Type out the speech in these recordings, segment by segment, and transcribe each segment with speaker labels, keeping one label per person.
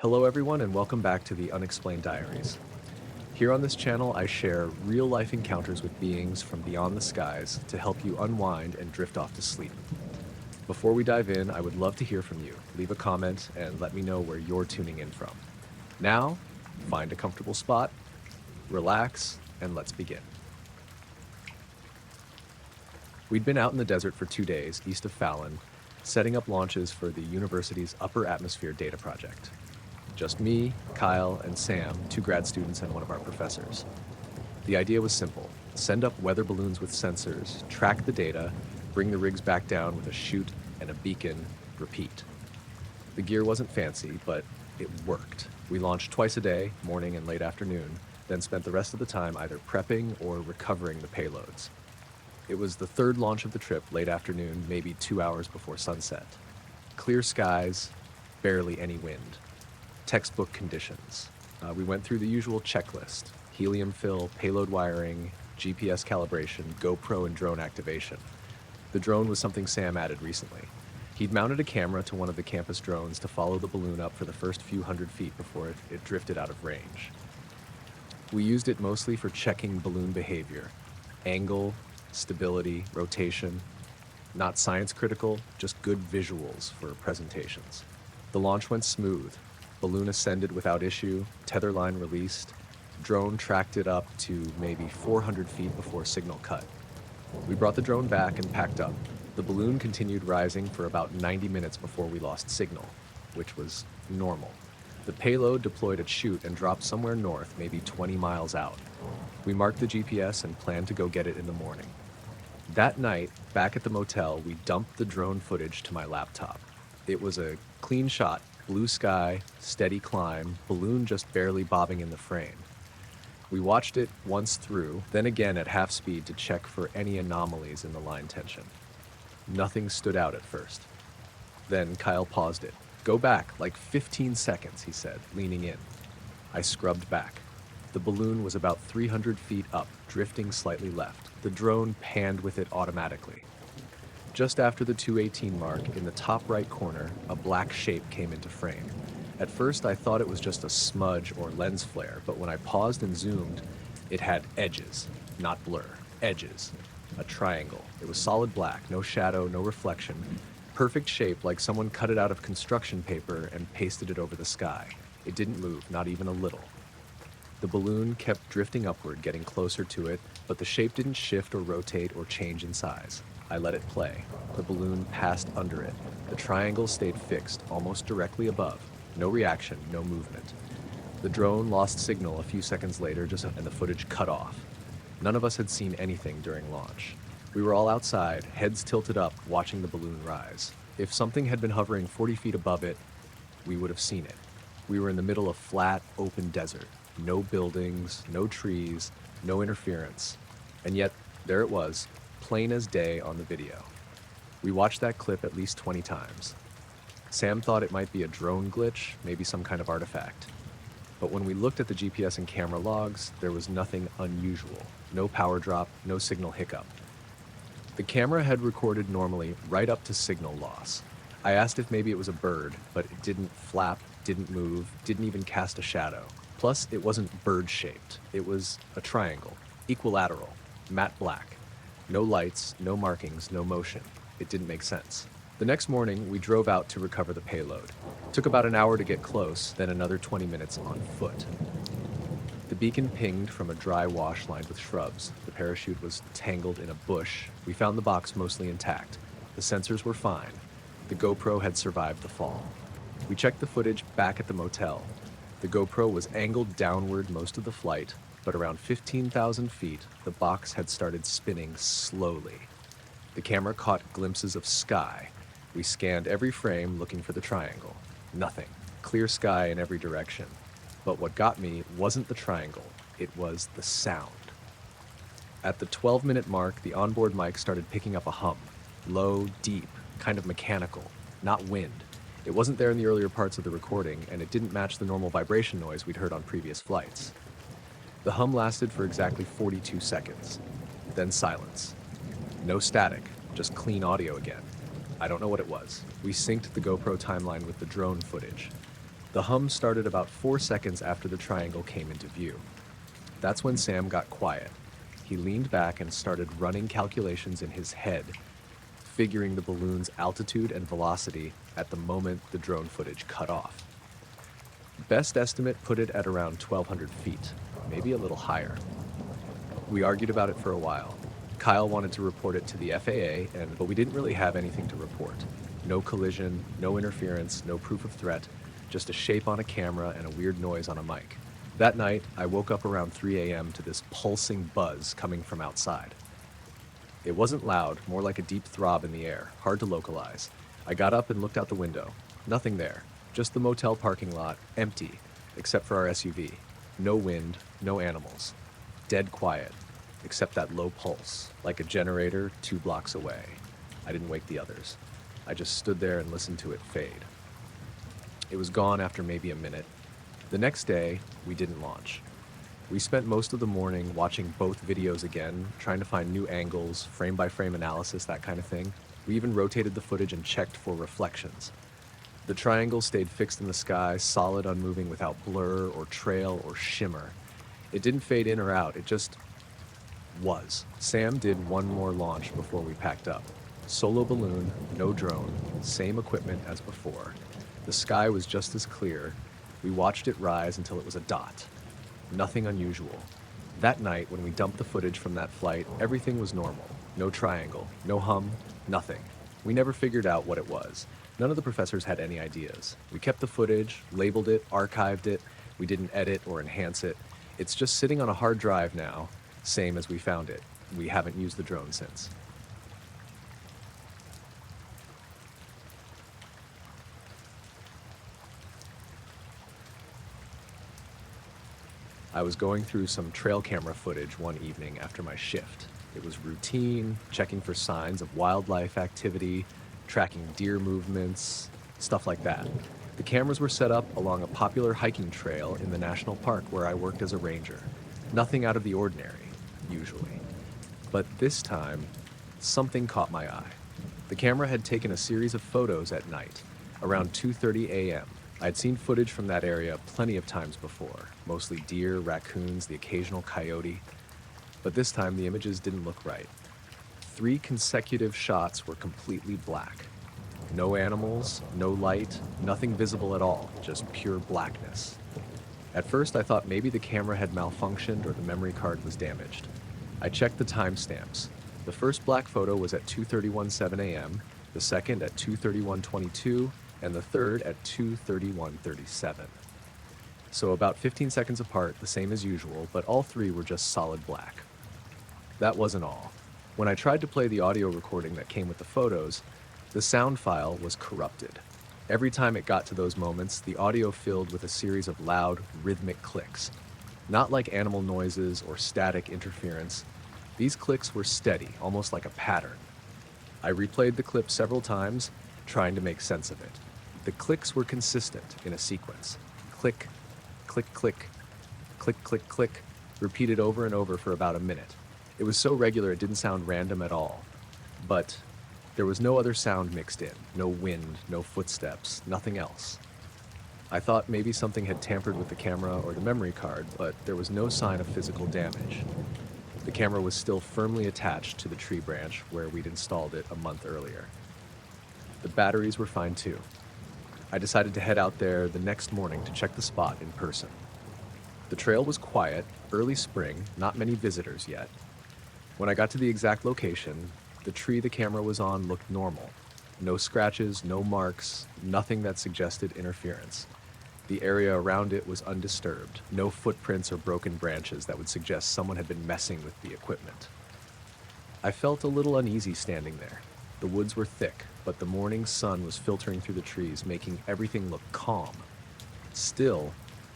Speaker 1: Hello everyone and welcome back to the Unexplained Diaries. Here on this channel I share real-life encounters with beings from beyond the skies to help you unwind and drift off to sleep. Before we dive in, I would love to hear from you. Leave a comment and let me know where you're tuning in from. Now, find a comfortable spot, relax, and let's begin. We'd been out in the desert for 2 days east of Fallon, setting up launches for the university's Upper Atmosphere Data Project. Just me, Kyle, and Sam, 2 grad students and one of our professors. The idea was simple: send up weather balloons with sensors, track the data, bring the rigs back down with a chute and a beacon, repeat. The gear wasn't fancy, but it worked. We launched twice a day, morning and late afternoon, then spent the rest of the time either prepping or recovering the payloads. It was the 3rd launch of the trip, late afternoon, maybe 2 hours before sunset. Clear skies, barely any wind. Textbook conditions. We went through the usual checklist: helium fill, payload wiring, GPS calibration, GoPro, and drone activation. The drone was something Sam added recently. He'd mounted a camera to one of the campus drones to follow the balloon up for the first few hundred feet before it drifted out of range. We used it mostly for checking balloon behavior: angle, stability, rotation. Not science critical, just good visuals for presentations. The launch went smooth. Balloon ascended without issue, tether line released, drone tracked it up to maybe 400 feet before signal cut. We brought the drone back and packed up. The balloon continued rising for about 90 minutes before we lost signal, which was normal. The payload deployed at chute and dropped somewhere north, maybe 20 miles out. We marked the GPS and planned to go get it in the morning. That night, back at the motel, we dumped the drone footage to my laptop. It was a clean shot: blue sky, steady climb, balloon just barely bobbing in the frame. We watched it once through, then again at half speed to check for any anomalies in the line tension. Nothing stood out at first. Then Kyle paused it. "Go back, like 15 seconds, he said, leaning in. I scrubbed back. The balloon was about 300 feet up, drifting slightly left. The drone panned with it automatically. Just after the 218 mark, in the top right corner, a black shape came into frame. At first, I thought it was just a smudge or lens flare, but when I paused and zoomed, it had edges, not blur, edges. A triangle. It was solid black, no shadow, no reflection. Perfect shape, like someone cut it out of construction paper and pasted it over the sky. It didn't move, not even a little. The balloon kept drifting upward, getting closer to it, but the shape didn't shift or rotate or change in size. I let it play. The balloon passed under it. The triangle stayed fixed, almost directly above. No reaction, no movement. The drone lost signal a few seconds later, and the footage cut off. None of us had seen anything during launch. We were all outside, heads tilted up, watching the balloon rise. If something had been hovering 40 feet above it, we would have seen it. We were in the middle of flat, open desert. No buildings, no trees, no interference. And yet, there it was, plain as day on the video. We watched that clip at least 20 times. Sam thought it might be a drone glitch, maybe some kind of artifact. But when we looked at the GPS and camera logs, there was nothing unusual. No power drop, no signal hiccup. The camera had recorded normally right up to signal loss. I asked if maybe it was a bird, but it didn't flap, didn't move, didn't even cast a shadow. Plus, it wasn't bird-shaped. It was a triangle, equilateral, matte black. No lights, no markings, no motion. It didn't make sense. The next morning, we drove out to recover the payload. Took about an hour to get close, then another 20 minutes on foot. The beacon pinged from a dry wash lined with shrubs. The parachute was tangled in a bush. We found the box mostly intact. The sensors were fine. The GoPro had survived the fall. We checked the footage back at the motel. The GoPro was angled downward most of the flight, but around 15,000 feet, the box had started spinning slowly. The camera caught glimpses of sky. We scanned every frame looking for the triangle. Nothing. Clear sky in every direction. But what got me wasn't the triangle, it was the sound. At the 12-minute mark, the onboard mic started picking up a hum. Low, deep, kind of mechanical, not wind. It wasn't there in the earlier parts of the recording, and it didn't match the normal vibration noise we'd heard on previous flights. The hum lasted for exactly 42 seconds. Then silence. No static, just clean audio again. I don't know what it was. We synced the GoPro timeline with the drone footage. The hum started about 4 seconds after the triangle came into view. That's when Sam got quiet. He leaned back and started running calculations in his head, figuring the balloon's altitude and velocity at the moment the drone footage cut off. Best estimate put it at around 1,200 feet, maybe a little higher. We argued about it for a while. Kyle wanted to report it to the FAA, but we didn't really have anything to report. No collision, no interference, no proof of threat, just a shape on a camera and a weird noise on a mic. That night, I woke up around 3 a.m. to this pulsing buzz coming from outside. It wasn't loud, more like a deep throb in the air, hard to localize. I got up and looked out the window. Nothing there, just the motel parking lot, empty, except for our SUV. No wind, no animals. Dead quiet, except that low pulse, like a generator 2 blocks away. I didn't wake the others. I just stood there and listened to it fade. It was gone after maybe a minute. The next day, we didn't launch. We spent most of the morning watching both videos again, trying to find new angles, frame-by-frame analysis, that kind of thing. We even rotated the footage and checked for reflections. The triangle stayed fixed in the sky, solid, unmoving, without blur or trail or shimmer. It didn't fade in or out, it just was. Sam did one more launch before we packed up. Solo balloon, no drone, same equipment as before. The sky was just as clear. We watched it rise until it was a dot. Nothing unusual. That night, when we dumped the footage from that flight, everything was normal. No triangle, no hum, nothing. We never figured out what it was. None of the professors had any ideas. We kept the footage, labeled it, archived it. We didn't edit or enhance it. It's just sitting on a hard drive now, same as we found it. We haven't used the drone since. I was going through some trail camera footage one evening after my shift. It was routine, checking for signs of wildlife activity, tracking deer movements, stuff like that. The cameras were set up along a popular hiking trail in the national park where I worked as a ranger. Nothing out of the ordinary, usually. But this time, something caught my eye. The camera had taken a series of photos at night, around 2:30 a.m. I had seen footage from that area plenty of times before, mostly deer, raccoons, the occasional coyote. But this time the images didn't look right. 3 consecutive shots were completely black. No animals, no light, nothing visible at all, just pure blackness. At first I thought maybe the camera had malfunctioned or the memory card was damaged. I checked the timestamps. The first black photo was at 2:31:07 a.m., the second at 2:31:22, and the third at 2:31:37. So about 15 seconds apart, the same as usual, but all 3 were just solid black. That wasn't all. When I tried to play the audio recording that came with the photos, the sound file was corrupted. Every time it got to those moments, the audio filled with a series of loud, rhythmic clicks. Not like animal noises or static interference. These clicks were steady, almost like a pattern. I replayed the clip several times, trying to make sense of it. The clicks were consistent in a sequence. Click, click, click, click, click, click, repeated over and over for about a minute. It was so regular it didn't sound random at all. But there was no other sound mixed in, no wind, no footsteps, nothing else. I thought maybe something had tampered with the camera or the memory card, but there was no sign of physical damage. The camera was still firmly attached to the tree branch where we'd installed it a month earlier. The batteries were fine too. I decided to head out there the next morning to check the spot in person. The trail was quiet, early spring, not many visitors yet. When I got to the exact location, the tree the camera was on looked normal. No scratches, no marks, nothing that suggested interference. The area around it was undisturbed, no footprints or broken branches that would suggest someone had been messing with the equipment. I felt a little uneasy standing there. The woods were thick, but the morning sun was filtering through the trees, making everything look calm. Still,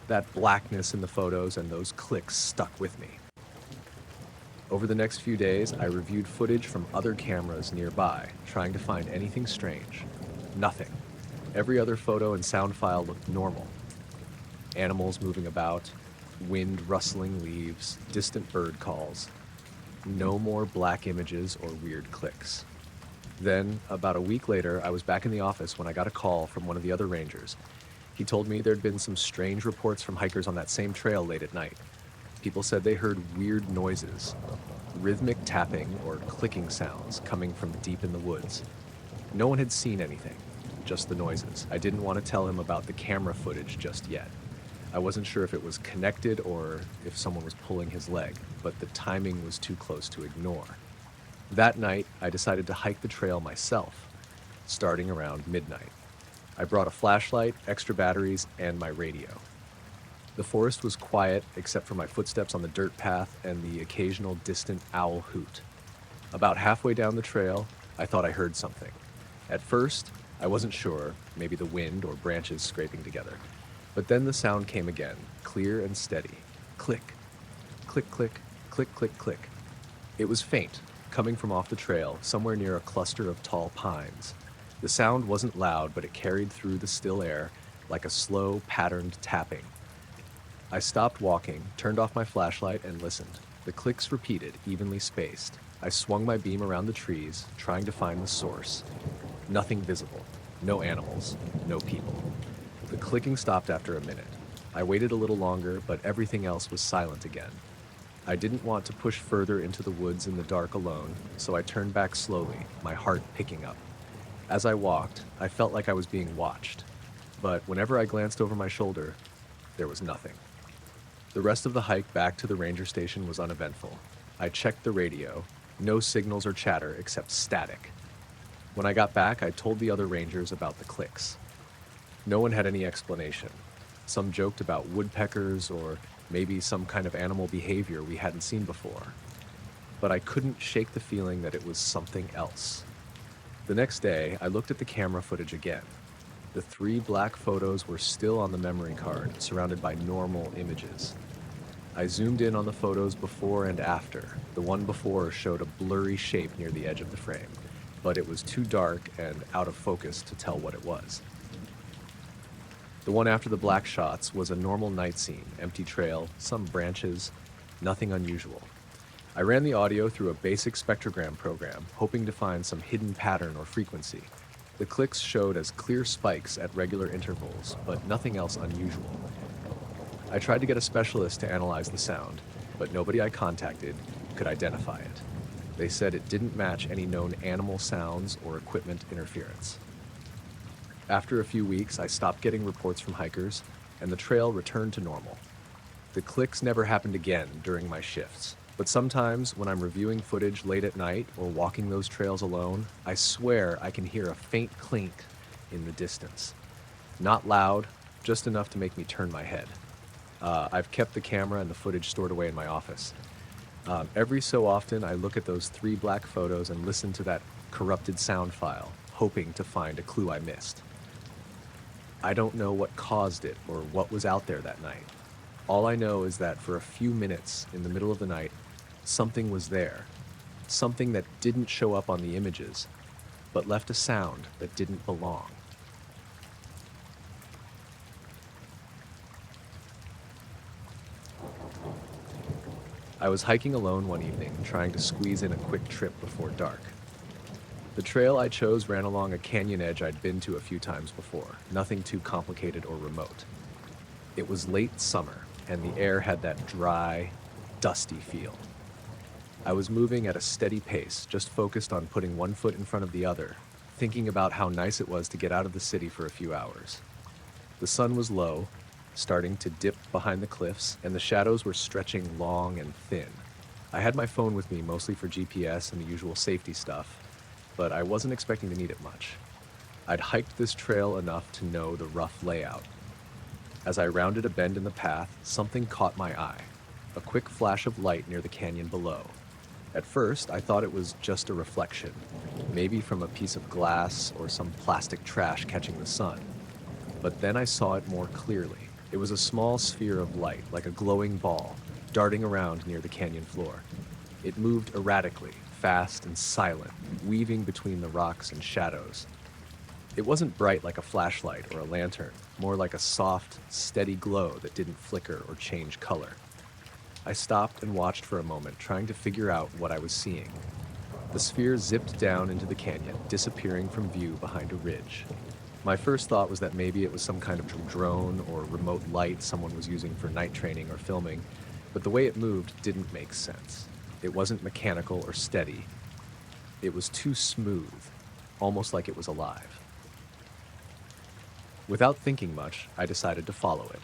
Speaker 1: that blackness in the photos and those clicks stuck with me. Over the next few days, I reviewed footage from other cameras nearby, trying to find anything strange. Nothing. Every other photo and sound file looked normal. Animals moving about, wind rustling leaves, distant bird calls. No more black images or weird clicks. Then, about a week later, I was back in the office when I got a call from one of the other rangers. He told me there'd been some strange reports from hikers on that same trail late at night. People said they heard weird noises, rhythmic tapping or clicking sounds coming from deep in the woods. No one had seen anything, just the noises. I didn't want to tell him about the camera footage just yet. I wasn't sure if it was connected or if someone was pulling his leg, but the timing was too close to ignore. That night, I decided to hike the trail myself, starting around midnight. I brought a flashlight, extra batteries, and my radio. The forest was quiet except for my footsteps on the dirt path and the occasional distant owl hoot. About halfway down the trail, I thought I heard something. At first, I wasn't sure, maybe the wind or branches scraping together. But then the sound came again, clear and steady. Click, click, click, click, click, click. It was faint, coming from off the trail, somewhere near a cluster of tall pines. The sound wasn't loud, but it carried through the still air like a slow, patterned tapping. I stopped walking, turned off my flashlight, and listened. The clicks repeated, evenly spaced. I swung my beam around the trees, trying to find the source. Nothing visible. No animals. No people. The clicking stopped after a minute. I waited a little longer, but everything else was silent again. I didn't want to push further into the woods in the dark alone, so I turned back slowly, my heart picking up. As I walked, I felt like I was being watched, but whenever I glanced over my shoulder, there was nothing. The rest of the hike back to the ranger station was uneventful. I checked the radio. No signals or chatter except static. When I got back, I told the other rangers about the clicks. No one had any explanation. Some joked about woodpeckers or maybe some kind of animal behavior we hadn't seen before. But I couldn't shake the feeling that it was something else. The next day, I looked at the camera footage again. The 3 black photos were still on the memory card, surrounded by normal images. I zoomed in on the photos before and after. The one before showed a blurry shape near the edge of the frame, but it was too dark and out of focus to tell what it was. The one after the black shots was a normal night scene, empty trail, some branches, nothing unusual. I ran the audio through a basic spectrogram program, hoping to find some hidden pattern or frequency. The clicks showed as clear spikes at regular intervals, but nothing else unusual. I tried to get a specialist to analyze the sound, but nobody I contacted could identify it. They said it didn't match any known animal sounds or equipment interference. After a few weeks, I stopped getting reports from hikers, and the trail returned to normal. The clicks never happened again during my shifts, but sometimes when I'm reviewing footage late at night or walking those trails alone, I swear I can hear a faint clink in the distance. Not loud, just enough to make me turn my head. I've kept the camera and the footage stored away in my office. Every so often, I look at those 3 black photos and listen to that corrupted sound file, hoping to find a clue I missed. I don't know what caused it or what was out there that night. All I know is that for a few minutes in the middle of the night, something was there. Something that didn't show up on the images, but left a sound that didn't belong. I was hiking alone one evening, trying to squeeze in a quick trip before dark. The trail I chose ran along a canyon edge I'd been to a few times before, nothing too complicated or remote. It was late summer, and the air had that dry, dusty feel. I was moving at a steady pace, just focused on putting one foot in front of the other, thinking about how nice it was to get out of the city for a few hours. The sun was low, starting to dip behind the cliffs, and the shadows were stretching long and thin. I had my phone with me mostly for GPS and the usual safety stuff, but I wasn't expecting to need it much. I'd hiked this trail enough to know the rough layout. As I rounded a bend in the path, something caught my eye, a quick flash of light near the canyon below. At first, I thought it was just a reflection, maybe from a piece of glass or some plastic trash catching the sun. But then I saw it more clearly. It was a small sphere of light, like a glowing ball, darting around near the canyon floor. It moved erratically, fast and silent, weaving between the rocks and shadows. It wasn't bright like a flashlight or a lantern, more like a soft, steady glow that didn't flicker or change color. I stopped and watched for a moment, trying to figure out what I was seeing. The sphere zipped down into the canyon, disappearing from view behind a ridge. My first thought was that maybe it was some kind of drone or remote light someone was using for night training or filming, but the way it moved didn't make sense. It wasn't mechanical or steady. It was too smooth, almost like it was alive. Without thinking much, I decided to follow it.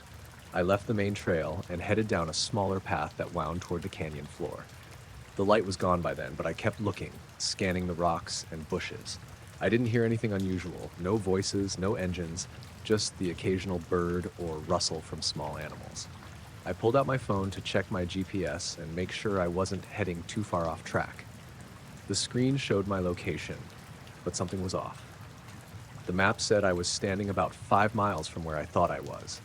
Speaker 1: I left the main trail and headed down a smaller path that wound toward the canyon floor. The light was gone by then, but I kept looking, scanning the rocks and bushes. I didn't hear anything unusual, no voices, no engines, just the occasional bird or rustle from small animals. I pulled out my phone to check my GPS and make sure I wasn't heading too far off track. The screen showed my location, but something was off. The map said I was standing about 5 miles from where I thought I was.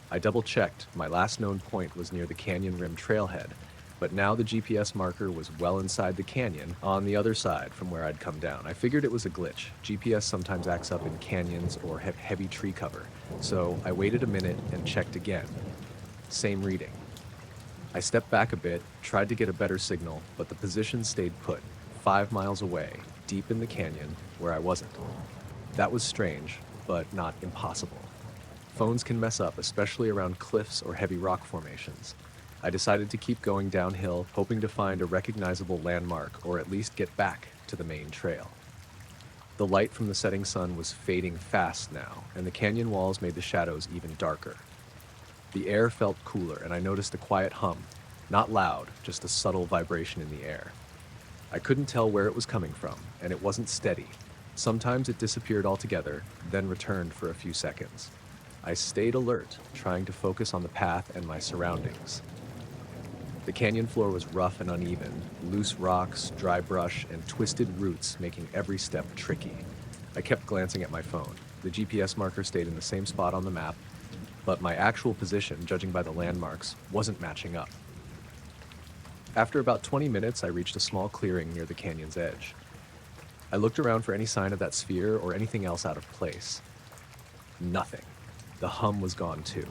Speaker 1: I double-checked. My last known point was near the canyon rim trailhead, but now the GPS marker was well inside the canyon, on the other side from where I'd come down. I figured it was a glitch. GPS sometimes acts up in canyons or have heavy tree cover, so I waited a minute and checked again. Same reading. I stepped back a bit, tried to get a better signal, but the position stayed put, 5 miles away, deep in the canyon, where I wasn't. That was strange, but not impossible. Phones can mess up, especially around cliffs or heavy rock formations. I decided to keep going downhill, hoping to find a recognizable landmark or at least get back to the main trail. The light from the setting sun was fading fast now, and the canyon walls made the shadows even darker. The air felt cooler, and I noticed a quiet hum, not loud, just a subtle vibration in the air. I couldn't tell where it was coming from, and it wasn't steady. Sometimes it disappeared altogether, then returned for a few seconds. I stayed alert, trying to focus on the path and my surroundings. The canyon floor was rough and uneven, loose rocks, dry brush, and twisted roots making every step tricky. I kept glancing at my phone. The GPS marker stayed in the same spot on the map, but my actual position, judging by the landmarks, wasn't matching up. After about 20 minutes, I reached a small clearing near the canyon's edge. I looked around for any sign of that sphere or anything else out of place. Nothing. The hum was gone too.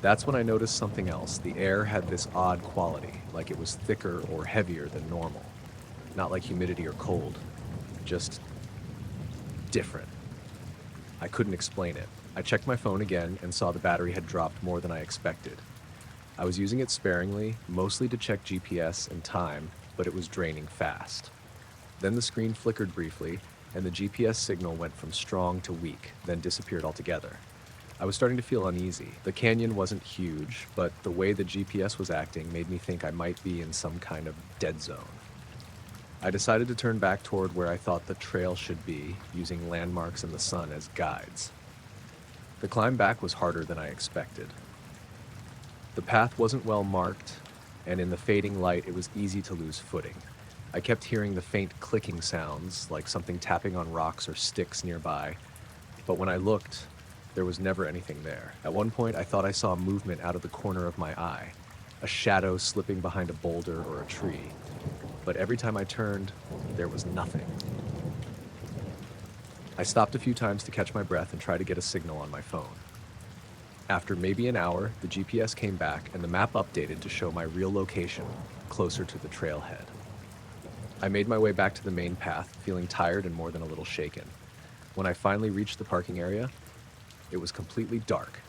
Speaker 1: That's when I noticed something else. The air had this odd quality, like it was thicker or heavier than normal. Not like humidity or cold, just different. I couldn't explain it. I checked my phone again and saw the battery had dropped more than I expected. I was using it sparingly, mostly to check GPS and time, but it was draining fast. Then the screen flickered briefly, and the GPS signal went from strong to weak, then disappeared altogether. I was starting to feel uneasy. The canyon wasn't huge, but the way the GPS was acting made me think I might be in some kind of dead zone. I decided to turn back toward where I thought the trail should be, using landmarks and the sun as guides. The climb back was harder than I expected. The path wasn't well marked, and in the fading light it was easy to lose footing. I kept hearing the faint clicking sounds, like something tapping on rocks or sticks nearby, but when I looked, there was never anything there. At one point, I thought I saw movement out of the corner of my eye, a shadow slipping behind a boulder or a tree. But every time I turned, there was nothing. I stopped a few times to catch my breath and try to get a signal on my phone. After maybe an hour, the GPS came back and the map updated to show my real location, closer to the trailhead. I made my way back to the main path, feeling tired and more than a little shaken. When I finally reached the parking area, it was completely dark.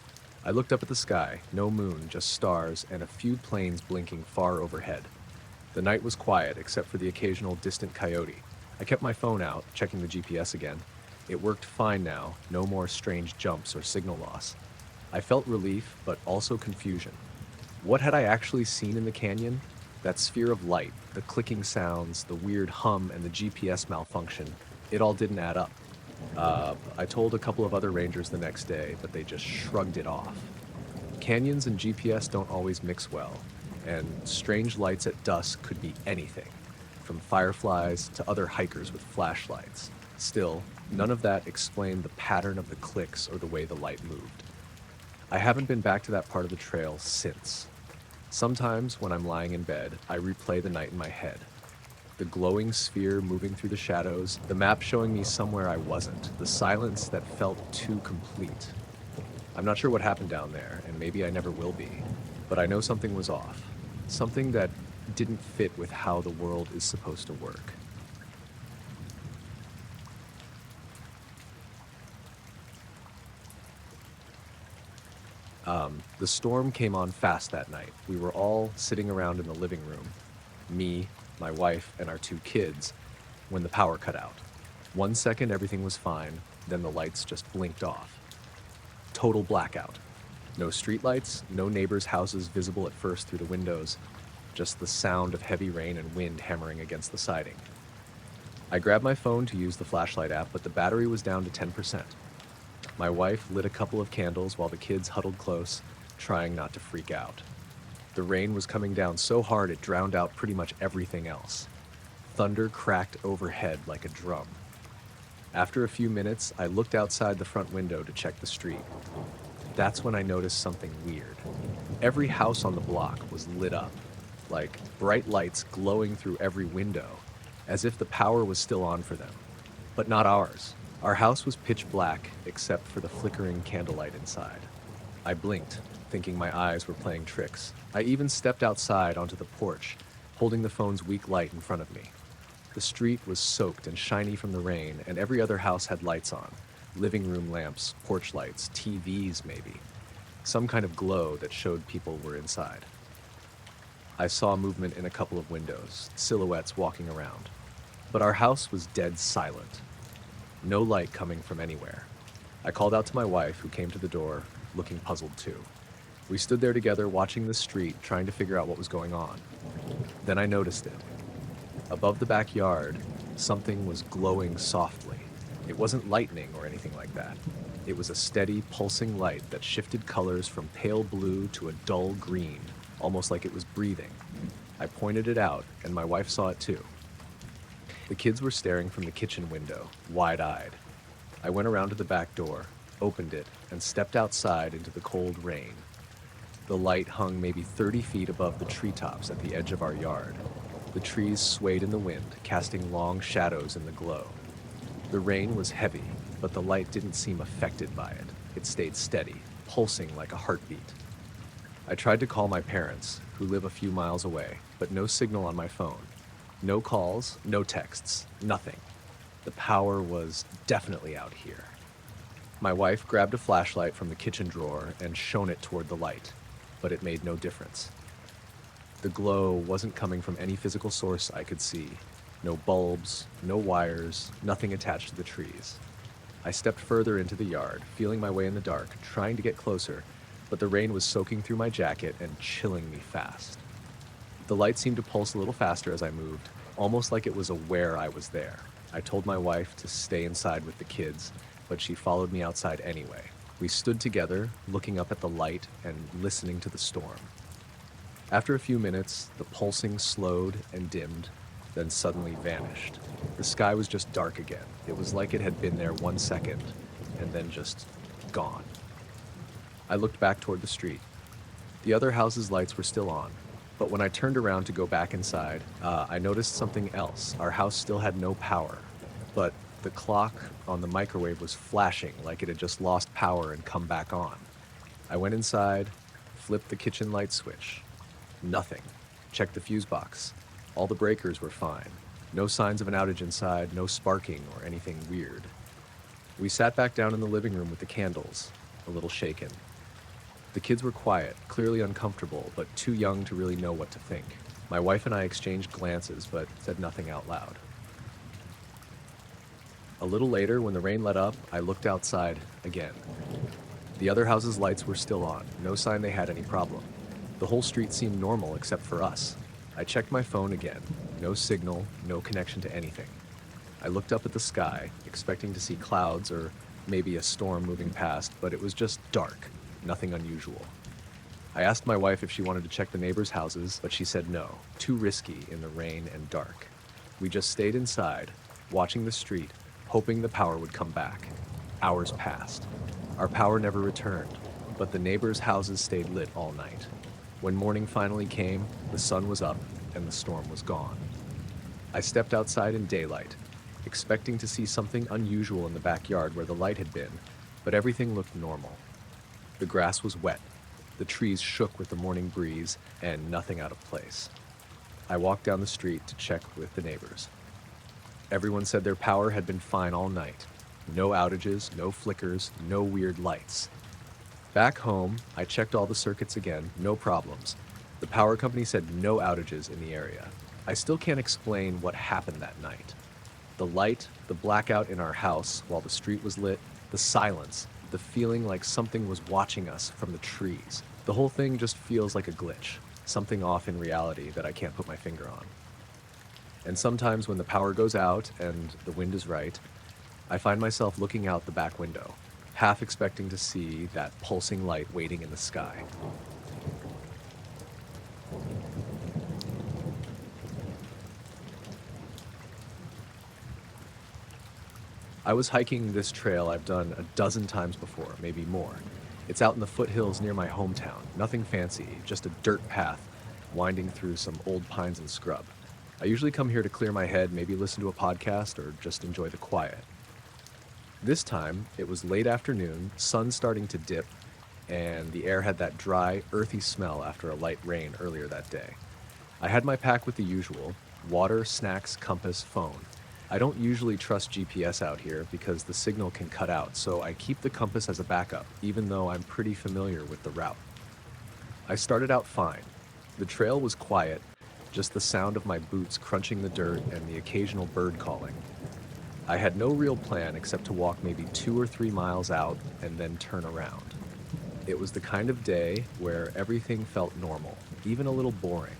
Speaker 1: I looked up at the sky, no moon, just stars, and a few planes blinking far overhead. The night was quiet, except for the occasional distant coyote. I kept my phone out, checking the GPS again. It worked fine now, no more strange jumps or signal loss. I felt relief, but also confusion. What had I actually seen in the canyon? That sphere of light, the clicking sounds, the weird hum, and the GPS malfunction, it all didn't add up. I told a couple of other rangers the next day, but they just shrugged it off. Canyons and GPS don't always mix well, and strange lights at dusk could be anything, from fireflies to other hikers with flashlights. Still, none of that explained the pattern of the clicks or the way the light moved. I haven't been back to that part of the trail since. Sometimes, when I'm lying in bed, I replay the night in my head. The glowing sphere moving through the shadows, the map showing me somewhere I wasn't, the silence that felt too complete. I'm not sure what happened down there, and maybe I never will be, but I know something was off. Something that didn't fit with how the world is supposed to work. The storm came on fast that night. We were all sitting around in the living room, me, my wife, and our two kids, when the power cut out. 1 second, everything was fine, then the lights just blinked off. Total blackout. No streetlights, no neighbors' houses visible at first through the windows, just the sound of heavy rain and wind hammering against the siding. I grabbed my phone to use the flashlight app, but the battery was down to 10%. My wife lit a couple of candles while the kids huddled close, trying not to freak out. The rain was coming down so hard it drowned out pretty much everything else. Thunder cracked overhead like a drum. After a few minutes, I looked outside the front window to check the street. That's when I noticed something weird. Every house on the block was lit up, like bright lights glowing through every window, as if the power was still on for them. But not ours. Our house was pitch black except for the flickering candlelight inside. I blinked, thinking my eyes were playing tricks. I even stepped outside onto the porch, holding the phone's weak light in front of me. The street was soaked and shiny from the rain, and every other house had lights on. Living room lamps, porch lights, TVs maybe. Some kind of glow that showed people were inside. I saw movement in a couple of windows, silhouettes walking around. But our house was dead silent. No light coming from anywhere. I called out to my wife, who came to the door, looking puzzled too. We stood there together, watching the street, trying to figure out what was going on. Then I noticed it. Above the backyard, something was glowing softly. It wasn't lightning or anything like that. It was a steady, pulsing light that shifted colors from pale blue to a dull green, almost like it was breathing. I pointed it out, and my wife saw it too. The kids were staring from the kitchen window, wide-eyed. I went around to the back door, opened it, and stepped outside into the cold rain. The light hung maybe 30 feet above the treetops at the edge of our yard. The trees swayed in the wind, casting long shadows in the glow. The rain was heavy, but the light didn't seem affected by it. It stayed steady, pulsing like a heartbeat. I tried to call my parents, who live a few miles away, but no signal on my phone. No calls, no texts, nothing. The power was definitely out here. My wife grabbed a flashlight from the kitchen drawer and shone it toward the light, but it made no difference. The glow wasn't coming from any physical source I could see. No bulbs, no wires, nothing attached to the trees. I stepped further into the yard, feeling my way in the dark, trying to get closer, but the rain was soaking through my jacket and chilling me fast. The light seemed to pulse a little faster as I moved, almost like it was aware I was there. I told my wife to stay inside with the kids, but she followed me outside anyway. We stood together, looking up at the light and listening to the storm. After a few minutes, the pulsing slowed and dimmed, then suddenly vanished. The sky was just dark again. It was like it had been there 1 second, and then just gone. I looked back toward the street. The other houses' lights were still on, but when I turned around to go back inside, I noticed something else. Our house still had no power, but the clock on the microwave was flashing like it had just lost power and come back on. I went inside, flipped the kitchen light switch. Nothing. Checked the fuse box. All the breakers were fine. No signs of an outage inside, no sparking or anything weird. We sat back down in the living room with the candles, a little shaken. The kids were quiet, clearly uncomfortable, but too young to really know what to think. My wife and I exchanged glances, but said nothing out loud. A little later, when the rain let up, I looked outside again. The other houses' lights were still on, no sign they had any problem. The whole street seemed normal except for us. I checked my phone again. No signal, no connection to anything. I looked up at the sky, expecting to see clouds or maybe a storm moving past, but it was just dark, nothing unusual. I asked my wife if she wanted to check the neighbors' houses, but she said no, too risky in the rain and dark. We just stayed inside, watching the street, hoping the power would come back. Hours passed. Our power never returned, but the neighbors' houses stayed lit all night. When morning finally came, the sun was up and the storm was gone. I stepped outside in daylight, expecting to see something unusual in the backyard where the light had been, but everything looked normal. The grass was wet, the trees shook with the morning breeze, and nothing out of place. I walked down the street to check with the neighbors. Everyone said their power had been fine all night. No outages, no flickers, no weird lights. Back home, I checked all the circuits again, no problems. The power company said no outages in the area. I still can't explain what happened that night. The light, the blackout in our house while the street was lit, the silence, the feeling like something was watching us from the trees. The whole thing just feels like a glitch, something off in reality that I can't put my finger on. And sometimes when the power goes out and the wind is right, I find myself looking out the back window, half expecting to see that pulsing light waiting in the sky. I was hiking this trail I've done a dozen times before, maybe more. It's out in the foothills near my hometown. Nothing fancy, just a dirt path winding through some old pines and scrub. I usually come here to clear my head, maybe listen to a podcast, or just enjoy the quiet. This time, it was late afternoon, sun starting to dip, and the air had that dry, earthy smell after a light rain earlier that day. I had my pack with the usual: water, snacks, compass, phone. I don't usually trust GPS out here because the signal can cut out, so I keep the compass as a backup, even though I'm pretty familiar with the route. I started out fine. The trail was quiet, just the sound of my boots crunching the dirt and the occasional bird calling. I had no real plan except to walk maybe 2 or 3 miles out and then turn around. It was the kind of day where everything felt normal, even a little boring.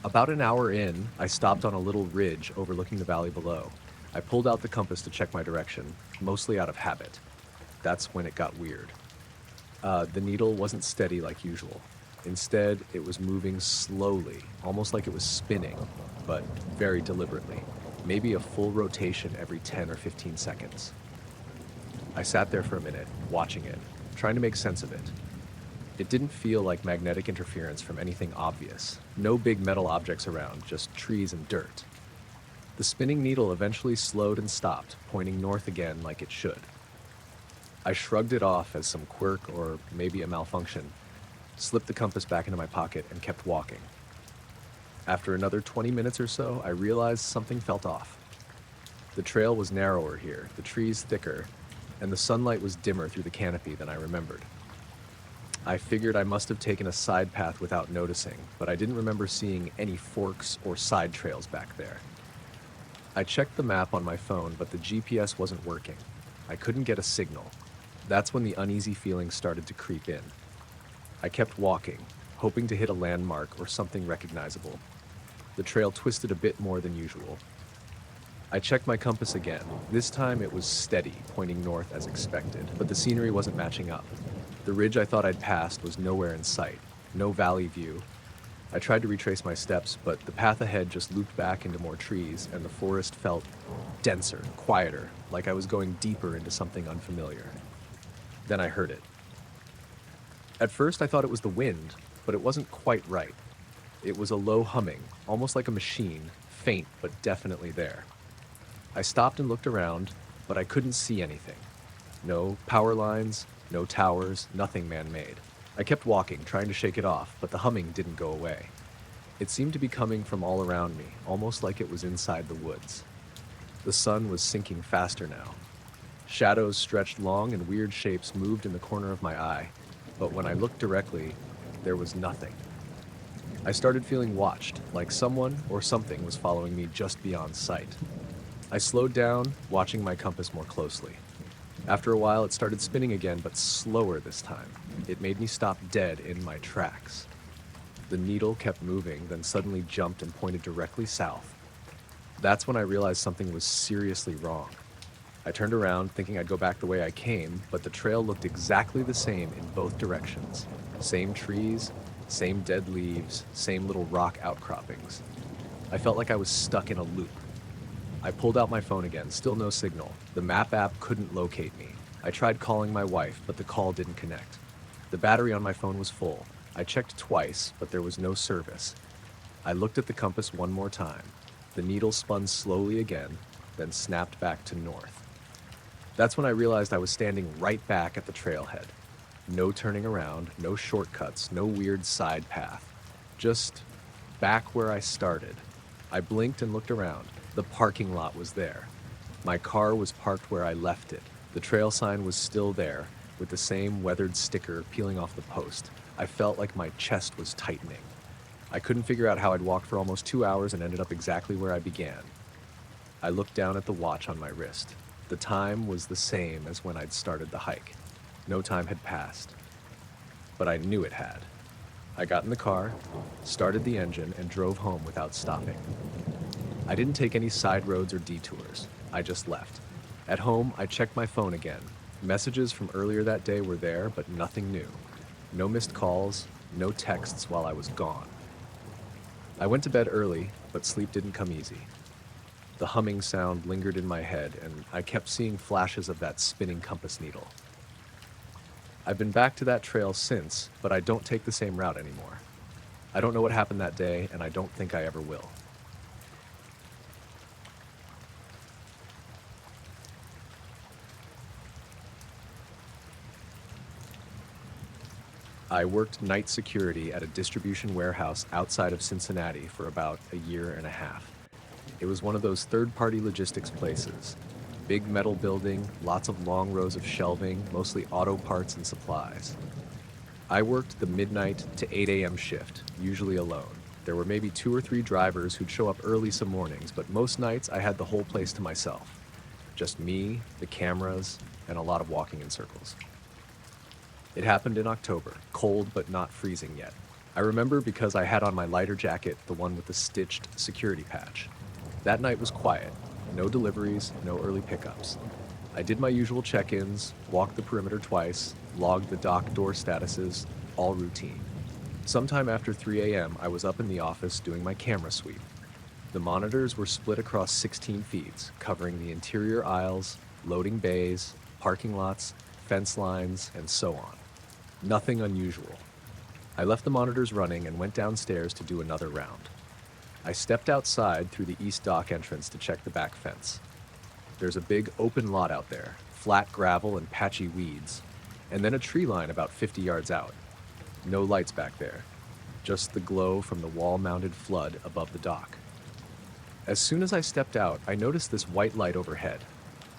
Speaker 1: About an hour in, I stopped on a little ridge overlooking the valley below. I pulled out the compass to check my direction, mostly out of habit. That's when it got weird. The needle wasn't steady like usual. Instead, it was moving slowly, almost like it was spinning, but very deliberately. Maybe a full rotation every 10 or 15 seconds. I sat there for a minute, watching it, trying to make sense of it. It didn't feel like magnetic interference from anything obvious. No big metal objects around, just trees and dirt. The spinning needle eventually slowed and stopped, pointing north again like it should. I shrugged it off as some quirk or maybe a malfunction, slipped the compass back into my pocket, and kept walking. After another 20 minutes or so, I realized something felt off. The trail was narrower here, the trees thicker, and the sunlight was dimmer through the canopy than I remembered. I figured I must have taken a side path without noticing, but I didn't remember seeing any forks or side trails back there. I checked the map on my phone, but the GPS wasn't working. I couldn't get a signal. That's when the uneasy feeling started to creep in. I kept walking, hoping to hit a landmark or something recognizable. The trail twisted a bit more than usual. I checked my compass again. This time it was steady, pointing north as expected, but the scenery wasn't matching up. The ridge I thought I'd passed was nowhere in sight, no valley view. I tried to retrace my steps, but the path ahead just looped back into more trees, and the forest felt denser, quieter, like I was going deeper into something unfamiliar. Then I heard it. At first I thought it was the wind, but it wasn't quite right. It was a low humming, almost like a machine, faint but definitely there. I stopped and looked around, but I couldn't see anything. No power lines, no towers, nothing man-made. I kept walking, trying to shake it off, but the humming didn't go away. It seemed to be coming from all around me, almost like it was inside the woods. The sun was sinking faster now. Shadows stretched long and weird shapes moved in the corner of my eye, but when I looked directly, there was nothing. I started feeling watched, like someone or something was following me just beyond sight. I slowed down, watching my compass more closely. After a while, it started spinning again, but slower this time. It made me stop dead in my tracks. The needle kept moving, then suddenly jumped and pointed directly south. That's when I realized something was seriously wrong. I turned around, thinking I'd go back the way I came, but the trail looked exactly the same in both directions. Same trees, same dead leaves, same little rock outcroppings. I felt like I was stuck in a loop. I pulled out my phone again, still no signal. The map app couldn't locate me. I tried calling my wife, but the call didn't connect. The battery on my phone was full. I checked twice, but there was no service. I looked at the compass one more time. The needle spun slowly again, then snapped back to north. That's when I realized I was standing right back at the trailhead. No turning around, no shortcuts, no weird side path. Just back where I started. I blinked and looked around. The parking lot was there. My car was parked where I left it. The trail sign was still there, with the same weathered sticker peeling off the post. I felt like my chest was tightening. I couldn't figure out how I'd walked for almost 2 hours and ended up exactly where I began. I looked down at the watch on my wrist. The time was the same as when I'd started the hike. No time had passed, but I knew it had. I got in the car, started the engine, and drove home without stopping. I didn't take any side roads or detours. I just left. At home, I checked my phone again. Messages from earlier that day were there, but nothing new. No missed calls, no texts while I was gone. I went to bed early, but sleep didn't come easy. The humming sound lingered in my head, and I kept seeing flashes of that spinning compass needle. I've been back to that trail since, but I don't take the same route anymore. I don't know what happened that day, and I don't think I ever will. I worked night security at a distribution warehouse outside of Cincinnati for about a year and a half. It was one of those third-party logistics places. Big metal building, lots of long rows of shelving, mostly auto parts and supplies. I worked the midnight to 8 a.m. shift, usually alone. There were maybe 2 or 3 drivers who'd show up early some mornings, but most nights I had the whole place to myself. Just me, the cameras, and a lot of walking in circles. It happened in October, cold but not freezing yet. I remember because I had on my lighter jacket, the one with the stitched security patch. That night was quiet. No deliveries, no early pickups. I did my usual check-ins, walked the perimeter twice, logged the dock door statuses, all routine. Sometime after 3 a.m., I was up in the office doing my camera sweep. The monitors were split across 16 feeds, covering the interior aisles, loading bays, parking lots, fence lines, and so on. Nothing unusual. I left the monitors running and went downstairs to do another round. I stepped outside through the east dock entrance to check the back fence. There's a big open lot out there, flat gravel and patchy weeds, and then a tree line about 50 yards out. No lights back there, just the glow from the wall-mounted flood above the dock. As soon as I stepped out, I noticed this white light overhead.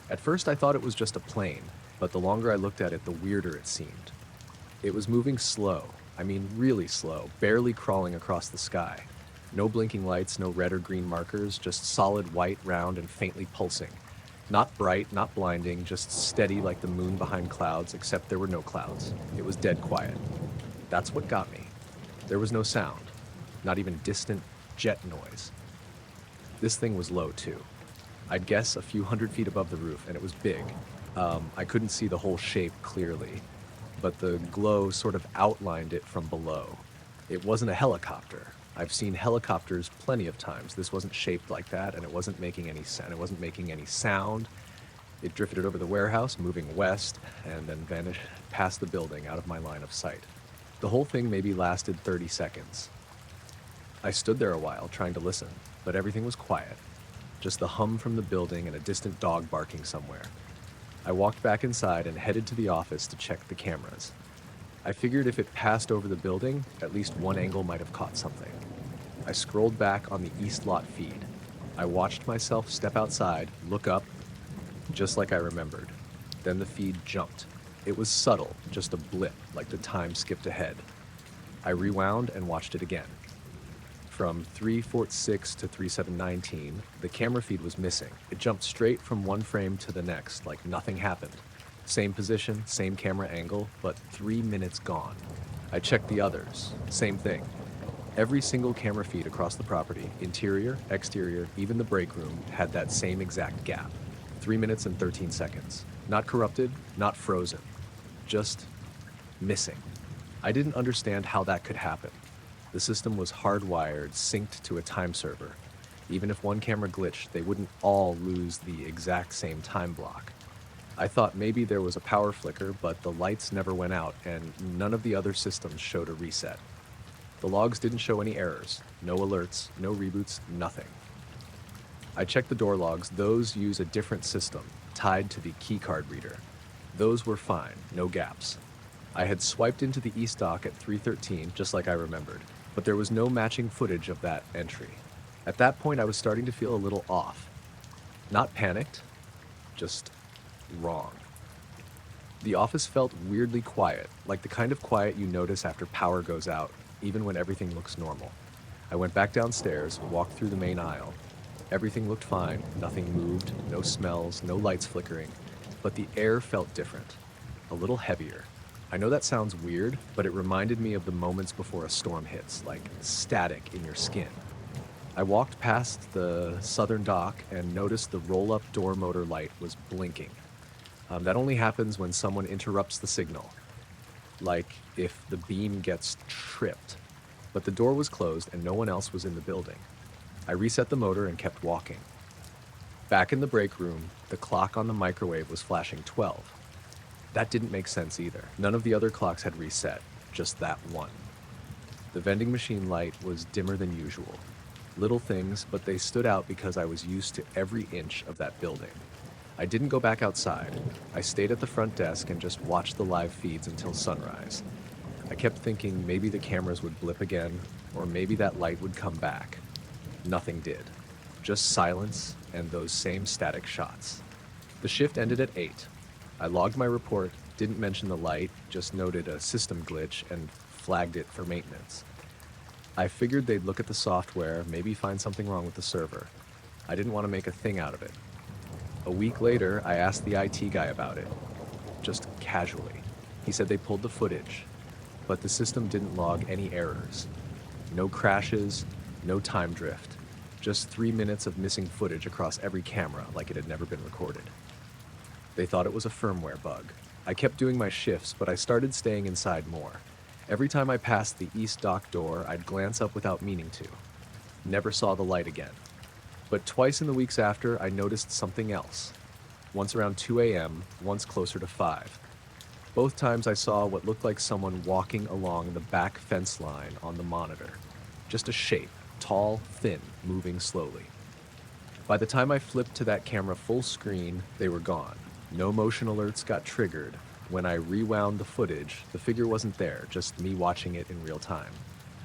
Speaker 1: At first I thought it was just a plane, but the longer I looked at it, the weirder it seemed. It was moving slow, I mean really slow, barely crawling across the sky. No blinking lights, no red or green markers, just solid white, round, and faintly pulsing. Not bright, not blinding, just steady like the moon behind clouds, except there were no clouds. It was dead quiet. That's what got me. There was no sound, not even distant jet noise. This thing was low too. I'd guess a few 100 feet above the roof, and it was big. I couldn't see the whole shape clearly, but the glow sort of outlined it from below. It wasn't a helicopter. I've seen helicopters plenty of times. This wasn't shaped like that, and it wasn't making any sound. It drifted over the warehouse, moving west, and then vanished past the building out of my line of sight. The whole thing maybe lasted 30 seconds. I stood there a while trying to listen, but everything was quiet. Just the hum from the building and a distant dog barking somewhere. I walked back inside and headed to the office to check the cameras. I figured if it passed over the building, at least one angle might have caught something. I scrolled back on the east lot feed. I watched myself step outside, look up, just like I remembered. Then the feed jumped. It was subtle, just a blip, like the time skipped ahead. I rewound and watched it again. From 3:46 to 3:7:19, the camera feed was missing. It jumped straight from one frame to the next, like nothing happened. Same position, same camera angle, but 3 minutes gone. I checked the others. Same thing. Every single camera feed across the property, interior, exterior, even the break room, had that same exact gap. 3 minutes and 13 seconds. Not corrupted, not frozen. Just missing. I didn't understand how that could happen. The system was hardwired, synced to a time server. Even if one camera glitched, they wouldn't all lose the exact same time block. I thought maybe there was a power flicker, but the lights never went out, and none of the other systems showed a reset. The logs didn't show any errors, no alerts, no reboots, nothing. I checked the door logs. Those use a different system, tied to the keycard reader. Those were fine, no gaps. I had swiped into the east dock at 3:13, just like I remembered, but there was no matching footage of that entry. At that point, I was starting to feel a little off. Not panicked, just wrong. The office felt weirdly quiet, like the kind of quiet you notice after power goes out, even when everything looks normal. I went back downstairs, walked through the main aisle. Everything looked fine, nothing moved, no smells, no lights flickering, but the air felt different, a little heavier. I know that sounds weird, but it reminded me of the moments before a storm hits, like static in your skin. I walked past the southern dock and noticed the roll-up door motor light was blinking. That only happens when someone interrupts the signal, like if the beam gets tripped. But the door was closed and no one else was in the building. I reset the motor and kept walking. Back in the break room, the clock on the microwave was flashing 12. That didn't make sense either. None of the other clocks had reset, just that one. The vending machine light was dimmer than usual. Little things, but they stood out because I was used to every inch of that building. I didn't go back outside. I stayed at the front desk and just watched the live feeds until sunrise. I kept thinking maybe the cameras would blip again, or maybe that light would come back. Nothing did. Just silence and those same static shots. The shift ended at 8. I logged my report, didn't mention the light, just noted a system glitch and flagged it for maintenance. I figured they'd look at the software, maybe find something wrong with the server. I didn't want to make a thing out of it. A week later, I asked the IT guy about it, just casually. He said they pulled the footage, but the system didn't log any errors. No crashes, no time drift, just 3 minutes of missing footage across every camera like it had never been recorded. They thought it was a firmware bug. I kept doing my shifts, but I started staying inside more. Every time I passed the east dock door, I'd glance up without meaning to. Never saw the light again. But twice in the weeks after, I noticed something else. Once around 2 a.m., once closer to 5. Both times I saw what looked like someone walking along the back fence line on the monitor. Just a shape, tall, thin, moving slowly. By the time I flipped to that camera full screen, they were gone. No motion alerts got triggered. When I rewound the footage, the figure wasn't there, just me watching it in real time.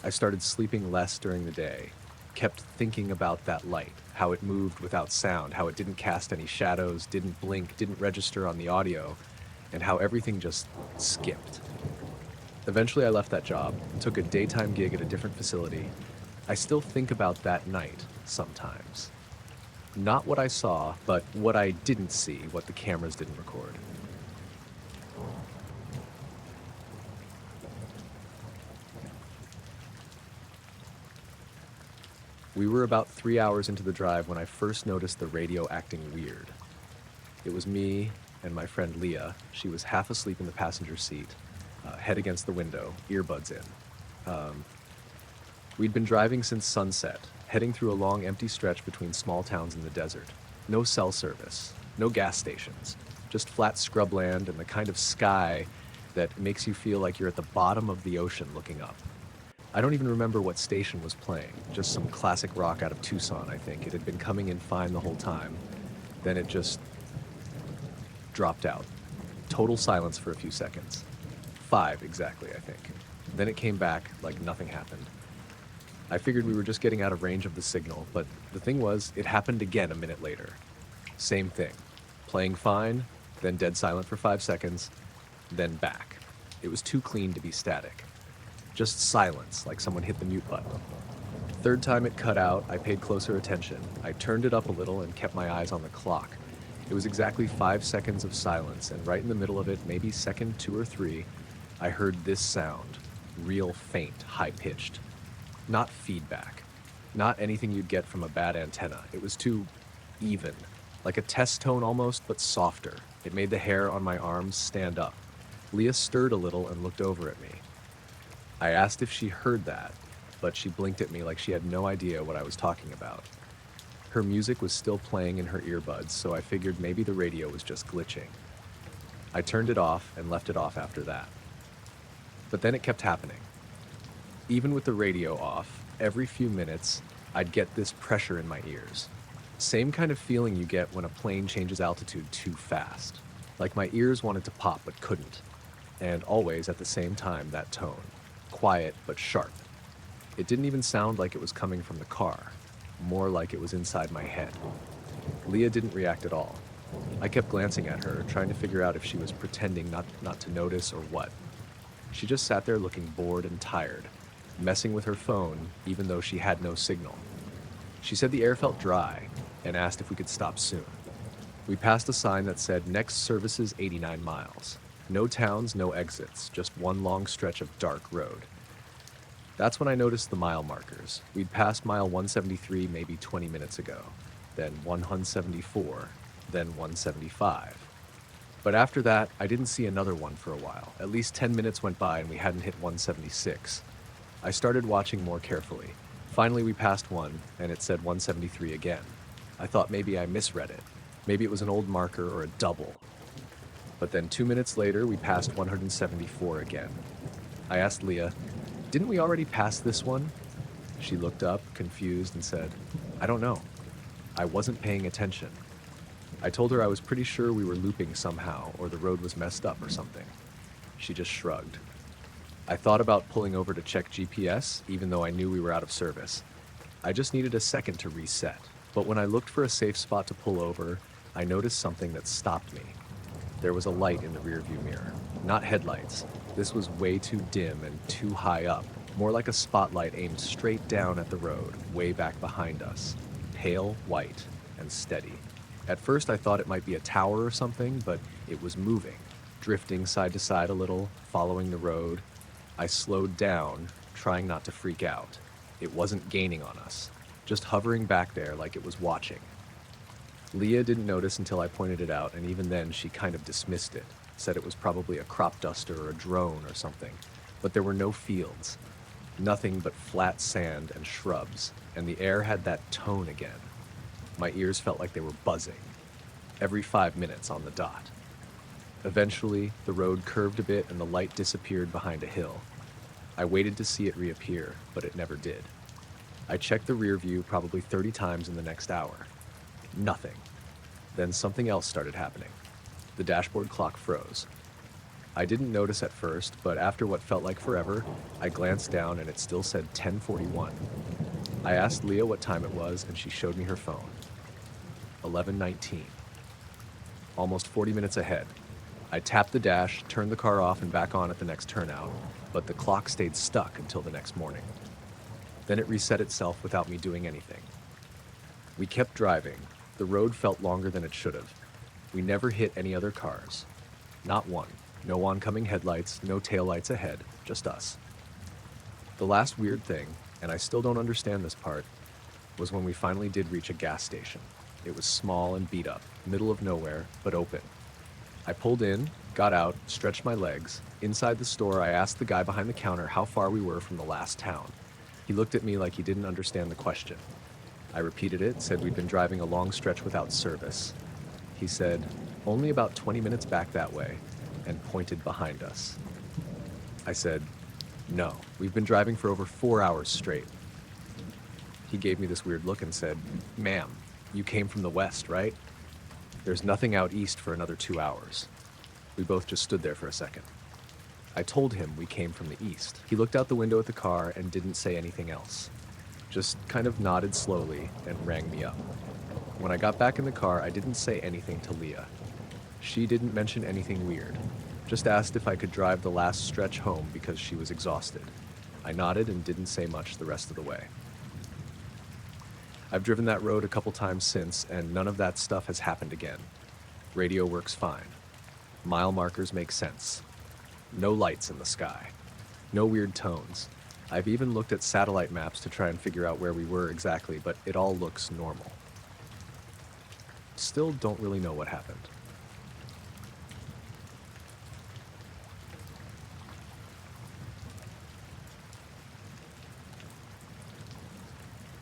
Speaker 1: I started sleeping less during the day, kept thinking about that light, how it moved without sound, how it didn't cast any shadows, didn't blink, didn't register on the audio, and how everything just skipped. Eventually I left that job and took a daytime gig at a different facility. I still think about that night sometimes. Not what I saw, but what I didn't see, what the cameras didn't record. We were about 3 hours into the drive when I first noticed the radio acting weird. It was me and my friend Leah. She was half asleep in the passenger seat, head against the window, earbuds in. We'd been driving since sunset, heading through a long empty stretch between small towns in the desert. No cell service, no gas stations, just flat scrubland and the kind of sky that makes you feel like you're at the bottom of the ocean looking up. I don't even remember what station was playing, just some classic rock out of Tucson, I think. It had been coming in fine the whole time. Then it just dropped out. Total silence for a few seconds. 5 exactly, I think. Then it came back like nothing happened. I figured we were just getting out of range of the signal, but the thing was, it happened again a minute later. Same thing. Playing fine, then dead silent for 5 seconds, then back. It was too clean to be static. Just silence, like someone hit the mute button. Third time it cut out, I paid closer attention. I turned it up a little and kept my eyes on the clock. It was exactly 5 seconds of silence, and right in the middle of it, maybe second 2 or 3, I heard this sound. Real faint, high-pitched. Not feedback. Not anything you'd get from a bad antenna. It was too even. Like a test tone almost, but softer. It made the hair on my arms stand up. Leah stirred a little and looked over at me. I asked if she heard that, but she blinked at me like she had no idea what I was talking about. Her music was still playing in her earbuds, so I figured maybe the radio was just glitching. I turned it off and left it off after that. But then it kept happening. Even with the radio off, every few minutes, I'd get this pressure in my ears. Same kind of feeling you get when a plane changes altitude too fast. Like my ears wanted to pop but couldn't. And always at the same time, that tone. Quiet but sharp. It didn't even sound like it was coming from the car, more like it was inside my head. Leah didn't react at all. I kept glancing at her, trying to figure out if she was pretending not to notice or what. She just sat there looking bored and tired, messing with her phone even though she had no signal. She said the air felt dry and asked if we could stop soon. We passed a sign that said next service is 89 miles. No towns, no exits, just one long stretch of dark road. That's when I noticed the mile markers. We'd passed mile 173 maybe 20 minutes ago, then 174, then 175. But after that, I didn't see another one for a while. At least 10 minutes went by and we hadn't hit 176. I started watching more carefully. Finally, we passed one, and it said 173 again. I thought maybe I misread it. Maybe it was an old marker or a double. But then 2 minutes later, we passed 174 again. I asked Leah, "Didn't we already pass this one?" She looked up, confused, and said, "I don't know. I wasn't paying attention." I told her I was pretty sure we were looping somehow, or the road was messed up or something. She just shrugged. I thought about pulling over to check GPS, even though I knew we were out of service. I just needed a second to reset. But when I looked for a safe spot to pull over, I noticed something that stopped me. There was a light in the rearview mirror. Not headlights. This was way too dim and too high up. More like a spotlight aimed straight down at the road, way back behind us. Pale white and steady. At first I thought it might be a tower or something, but it was moving, drifting side to side a little, following the road. I slowed down, trying not to freak out. It wasn't gaining on us, just hovering back there like it was watching. Leah didn't notice until I pointed it out, and even then she kind of dismissed it, said it was probably a crop duster or a drone or something. But there were no fields, nothing but flat sand and shrubs, and the air had that tone again. My ears felt like they were buzzing, every 5 minutes on the dot. Eventually, the road curved a bit and the light disappeared behind a hill. I waited to see it reappear, but it never did. I checked the rear view probably 30 times in the next hour. Nothing. Then something else started happening. The dashboard clock froze. I didn't notice at first, but after what felt like forever, I glanced down and it still said 10:41. I asked Leah what time it was, and she showed me her phone. 11:19. Almost 40 minutes ahead. I tapped the dash, turned the car off and back on at the next turnout, but the clock stayed stuck until the next morning. Then it reset itself without me doing anything. We kept driving. The road felt longer than it should have. We never hit any other cars. Not one. No oncoming headlights, no taillights ahead, just us. The last weird thing, and I still don't understand this part, was when we finally did reach a gas station. It was small and beat up, middle of nowhere, but open. I pulled in, got out, stretched my legs. Inside the store, I asked the guy behind the counter how far we were from the last town. He looked at me like he didn't understand the question. I repeated it, said we'd been driving a long stretch without service. He said, "Only about 20 minutes back that way," and pointed behind us. I said, "No, we've been driving for over 4 hours straight." He gave me this weird look and said, "Ma'am, you came from the west, right? There's nothing out east for another 2 hours." We both just stood there for a second. I told him we came from the east. He looked out the window at the car and didn't say anything else. Just kind of nodded slowly and rang me up. When I got back in the car, I didn't say anything to Leah. She didn't mention anything weird, just asked if I could drive the last stretch home because she was exhausted. I nodded and didn't say much the rest of the way. I've driven that road a couple times since, and none of that stuff has happened again. Radio works fine. Mile markers make sense. No lights in the sky. No weird tones. I've even looked at satellite maps to try and figure out where we were exactly, but it all looks normal. Still don't really know what happened.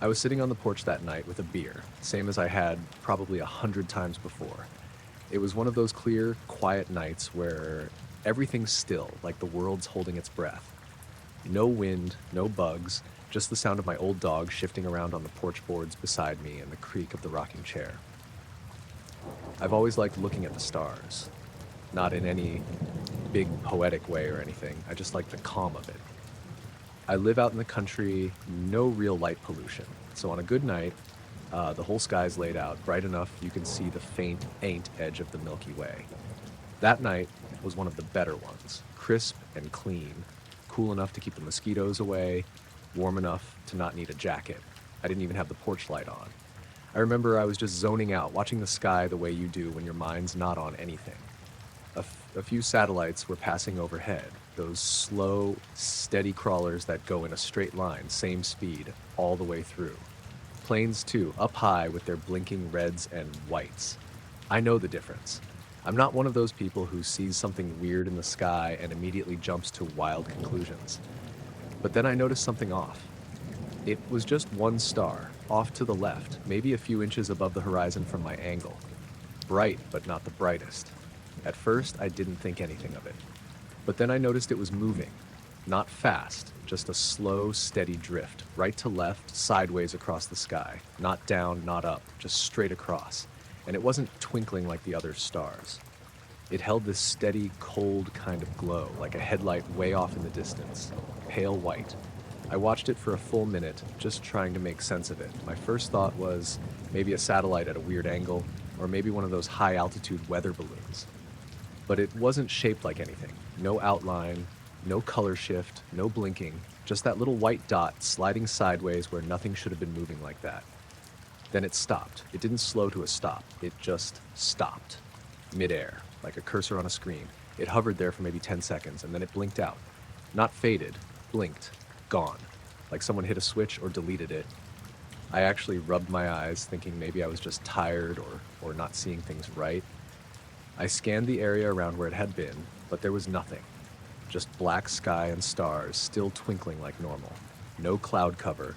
Speaker 1: I was sitting on the porch that night with a beer, same as I had probably 100 times before. It was one of those clear, quiet nights where everything's still, like the world's holding its breath. No wind, no bugs, just the sound of my old dog shifting around on the porch boards beside me and the creak of the rocking chair. I've always liked looking at the stars. Not in any big poetic way or anything, I just like the calm of it. I live out in the country, no real light pollution, so on a good night, The whole sky's laid out, bright enough you can see the faint edge of the Milky Way. That night was one of the better ones, crisp and clean, cool enough to keep the mosquitoes away, warm enough to not need a jacket. I didn't even have the porch light on. I remember I was just zoning out, watching the sky the way you do when your mind's not on anything. A few satellites were passing overhead, those slow, steady crawlers that go in a straight line, same speed, all the way through. Planes, too, up high with their blinking reds and whites. I know the difference. I'm not one of those people who sees something weird in the sky and immediately jumps to wild conclusions. But then I noticed something off. It was just one star, off to the left, maybe a few inches above the horizon from my angle. Bright, but not the brightest. At first, I didn't think anything of it. But then I noticed it was moving. Not fast, just a slow, steady drift, right to left, sideways across the sky. Not down, not up, just straight across. And it wasn't twinkling like the other stars. It held this steady, cold kind of glow, like a headlight way off in the distance. Pale white. I watched it for a full minute, just trying to make sense of it. My first thought was maybe a satellite at a weird angle, or maybe one of those high-altitude weather balloons. But it wasn't shaped like anything. No outline, no color shift, no blinking, just that little white dot sliding sideways where nothing should have been moving like that. Then it stopped. It didn't slow to a stop. It just stopped. Midair, like a cursor on a screen. It hovered there for maybe 10 seconds, and then it blinked out. Not faded, blinked, gone. Like someone hit a switch or deleted it. I actually rubbed my eyes, thinking maybe I was just tired or not seeing things right. I scanned the area around where it had been, but there was nothing. Just black sky and stars still twinkling like normal. No cloud cover,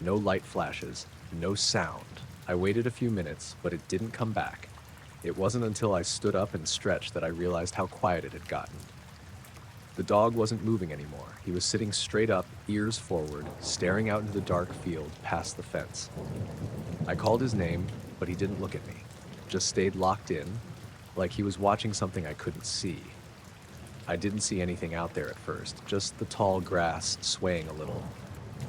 Speaker 1: no light flashes, no sound. I waited a few minutes, but it didn't come back. It wasn't until I stood up and stretched that I realized how quiet it had gotten. The dog wasn't moving anymore. He was sitting straight up, ears forward, staring out into the dark field past the fence. I called his name, but he didn't look at me. Just stayed locked in, like he was watching something I couldn't see. I didn't see anything out there at first, just the tall grass swaying a little.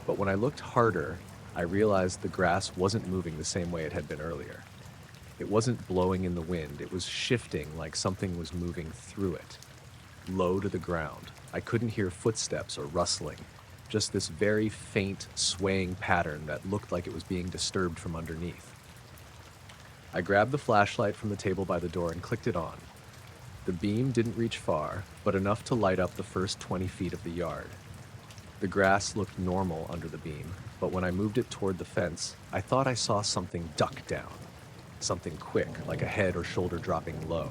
Speaker 1: But when I looked harder, I realized the grass wasn't moving the same way it had been earlier. It wasn't blowing in the wind, it was shifting like something was moving through it. Low to the ground. I couldn't hear footsteps or rustling, just this very faint, swaying pattern that looked like it was being disturbed from underneath. I grabbed the flashlight from the table by the door and clicked it on. The beam didn't reach far, but enough to light up the first 20 feet of the yard. The grass looked normal under the beam, but when I moved it toward the fence, I thought I saw something duck down. Something quick, like a head or shoulder dropping low.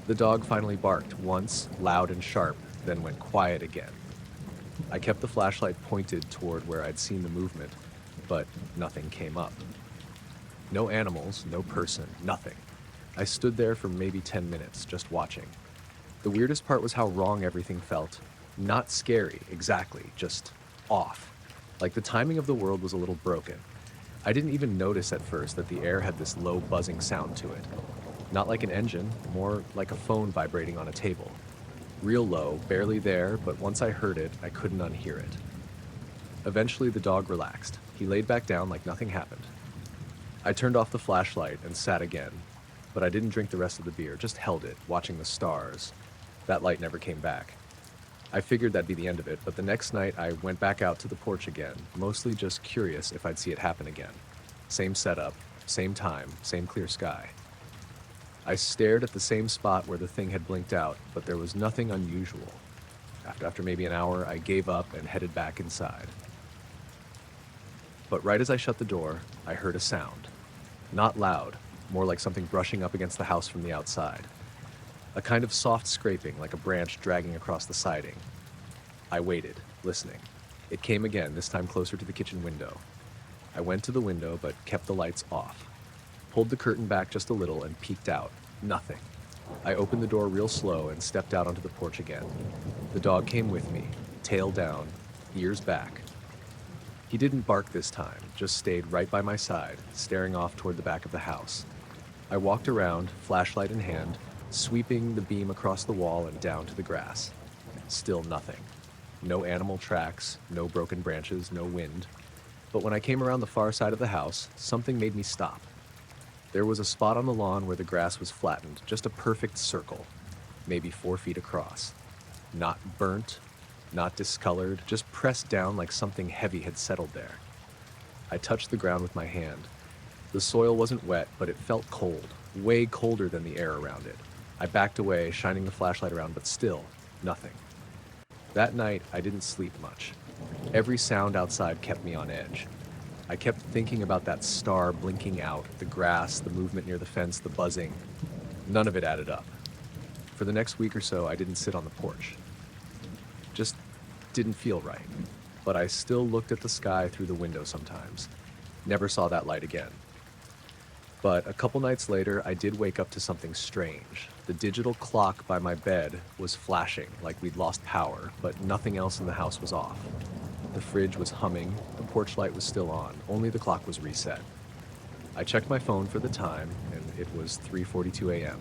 Speaker 1: The dog finally barked once, loud and sharp, then went quiet again. I kept the flashlight pointed toward where I'd seen the movement, but nothing came up. No animals, no person, nothing. I stood there for maybe 10 minutes, just watching. The weirdest part was how wrong everything felt. Not scary, exactly, just off. Like the timing of the world was a little broken. I didn't even notice at first that the air had this low buzzing sound to it. Not like an engine, more like a phone vibrating on a table. Real low, barely there, but once I heard it, I couldn't unhear it. Eventually the dog relaxed. He laid back down like nothing happened. I turned off the flashlight and sat again, but I didn't drink the rest of the beer, just held it, watching the stars. That light never came back. I figured that'd be the end of it, but the next night I went back out to the porch again, mostly just curious if I'd see it happen again. Same setup, same time, same clear sky. I stared at the same spot where the thing had blinked out, but there was nothing unusual. After maybe an hour, I gave up and headed back inside. But right as I shut the door, I heard a sound. Not loud, more like something brushing up against the house from the outside. A kind of soft scraping, like a branch dragging across the siding. I waited, listening. It came again, this time closer to the kitchen window. I went to the window, but kept the lights off. Pulled the curtain back just a little and peeked out. Nothing. I opened the door real slow and stepped out onto the porch again. The dog came with me, tail down, ears back. He didn't bark this time, just stayed right by my side, staring off toward the back of the house. I walked around, flashlight in hand, sweeping the beam across the wall and down to the grass. Still nothing. No animal tracks, no broken branches, no wind. But when I came around the far side of the house, something made me stop. There was a spot on the lawn where the grass was flattened, just a perfect circle, maybe 4 feet across. Not burnt, not discolored, just pressed down like something heavy had settled there. I touched the ground with my hand. The soil wasn't wet, but it felt cold, way colder than the air around it. I backed away, shining the flashlight around, but still, nothing. That night, I didn't sleep much. Every sound outside kept me on edge. I kept thinking about that star blinking out, the grass, the movement near the fence, the buzzing. None of it added up. For the next week or so, I didn't sit on the porch. Just didn't feel right. But I still looked at the sky through the window sometimes. Never saw that light again. But a couple nights later, I did wake up to something strange. The digital clock by my bed was flashing like we'd lost power, but nothing else in the house was off. The fridge was humming, the porch light was still on, only the clock was reset. I checked my phone for the time, and it was 3:42 a.m.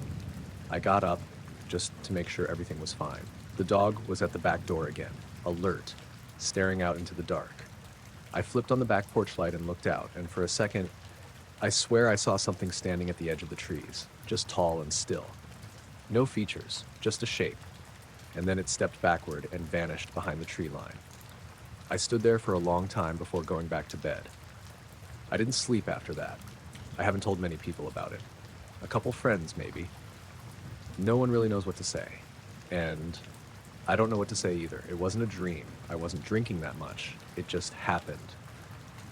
Speaker 1: I got up, just to make sure everything was fine. The dog was at the back door again, alert, staring out into the dark. I flipped on the back porch light and looked out, and for a second, I swear I saw something standing at the edge of the trees, just tall and still. No features, just a shape. And then it stepped backward and vanished behind the tree line. I stood there for a long time before going back to bed. I didn't sleep after that. I haven't told many people about it. A couple friends, maybe. No one really knows what to say. And I don't know what to say either. It wasn't a dream. I wasn't drinking that much. It just happened.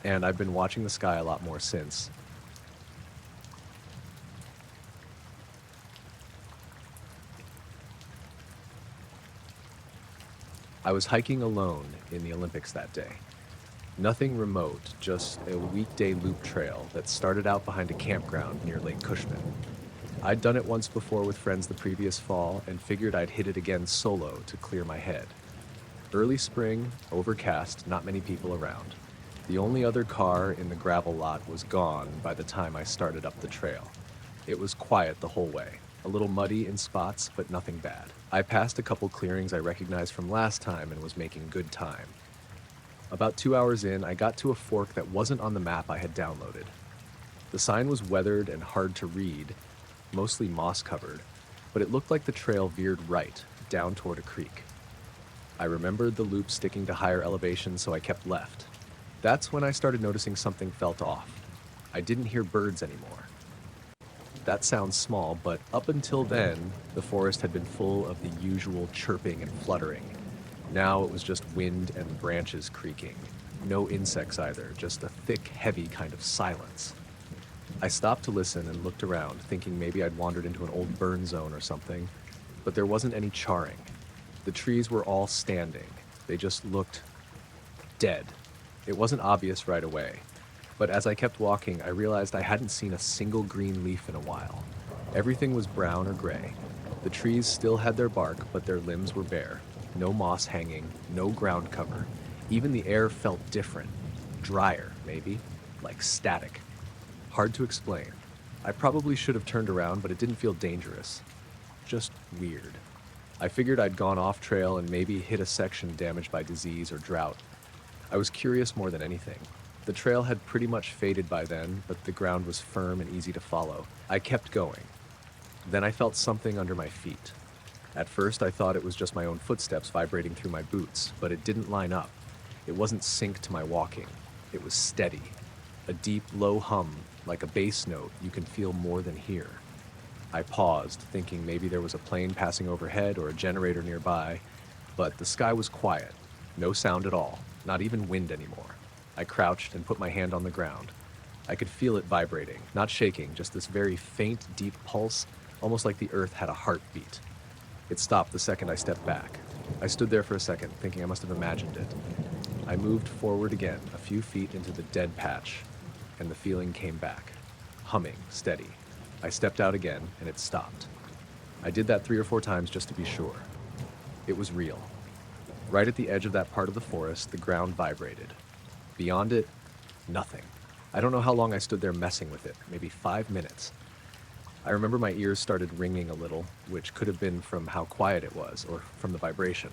Speaker 1: And I've been watching the sky a lot more since. I was hiking alone in the Olympics that day. Nothing remote, just a weekday loop trail that started out behind a campground near Lake Cushman. I'd done it once before with friends the previous fall and figured I'd hit it again solo to clear my head. Early spring, overcast, not many people around. The only other car in the gravel lot was gone by the time I started up the trail. It was quiet the whole way. A little muddy in spots, but nothing bad. I passed a couple clearings I recognized from last time and was making good time. About 2 hours in, I got to a fork that wasn't on the map I had downloaded. The sign was weathered and hard to read, mostly moss-covered, but it looked like the trail veered right, down toward a creek. I remembered the loop sticking to higher elevations, so I kept left. That's when I started noticing something felt off. I didn't hear birds anymore. That sounds small, but up until then, the forest had been full of the usual chirping and fluttering. Now it was just wind and branches creaking. No insects either, just a thick, heavy kind of silence. I stopped to listen and looked around, thinking maybe I'd wandered into an old burn zone or something, but there wasn't any charring. The trees were all standing. They just looked dead. It wasn't obvious right away. But as I kept walking, I realized I hadn't seen a single green leaf in a while. Everything was brown or gray. The trees still had their bark, but their limbs were bare. No moss hanging, no ground cover. Even the air felt different. Drier, maybe. Like static. Hard to explain. I probably should have turned around, but it didn't feel dangerous. Just weird. I figured I'd gone off trail and maybe hit a section damaged by disease or drought. I was curious more than anything. The trail had pretty much faded by then, but the ground was firm and easy to follow. I kept going. Then I felt something under my feet. At first, I thought it was just my own footsteps vibrating through my boots, but it didn't line up. It wasn't synced to my walking. It was steady. A deep, low hum, like a bass note you can feel more than hear. I paused, thinking maybe there was a plane passing overhead or a generator nearby, but the sky was quiet. No sound at all, not even wind anymore. I crouched and put my hand on the ground. I could feel it vibrating, not shaking, just this very faint, deep pulse, almost like the earth had a heartbeat. It stopped the second I stepped back. I stood there for a second, thinking I must have imagined it. I moved forward again, a few feet into the dead patch, and the feeling came back. Humming, steady. I stepped out again, and it stopped. I did that 3 or 4 times just to be sure. It was real. Right at the edge of that part of the forest, the ground vibrated. Beyond it, nothing. I don't know how long I stood there messing with it, maybe 5 minutes. I remember my ears started ringing a little, which could have been from how quiet it was, or from the vibration.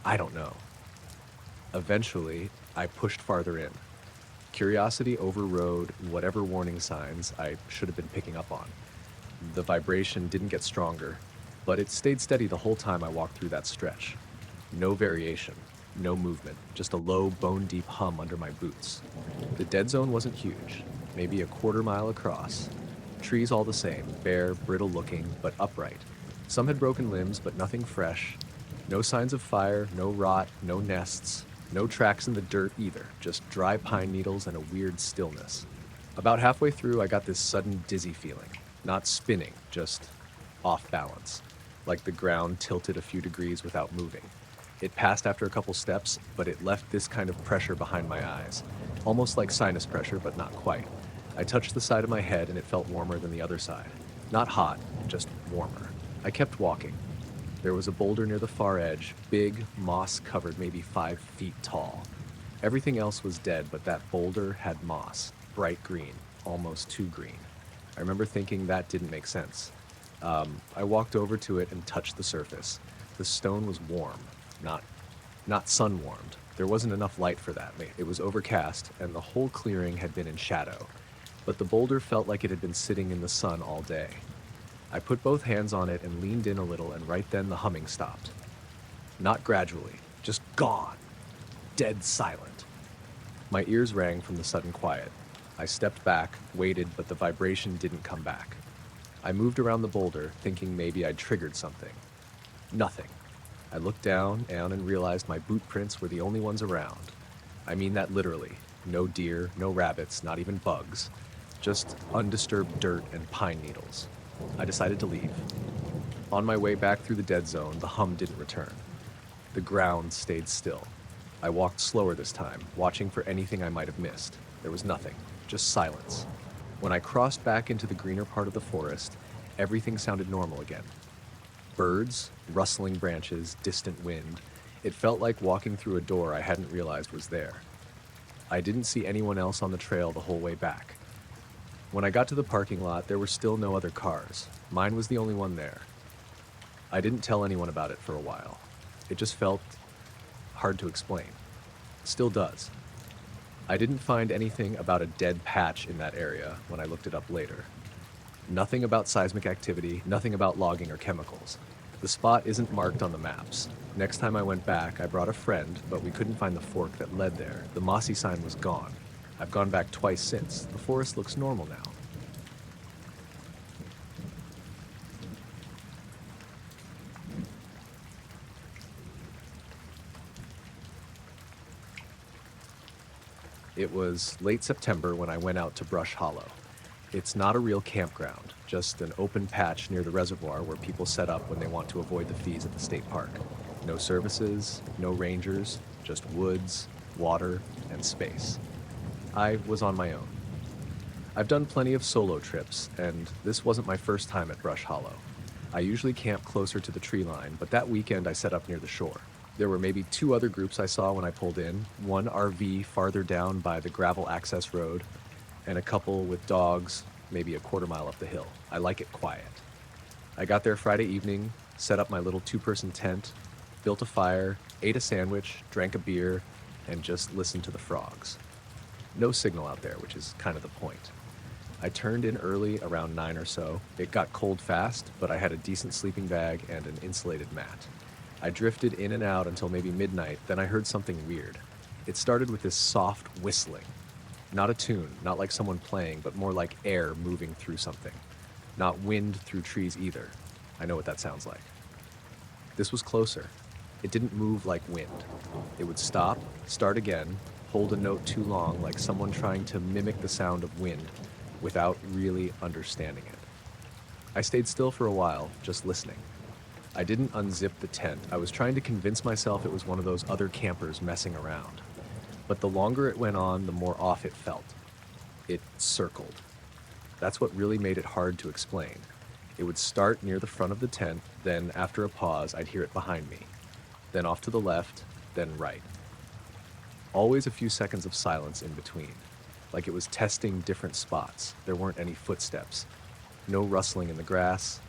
Speaker 1: I don't know. Eventually, I pushed farther in. Curiosity overrode whatever warning signs I should have been picking up on. The vibration didn't get stronger, but it stayed steady the whole time I walked through that stretch. No variation, no movement, just a low, bone-deep hum under my boots. The dead zone wasn't huge, maybe a quarter mile across. Trees all the same, bare, brittle-looking, but upright. Some had broken limbs, but nothing fresh. No signs of fire, no rot, no nests, no tracks in the dirt either, just dry pine needles and a weird stillness. About halfway through, I got this sudden dizzy feeling. Not spinning, just off balance, like the ground tilted a few degrees without moving. It passed after a couple steps, but it left this kind of pressure behind my eyes, almost like sinus pressure, but not quite. I touched the side of my head and it felt warmer than the other side. Not hot, just warmer. I kept walking. There was a boulder near the far edge, big, moss-covered, maybe 5 feet tall. Everything else was dead, but that boulder had moss, bright green, almost too green. I remember thinking that didn't make sense. I walked over to it and touched the surface. The stone was warm, not sun-warmed. There wasn't enough light for that. It was overcast, and the whole clearing had been in shadow. But the boulder felt like it had been sitting in the sun all day. I put both hands on it and leaned in a little, and right then the humming stopped. Not gradually, just gone. Dead silent. My ears rang from the sudden quiet. I stepped back, waited, but the vibration didn't come back. I moved around the boulder, thinking maybe I'd triggered something. Nothing. I looked down and realized my boot prints were the only ones around. I mean that literally. No deer, no rabbits, not even bugs. Just undisturbed dirt and pine needles. I decided to leave. On my way back through the dead zone, the hum didn't return. The ground stayed still. I walked slower this time, watching for anything I might have missed. There was nothing, just silence. When I crossed back into the greener part of the forest, everything sounded normal again. Birds, rustling branches, distant wind. It felt like walking through a door I hadn't realized was there. I didn't see anyone else on the trail the whole way back. When I got to the parking lot, there were still no other cars. Mine was the only one there. I didn't tell anyone about it for a while. It just felt hard to explain. Still does. I didn't find anything about a dead patch in that area when I looked it up later. Nothing about seismic activity, nothing about logging or chemicals. The spot isn't marked on the maps. Next time I went back, I brought a friend, but we couldn't find the fork that led there. The mossy sign was gone. I've gone back twice since. The forest looks normal now. It was late September when I went out to Brush Hollow. It's not a real campground, just an open patch near the reservoir where people set up when they want to avoid the fees at the state park. No services, no rangers, just woods, water, and space. I was on my own. I've done plenty of solo trips, and this wasn't my first time at Brush Hollow. I usually camp closer to the tree line, but that weekend I set up near the shore. There were maybe 2 other groups I saw when I pulled in, one RV farther down by the gravel access road, and a couple with dogs, maybe a quarter mile up the hill. I like it quiet. I got there Friday evening, set up my little 2-person tent, built a fire, ate a sandwich, drank a beer, and just listened to the frogs. No signal out there, which is kind of the point. I turned in early, around 9 or so. It got cold fast, but I had a decent sleeping bag and an insulated mat. I drifted in and out until maybe midnight, then I heard something weird. It started with this soft whistling. Not a tune, not like someone playing, but more like air moving through something. Not wind through trees either. I know what that sounds like. This was closer. It didn't move like wind. It would stop, start again, hold a note too long, like someone trying to mimic the sound of wind without really understanding it. I stayed still for a while, just listening. I didn't unzip the tent. I was trying to convince myself it was one of those other campers messing around. But the longer it went on, the more off it felt. It circled. That's what really made it hard to explain. It would start near the front of the tent, then after a pause, I'd hear it behind me. Then off to the left, then right. Always a few seconds of silence in between, like it was testing different spots. There weren't any footsteps. No rustling in the grass,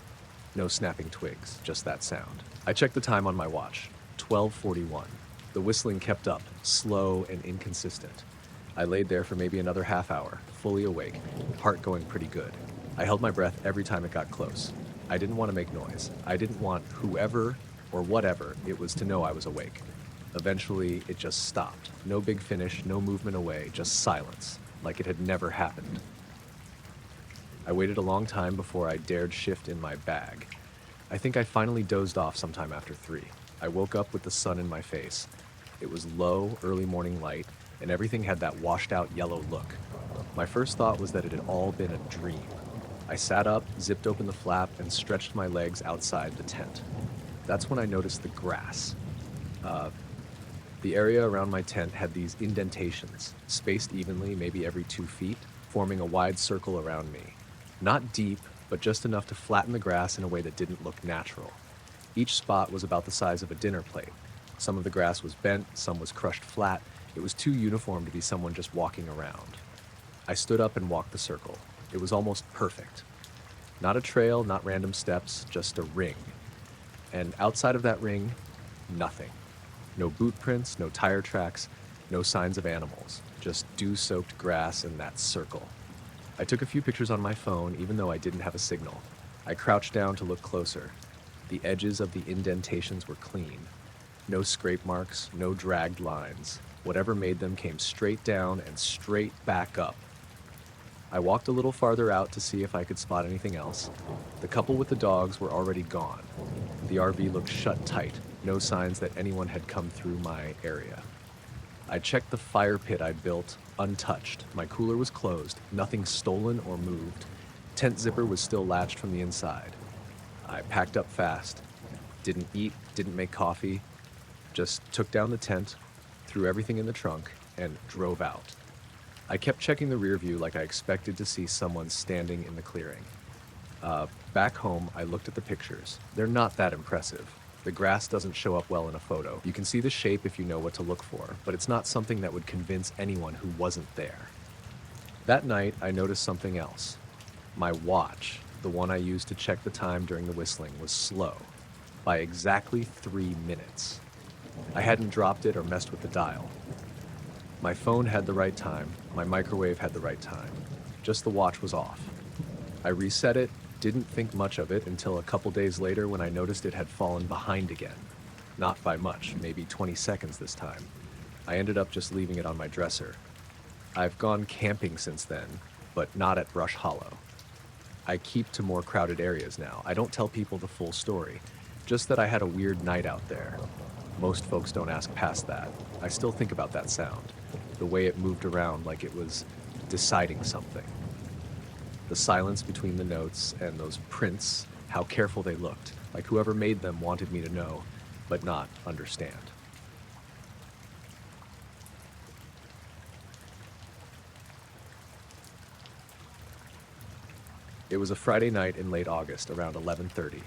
Speaker 1: no snapping twigs, just that sound. I checked the time on my watch, 12:41. The whistling kept up, slow and inconsistent. I laid there for maybe another half hour, fully awake, heart going pretty good. I held my breath every time it got close. I didn't want to make noise. I didn't want whoever or whatever it was to know I was awake. Eventually, it just stopped. No big finish, no movement away, just silence, like it had never happened. I waited a long time before I dared shift in my bag. I think I finally dozed off sometime after 3. I woke up with the sun in my face. It was low, early morning light, and everything had that washed out yellow look. My first thought was that it had all been a dream. I sat up, zipped open the flap, and stretched my legs outside the tent. That's when I noticed the grass. The area around my tent had these indentations, spaced evenly, maybe every 2 feet, forming a wide circle around me. Not deep, but just enough to flatten the grass in a way that didn't look natural. Each spot was about the size of a dinner plate. Some of the grass was bent, some was crushed flat. It was too uniform to be someone just walking around. I stood up and walked the circle. It was almost perfect. Not a trail, not random steps, just a ring. And outside of that ring, nothing. No boot prints, no tire tracks, no signs of animals, just dew-soaked grass in that circle. I took a few pictures on my phone, even though I didn't have a signal. I crouched down to look closer. The edges of the indentations were clean. No scrape marks, no dragged lines. Whatever made them came straight down and straight back up. I walked a little farther out to see if I could spot anything else. The couple with the dogs were already gone. The RV looked shut tight, no signs that anyone had come through my area. I checked the fire pit I'd built, untouched. My cooler was closed, nothing stolen or moved. Tent zipper was still latched from the inside. I packed up fast. Didn't eat, didn't make coffee. Just took down the tent, threw everything in the trunk, and drove out. I kept checking the rear view like I expected to see someone standing in the clearing. Back home, I looked at the pictures. They're not that impressive. The grass doesn't show up well in a photo. You can see the shape if you know what to look for, but it's not something that would convince anyone who wasn't there. That night, I noticed something else. My watch, the one I used to check the time during the whistling, was slow, by exactly 3 minutes. I hadn't dropped it or messed with the dial. My phone had the right time, my microwave had the right time, just the watch was off. I reset it, didn't think much of it until a couple days later when I noticed it had fallen behind again. Not by much, maybe 20 seconds this time. I ended up just leaving it on my dresser. I've gone camping since then, but not at Brush Hollow. I keep to more crowded areas now. I don't tell people the full story, just that I had a weird night out there. Most folks don't ask past that. I still think about that sound, the way it moved around like it was deciding something. The silence between the notes and those prints, how careful they looked, like whoever made them wanted me to know, but not understand. It was a Friday night in late August, around 11:30.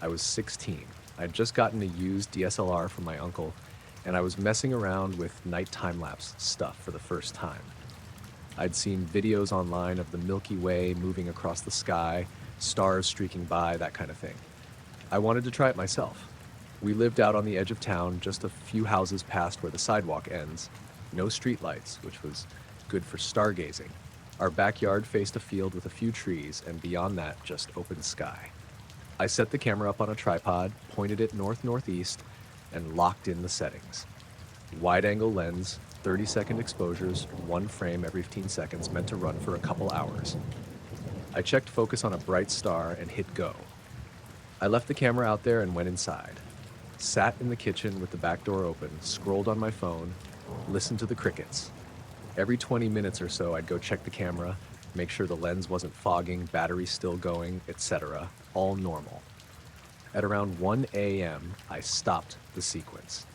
Speaker 1: I was 16. I'd just gotten a used DSLR from my uncle, and I was messing around with night time-lapse stuff for the first time. I'd seen videos online of the Milky Way moving across the sky, stars streaking by, that kind of thing. I wanted to try it myself. We lived out on the edge of town, just a few houses past where the sidewalk ends. No streetlights, which was good for stargazing. Our backyard faced a field with a few trees, and beyond that, just open sky. I set the camera up on a tripod, pointed it north-northeast, and locked in the settings. Wide-angle lens, 30-second exposures, 1 frame every 15 seconds, meant to run for a couple hours. I checked focus on a bright star and hit go. I left the camera out there and went inside. Sat in the kitchen with the back door open, scrolled on my phone, listened to the crickets. Every 20 minutes or so, I'd go check the camera, make sure the lens wasn't fogging, battery still going, etc. All normal. At around 1 a.m., I stopped the sequence.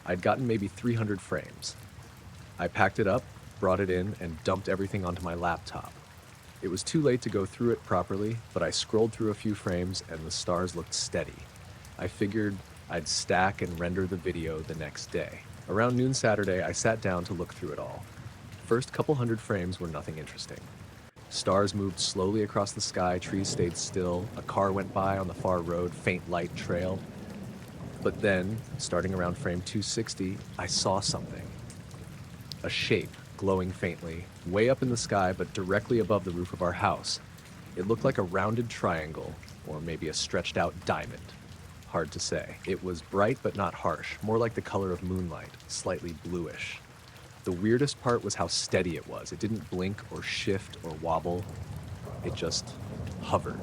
Speaker 1: I'd gotten maybe 300 frames. I packed it up, brought it in, and dumped everything onto my laptop. It was too late to go through it properly, but I scrolled through a few frames and the stars looked steady. I figured I'd stack and render the video the next day. Around noon Saturday, I sat down to look through it all. First couple hundred frames were nothing interesting. Stars moved slowly across the sky, trees stayed still, a car went by on the far road, faint light trailed. But then, starting around frame 260, I saw something. A shape, glowing faintly, way up in the sky but directly above the roof of our house. It looked like a rounded triangle, or maybe a stretched out diamond. Hard to say. It was bright but not harsh, more like the color of moonlight, slightly bluish. The weirdest part was how steady it was. It didn't blink or shift or wobble. It just hovered.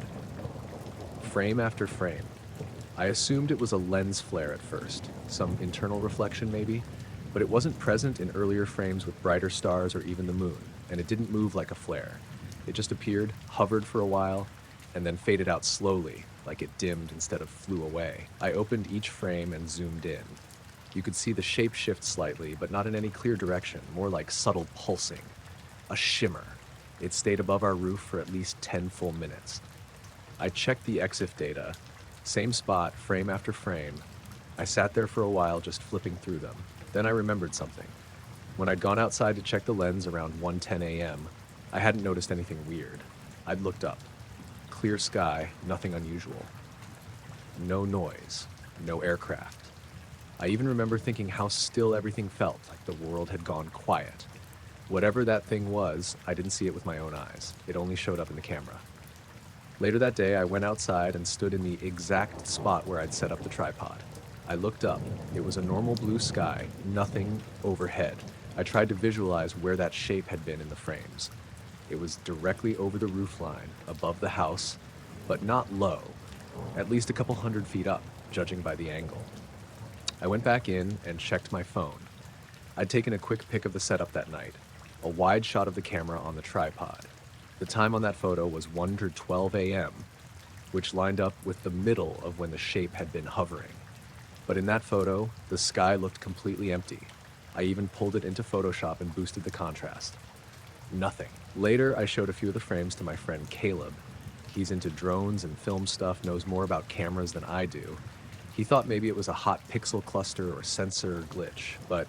Speaker 1: Frame after frame. I assumed it was a lens flare at first, some internal reflection maybe, but it wasn't present in earlier frames with brighter stars or even the moon, and it didn't move like a flare. It just appeared, hovered for a while, and then faded out slowly, like it dimmed instead of flew away. I opened each frame and zoomed in. You could see the shape shift slightly, but not in any clear direction, more like subtle pulsing. A shimmer. It stayed above our roof for at least 10 full minutes. I checked the EXIF data. Same spot, frame after frame. I sat there for a while just flipping through them. Then I remembered something. When I'd gone outside to check the lens around 1:10 a.m., I hadn't noticed anything weird. I'd looked up. Clear sky, nothing unusual. No noise, no aircraft. I even remember thinking how still everything felt, like the world had gone quiet. Whatever that thing was, I didn't see it with my own eyes. It only showed up in the camera. Later that day, I went outside and stood in the exact spot where I'd set up the tripod. I looked up. It was a normal blue sky, nothing overhead. I tried to visualize where that shape had been in the frames. It was directly over the roofline, above the house, but not low, at least a couple 100 feet up, judging by the angle. I went back in and checked my phone. I'd taken a quick pic of the setup that night, a wide shot of the camera on the tripod. The time on that photo was 1:12 a.m., which lined up with the middle of when the shape had been hovering. But in that photo, the sky looked completely empty. I even pulled it into Photoshop and boosted the contrast. Nothing. Later, I showed a few of the frames to my friend Caleb. He's into drones and film stuff, knows more about cameras than I do. He thought maybe it was a hot pixel cluster or sensor glitch, but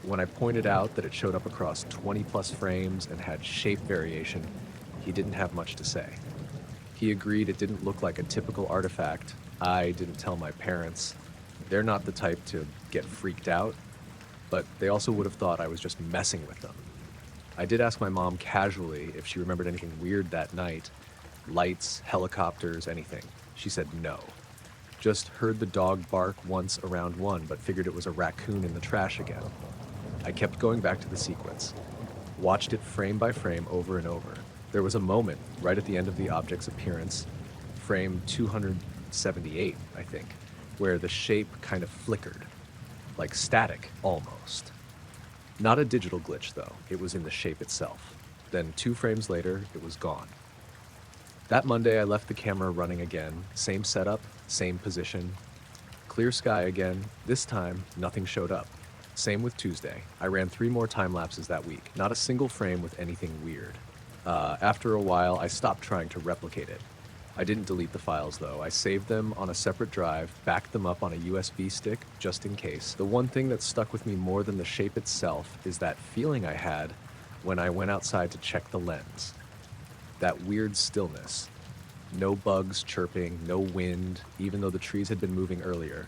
Speaker 1: when I pointed out that it showed up across 20 plus frames and had shape variation, he didn't have much to say. He agreed it didn't look like a typical artifact. I didn't tell my parents. They're not the type to get freaked out, but they also would have thought I was just messing with them. I did ask my mom casually if she remembered anything weird that night. Lights, helicopters, anything. She said no. Just heard the dog bark once around 1, but figured it was a raccoon in the trash again. I kept going back to the sequence. Watched it frame by frame over and over. There was a moment right at the end of the object's appearance, frame 278, I think, where the shape kind of flickered, like static almost. Not a digital glitch though, it was in the shape itself. Then 2 frames later, it was gone. That Monday I left the camera running again, same setup, same position. Clear sky again, this time nothing showed up. Same with Tuesday. I ran 3 more time lapses that week, not a single frame with anything weird. After a while, I stopped trying to replicate it. I didn't delete the files though. I saved them on a separate drive, backed them up on a USB stick, just in case. The one thing that stuck with me more than the shape itself is that feeling I had when I went outside to check the lens. That weird stillness. No bugs chirping, no wind, even though the trees had been moving earlier.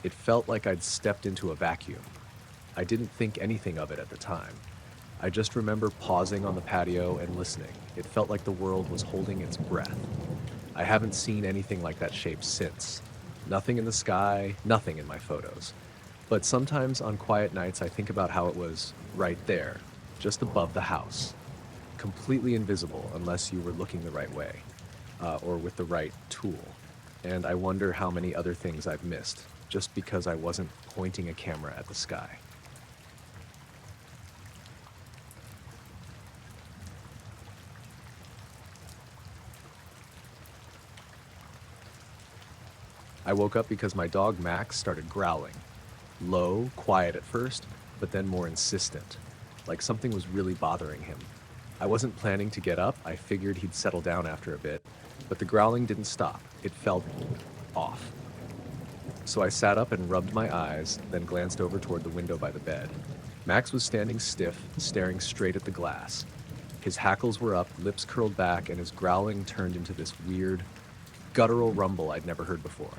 Speaker 1: It felt like I'd stepped into a vacuum. I didn't think anything of it at the time. I just remember pausing on the patio and listening. It felt like the world was holding its breath. I haven't seen anything like that shape since. Nothing in the sky, nothing in my photos. But sometimes on quiet nights I think about how it was right there, just above the house. Completely invisible unless you were looking the right way, or with the right tool. And I wonder how many other things I've missed, just because I wasn't pointing a camera at the sky. I woke up because my dog Max started growling. Low, quiet at first, but then more insistent, like something was really bothering him. I wasn't planning to get up, I figured he'd settle down after a bit, but the growling didn't stop. It felt off. So I sat up and rubbed my eyes, then glanced over toward the window by the bed. Max was standing stiff, staring straight at the glass. His hackles were up, lips curled back, and his growling turned into this weird, guttural rumble I'd never heard before.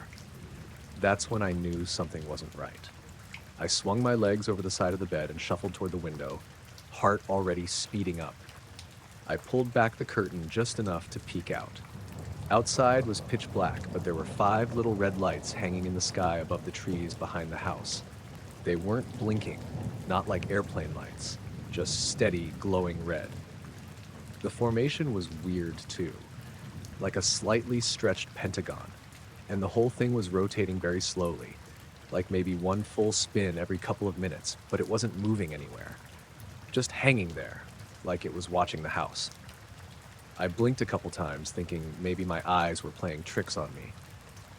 Speaker 1: That's when I knew something wasn't right. I swung my legs over the side of the bed and shuffled toward the window, heart already speeding up. I pulled back the curtain just enough to peek out. Outside was pitch black, but there were 5 little red lights hanging in the sky above the trees behind the house. They weren't blinking, not like airplane lights, just steady, glowing red. The formation was weird too, like a slightly stretched pentagon, and the whole thing was rotating very slowly, like maybe one full spin every couple of minutes, but it wasn't moving anywhere. Just hanging there, like it was watching the house. I blinked a couple times, thinking maybe my eyes were playing tricks on me.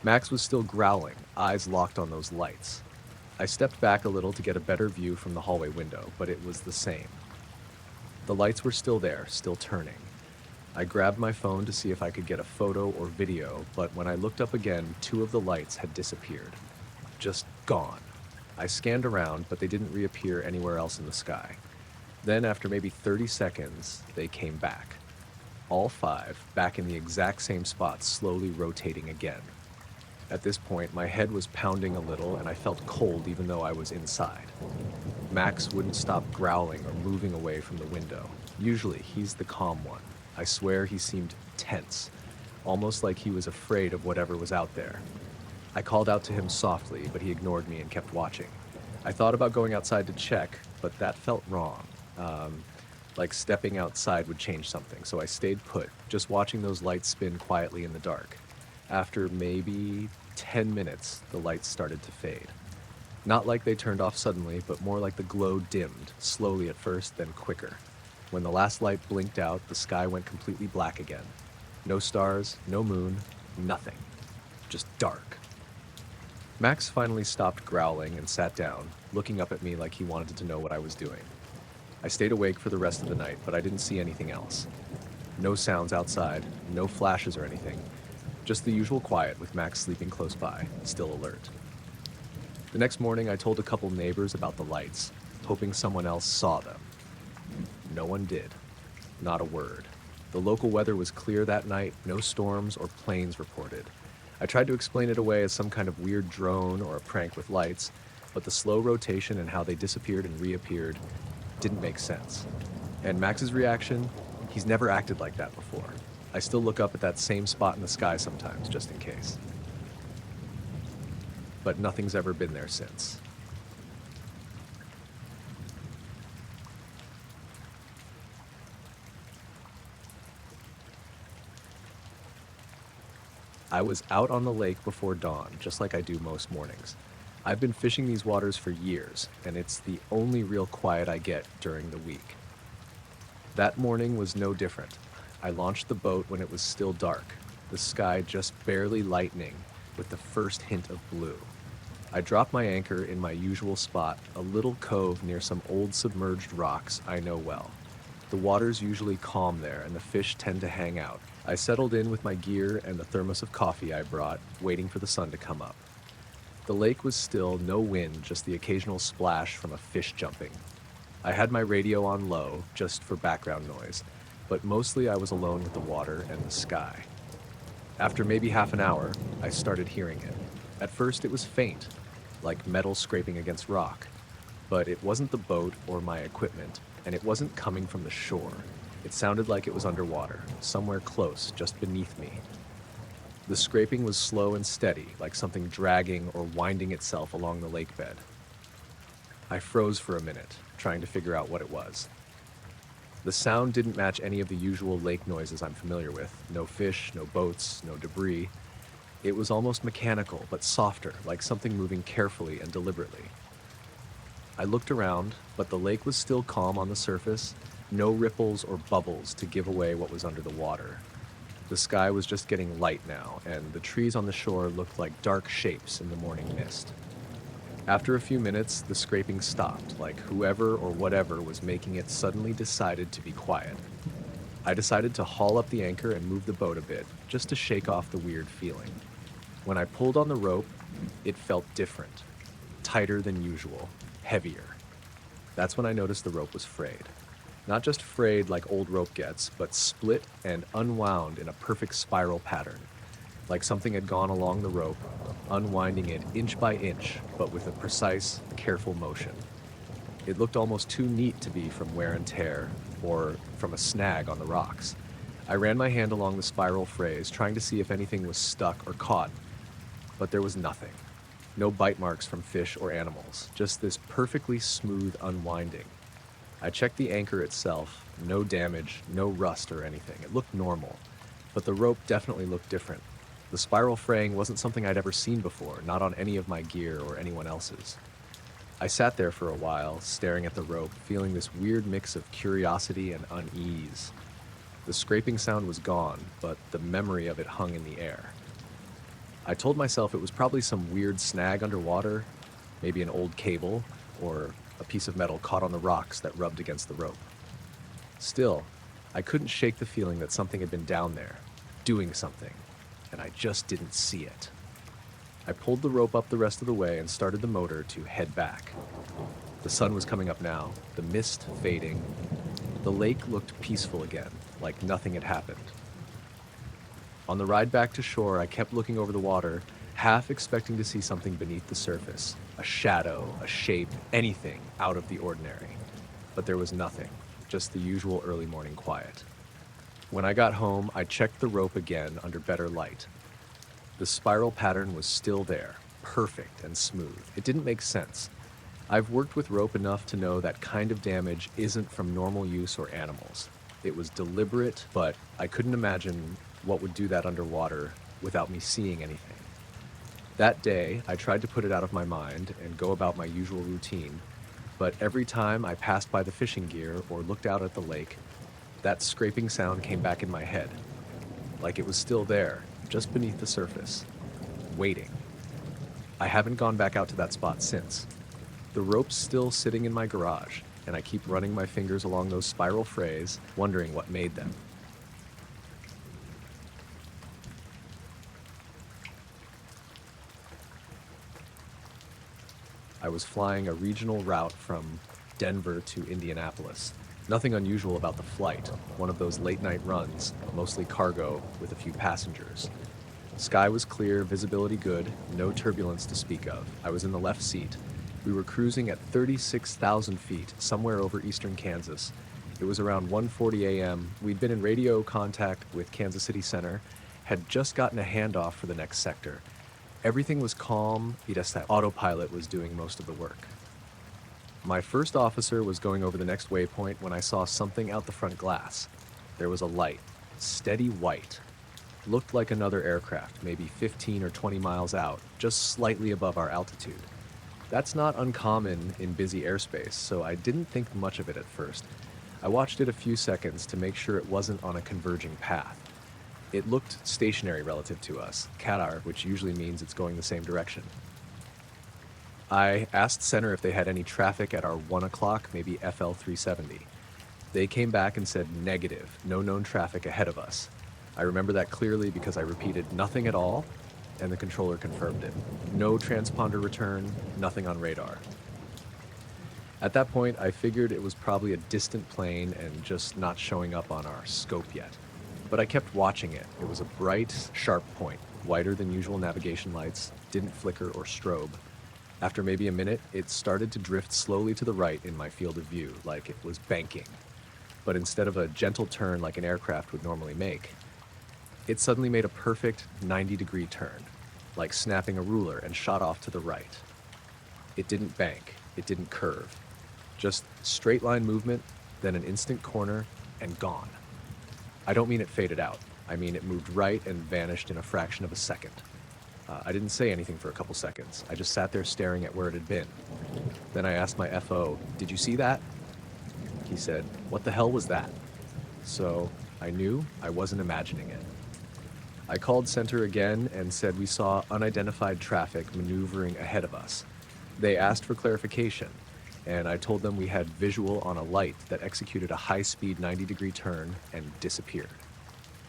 Speaker 1: Max was still growling, eyes locked on those lights. I stepped back a little to get a better view from the hallway window, but it was the same. The lights were still there, still turning. I grabbed my phone to see if I could get a photo or video, but when I looked up again, 2 of the lights had disappeared. Just gone. I scanned around, but they didn't reappear anywhere else in the sky. Then, after maybe 30 seconds, they came back. All 5, back in the exact same spot, slowly rotating again. At this point, my head was pounding a little, and I felt cold even though I was inside. Max wouldn't stop growling or moving away from the window. Usually, he's the calm one. I swear he seemed tense, almost like he was afraid of whatever was out there. I called out to him softly, but he ignored me and kept watching. I thought about going outside to check, but that felt wrong. Like stepping outside would change something, so I stayed put, just watching those lights spin quietly in the dark. After maybe 10 minutes, the lights started to fade. Not like they turned off suddenly, but more like the glow dimmed, slowly at first, then quicker. When the last light blinked out, the sky went completely black again. No stars, no moon, nothing. Just dark. Max finally stopped growling and sat down, looking up at me like he wanted to know what I was doing. I stayed awake for the rest of the night, but I didn't see anything else. No sounds outside, no flashes or anything. Just the usual quiet with Max sleeping close by, still alert. The next morning, I told a couple neighbors about the lights, hoping someone else saw them. No one did. Not a word. The local weather was clear that night, no storms or planes reported. I tried to explain it away as some kind of weird drone or a prank with lights, but the slow rotation and how they disappeared and reappeared didn't make sense. And Max's reaction? He's never acted like that before. I still look up at that same spot in the sky sometimes, just in case. But nothing's ever been there since. I was out on the lake before dawn, just like I do most mornings. I've been fishing these waters for years, and it's the only real quiet I get during the week. That morning was no different. I launched the boat when it was still dark, the sky just barely lightening with the first hint of blue. I dropped my anchor in my usual spot, a little cove near some old submerged rocks I know well. The water's usually calm there, and the fish tend to hang out. I settled in with my gear and the thermos of coffee I brought, waiting for the sun to come up. The lake was still, no wind, just the occasional splash from a fish jumping. I had my radio on low, just for background noise, but mostly I was alone with the water and the sky. After maybe half an hour, I started hearing it. At first it was faint, like metal scraping against rock, but it wasn't the boat or my equipment, and it wasn't coming from the shore. It sounded like it was underwater, somewhere close, just beneath me. The scraping was slow and steady, like something dragging or winding itself along the lake bed. I froze for a minute, trying to figure out what it was. The sound didn't match any of the usual lake noises I'm familiar with. No fish, no boats, no debris. It was almost mechanical, but softer, like something moving carefully and deliberately. I looked around, but the lake was still calm on the surface, no ripples or bubbles to give away what was under the water. The sky was just getting light now, and the trees on the shore looked like dark shapes in the morning mist. After a few minutes, the scraping stopped, like whoever or whatever was making it suddenly decided to be quiet. I decided to haul up the anchor and move the boat a bit, just to shake off the weird feeling. When I pulled on the rope, it felt different, tighter than usual, heavier. That's when I noticed the rope was frayed. Not just frayed like old rope gets, but split and unwound in a perfect spiral pattern, like something had gone along the rope, unwinding it inch by inch, but with a precise, careful motion. It looked almost too neat to be from wear and tear or from a snag on the rocks. I ran my hand along the spiral frays, trying to see if anything was stuck or caught, but there was nothing. No bite marks from fish or animals, just this perfectly smooth unwinding. I checked the anchor itself, no damage, no rust or anything. It looked normal, but the rope definitely looked different. The spiral fraying wasn't something I'd ever seen before, not on any of my gear or anyone else's. I sat there for a while, staring at the rope, feeling this weird mix of curiosity and unease. The scraping sound was gone, but the memory of it hung in the air. I told myself it was probably some weird snag underwater, maybe an old cable, or a piece of metal caught on the rocks that rubbed against the rope. Still, I couldn't shake the feeling that something had been down there, doing something, and I just didn't see it. I pulled the rope up the rest of the way and started the motor to head back. The sun was coming up now, the mist fading. The lake looked peaceful again, like nothing had happened. On the ride back to shore, I kept looking over the water, half expecting to see something beneath the surface, a shadow, a shape, anything out of the ordinary. But there was nothing, just the usual early morning quiet. When I got home, I checked the rope again under better light. The spiral pattern was still there, perfect and smooth. It didn't make sense. I've worked with rope enough to know that kind of damage isn't from normal use or animals. It was deliberate, but I couldn't imagine what would do that underwater without me seeing anything. That day, I tried to put it out of my mind and go about my usual routine, but every time I passed by the fishing gear or looked out at the lake, that scraping sound came back in my head, like it was still there, just beneath the surface, waiting. I haven't gone back out to that spot since. The rope's still sitting in my garage, and I keep running my fingers along those spiral frays, wondering what made them. I was flying a regional route from Denver to Indianapolis. Nothing unusual about the flight, one of those late-night runs, mostly cargo with a few passengers. Sky was clear, visibility good, no turbulence to speak of. I was in the left seat. We were cruising at 36,000 feet, somewhere over eastern Kansas. It was around 1:40 a.m. We'd been in radio contact with Kansas City Center, had just gotten a handoff for the next sector. Everything was calm, just that autopilot was doing most of the work. My first officer was going over the next waypoint when I saw something out the front glass. There was a light, steady white. Looked like another aircraft, maybe 15 or 20 miles out, just slightly above our altitude. That's not uncommon in busy airspace, so I didn't think much of it at first. I watched it a few seconds to make sure it wasn't on a converging path. It looked stationary relative to us, Qatar, which usually means it's going the same direction. I asked Center if they had any traffic at our 1 o'clock, maybe FL 370. They came back and said negative, no known traffic ahead of us. I remember that clearly because I repeated nothing at all, and the controller confirmed it. No transponder return, nothing on radar. At that point, I figured it was probably a distant plane and just not showing up on our scope yet. But I kept watching it. It was a bright, sharp point, whiter than usual navigation lights, didn't flicker or strobe. After maybe a minute, it started to drift slowly to the right in my field of view, like it was banking. But instead of a gentle turn like an aircraft would normally make, it suddenly made a perfect 90-degree turn, like snapping a ruler, and shot off to the right. It didn't bank, it didn't curve. Just straight line movement, then an instant corner, and gone. I don't mean it faded out. I mean it moved right and vanished in a fraction of a second. I didn't say anything for a couple seconds. I just sat there staring at where it had been. Then I asked my FO, "Did you see that?" He said, "What the hell was that?" So I knew I wasn't imagining it. I called Center again and said we saw unidentified traffic maneuvering ahead of us. They asked for clarification, and I told them we had visual on a light that executed a high-speed 90-degree turn and disappeared.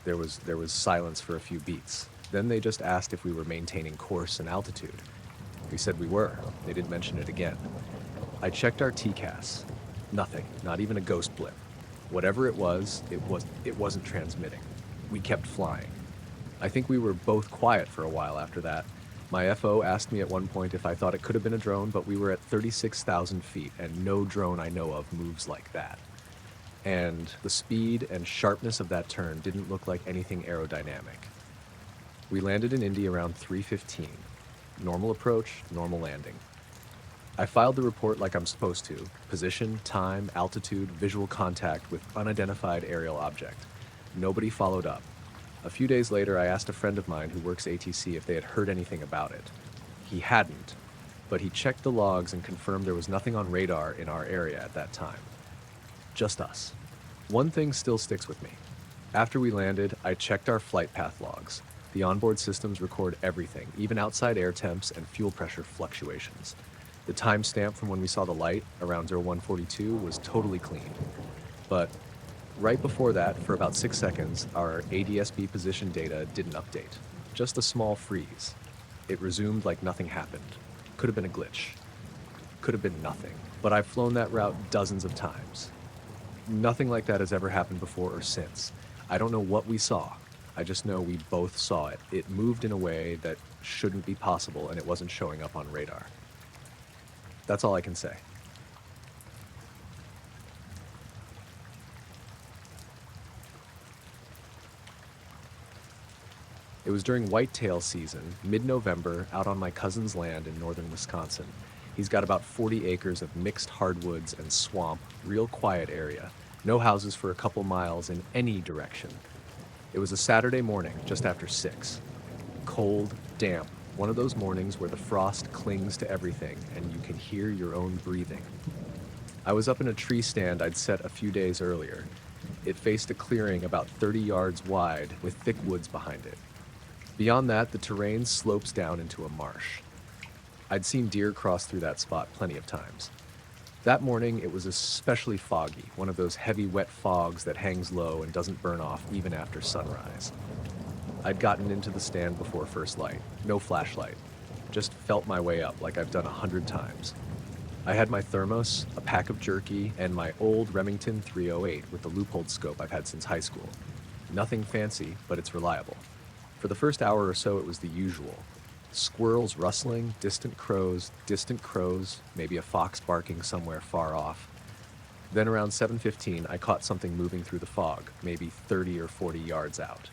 Speaker 1: There was silence for a few beats. Then they just asked if we were maintaining course and altitude. We said we were. They didn't mention it again. I checked our TCAS. Nothing, not even a ghost blip. Whatever it wasn't transmitting. We kept flying. I think we were both quiet for a while after that, My FO asked me at one point if I thought it could have been a drone, but we were at 36,000 feet, and no drone I know of moves like that. And the speed and sharpness of that turn didn't look like anything aerodynamic. We landed in Indy around 3:15. Normal approach, normal landing. I filed the report like I'm supposed to: position, time, altitude, visual contact with unidentified aerial object. Nobody followed up. A few days later, I asked a friend of mine who works ATC if they had heard anything about it. He hadn't, but he checked the logs and confirmed there was nothing on radar in our area at that time. Just us. One thing still sticks with me. After we landed, I checked our flight path logs. The onboard systems record everything, even outside air temps and fuel pressure fluctuations. The timestamp from when we saw the light, around 0142, was totally clean. But right before that, for about 6 seconds, our ADSB position data didn't update. Just a small freeze. It resumed like nothing happened. Could have been a glitch. Could have been nothing. But I've flown that route dozens of times. Nothing like that has ever happened before or since. I don't know what we saw. I just know we both saw it. It moved in a way that shouldn't be possible, and it wasn't showing up on radar. That's all I can say. It was during whitetail season, mid-November, out on my cousin's land in northern Wisconsin. He's got about 40 acres of mixed hardwoods and swamp, real quiet area. No houses for a couple miles in any direction. It was a Saturday morning, just after 6. Cold, damp, one of those mornings where the frost clings to everything and you can hear your own breathing. I was up in a tree stand I'd set a few days earlier. It faced a clearing about 30 yards wide with thick woods behind it. Beyond that, the terrain slopes down into a marsh. I'd seen deer cross through that spot plenty of times. That morning, it was especially foggy, one of those heavy, wet fogs that hangs low and doesn't burn off even after sunrise. I'd gotten into the stand before first light, no flashlight, just felt my way up like I've done 100 times. I had my thermos, a pack of jerky, and my old Remington 308 with the loophole scope I've had since high school. Nothing fancy, but it's reliable. For the first hour or so, it was the usual. Squirrels rustling, distant crows, maybe a fox barking somewhere far off. Then around 7:15, I caught something moving through the fog, maybe 30 or 40 yards out.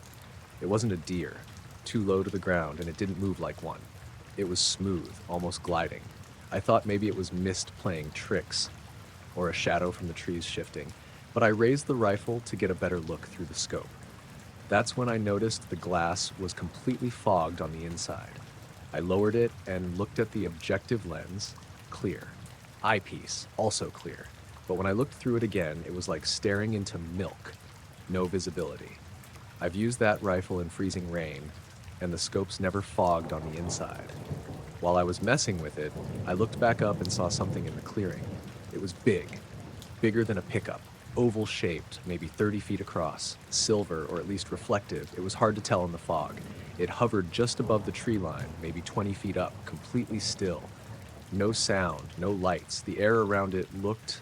Speaker 1: It wasn't a deer, too low to the ground, and it didn't move like one. It was smooth, almost gliding. I thought maybe it was mist playing tricks, or a shadow from the trees shifting, but I raised the rifle to get a better look through the scope. That's when I noticed the glass was completely fogged on the inside. I lowered it and looked at the objective lens, clear. Eyepiece, also clear. But when I looked through it again, it was like staring into milk. No visibility. I've used that rifle in freezing rain, and the scope's never fogged on the inside. While I was messing with it, I looked back up and saw something in the clearing. It was big, bigger than a pickup, oval-shaped, maybe 30 feet across, silver or at least reflective. It was hard to tell in the fog. It hovered just above the tree line, maybe 20 feet up, completely still. No sound, no lights. The air around it looked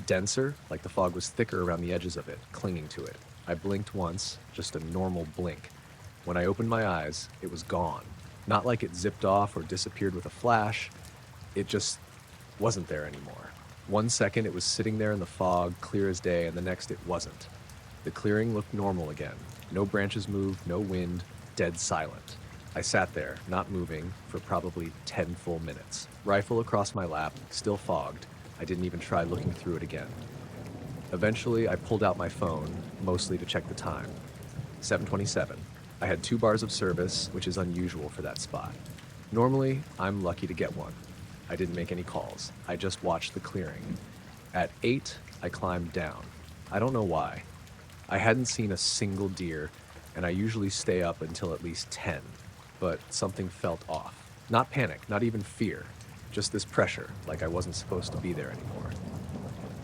Speaker 1: denser, like the fog was thicker around the edges of it, clinging to it. I blinked once, just a normal blink. When I opened my eyes, it was gone. Not like it zipped off or disappeared with a flash. It just wasn't there anymore. 1 second it was sitting there in the fog, clear as day, and the next it wasn't. The clearing looked normal again. No branches moved, no wind, dead silent. I sat there, not moving, for probably 10 full minutes. Rifle across my lap, still fogged. I didn't even try looking through it again. Eventually, I pulled out my phone, mostly to check the time. 7:27. I had 2 bars of service, which is unusual for that spot. Normally, I'm lucky to get one. I didn't make any calls. I just watched the clearing. At 8, I climbed down. I don't know why. I hadn't seen a single deer, and I usually stay up until at least 10, but something felt off. Not panic, not even fear, just this pressure, like I wasn't supposed to be there anymore.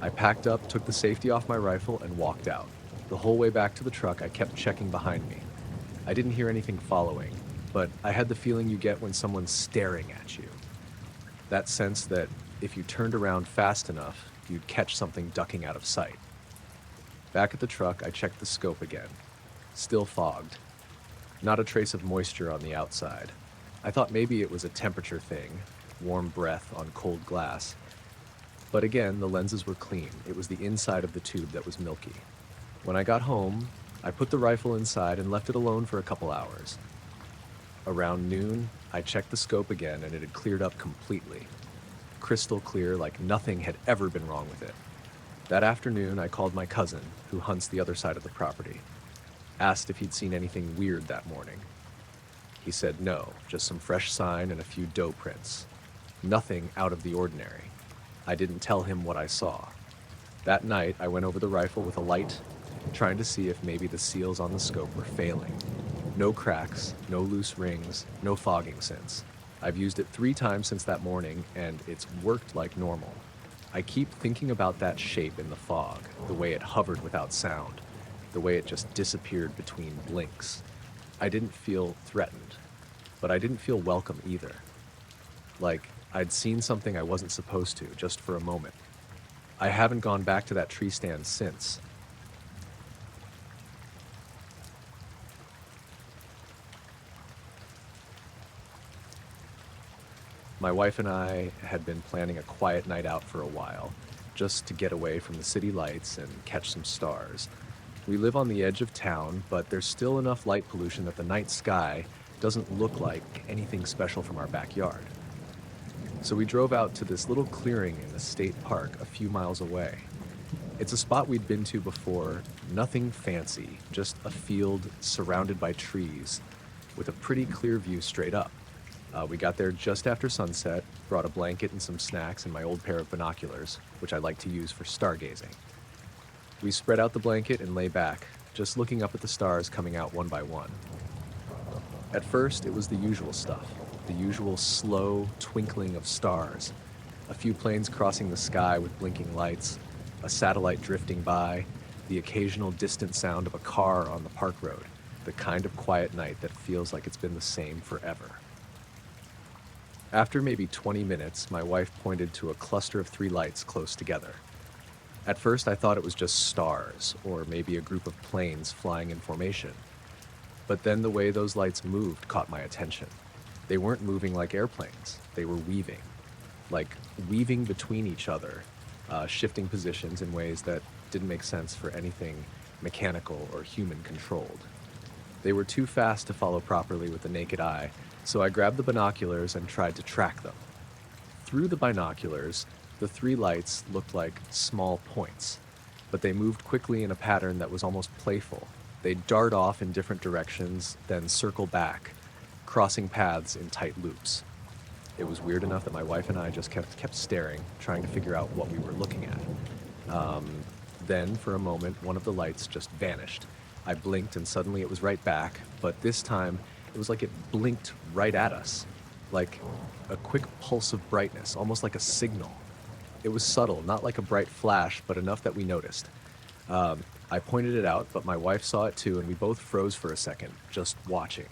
Speaker 1: I packed up, took the safety off my rifle, and walked out. The whole way back to the truck, I kept checking behind me. I didn't hear anything following, but I had the feeling you get when someone's staring at you. That sense that if you turned around fast enough, you'd catch something ducking out of sight. Back at the truck, I checked the scope again. Still fogged. Not a trace of moisture on the outside. I thought maybe it was a temperature thing, warm breath on cold glass. But again, the lenses were clean. It was the inside of the tube that was milky. When I got home, I put the rifle inside and left it alone for a couple hours. Around noon, I checked the scope again and it had cleared up completely. Crystal clear, like nothing had ever been wrong with it. That afternoon, I called my cousin, who hunts the other side of the property. Asked if he'd seen anything weird that morning. He said no, just some fresh sign and a few doe prints. Nothing out of the ordinary. I didn't tell him what I saw. That night, I went over the rifle with a light, trying to see if maybe the seals on the scope were failing. No cracks, no loose rings, no fogging since. I've used it 3 times since that morning, and it's worked like normal. I keep thinking about that shape in the fog, the way it hovered without sound, the way it just disappeared between blinks. I didn't feel threatened, but I didn't feel welcome either. Like I'd seen something I wasn't supposed to, just for a moment. I haven't gone back to that tree stand since. My wife and I had been planning a quiet night out for a while, just to get away from the city lights and catch some stars. We live on the edge of town, but there's still enough light pollution that the night sky doesn't look like anything special from our backyard. So we drove out to this little clearing in a state park a few miles away. It's a spot we'd been to before, nothing fancy, just a field surrounded by trees with a pretty clear view straight up. We got there just after sunset, brought a blanket and some snacks and my old pair of binoculars, which I like to use for stargazing. We spread out the blanket and lay back, just looking up at the stars coming out one by one. At first, it was the usual stuff, the usual slow twinkling of stars, a few planes crossing the sky with blinking lights, a satellite drifting by, the occasional distant sound of a car on the park road, the kind of quiet night that feels like it's been the same forever. After maybe 20 minutes, my wife pointed to a cluster of 3 lights close together. At first, I thought it was just stars, or maybe a group of planes flying in formation. But then the way those lights moved caught my attention. They weren't moving like airplanes. They were weaving. Like weaving between each other, shifting positions in ways that didn't make sense for anything mechanical or human controlled. They were too fast to follow properly with the naked eye, so I grabbed the binoculars and tried to track them. Through the binoculars, the 3 lights looked like small points, but they moved quickly in a pattern that was almost playful. They'd dart off in different directions, then circle back, crossing paths in tight loops. It was weird enough that my wife and I just kept staring, trying to figure out what we were looking at. Then, for a moment, one of the lights just vanished. I blinked and suddenly it was right back, but this time it was like it blinked right at us, like a quick pulse of brightness, almost like a signal. It was subtle, not like a bright flash, but enough that we noticed. I pointed it out, but my wife saw it too, and we both froze for a second, just watching.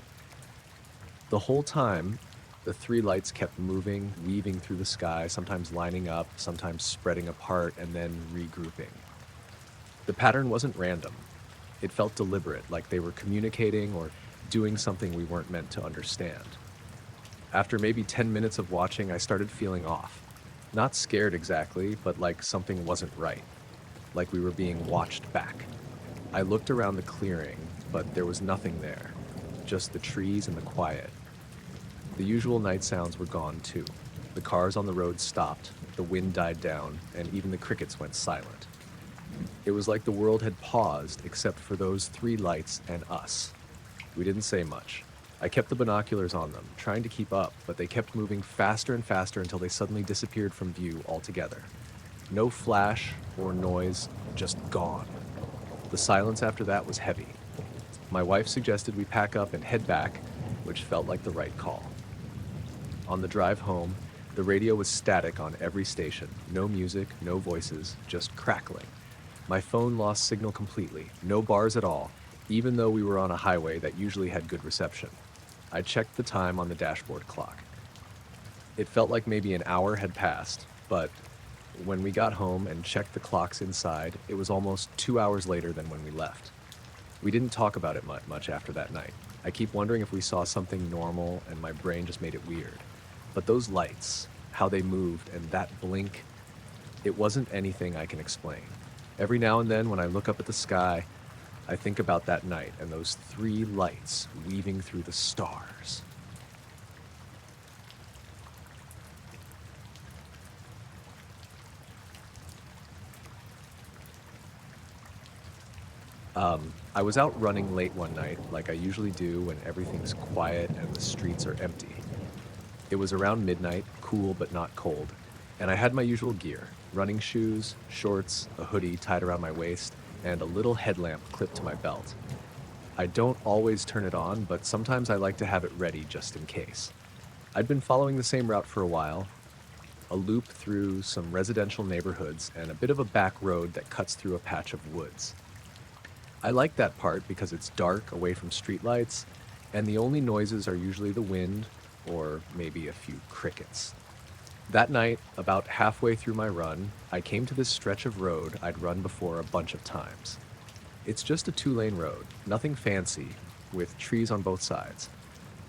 Speaker 1: The whole time, the 3 lights kept moving, weaving through the sky, sometimes lining up, sometimes spreading apart, and then regrouping. The pattern wasn't random. It felt deliberate, like they were communicating or doing something we weren't meant to understand. After maybe 10 minutes of watching, I started feeling off. Not scared exactly, but like something wasn't right. Like we were being watched back. I looked around the clearing, but there was nothing there. Just the trees and the quiet. The usual night sounds were gone too. The cars on the road stopped, the wind died down, and even the crickets went silent. It was like the world had paused except for those 3 lights and us. We didn't say much. I kept the binoculars on them, trying to keep up, but they kept moving faster and faster until they suddenly disappeared from view altogether. No flash or noise, just gone. The silence after that was heavy. My wife suggested we pack up and head back, which felt like the right call. On the drive home, the radio was static on every station. No music, no voices, just crackling. My phone lost signal completely, no bars at all, even though we were on a highway that usually had good reception. I checked the time on the dashboard clock. It felt like maybe an hour had passed, but when we got home and checked the clocks inside, it was almost 2 hours later than when we left. We didn't talk about it much after that night. I keep wondering if we saw something normal and my brain just made it weird. But those lights, how they moved, and that blink, it wasn't anything I can explain. Every now and then when I look up at the sky, I think about that night and those three lights weaving through the stars. I was out running late one night, like I usually do when everything's quiet and the streets are empty. It was around midnight, cool but not cold, and I had my usual gear: running shoes, shorts, a hoodie tied around my waist, and a little headlamp clipped to my belt. I don't always turn it on, but sometimes I like to have it ready just in case. I'd been following the same route for a while, a loop through some residential neighborhoods and a bit of a back road that cuts through a patch of woods. I like that part because it's dark, away from streetlights, and the only noises are usually the wind or maybe a few crickets. That night, about halfway through my run, I came to this stretch of road I'd run before a bunch of times. It's just a two-lane road, nothing fancy, with trees on both sides.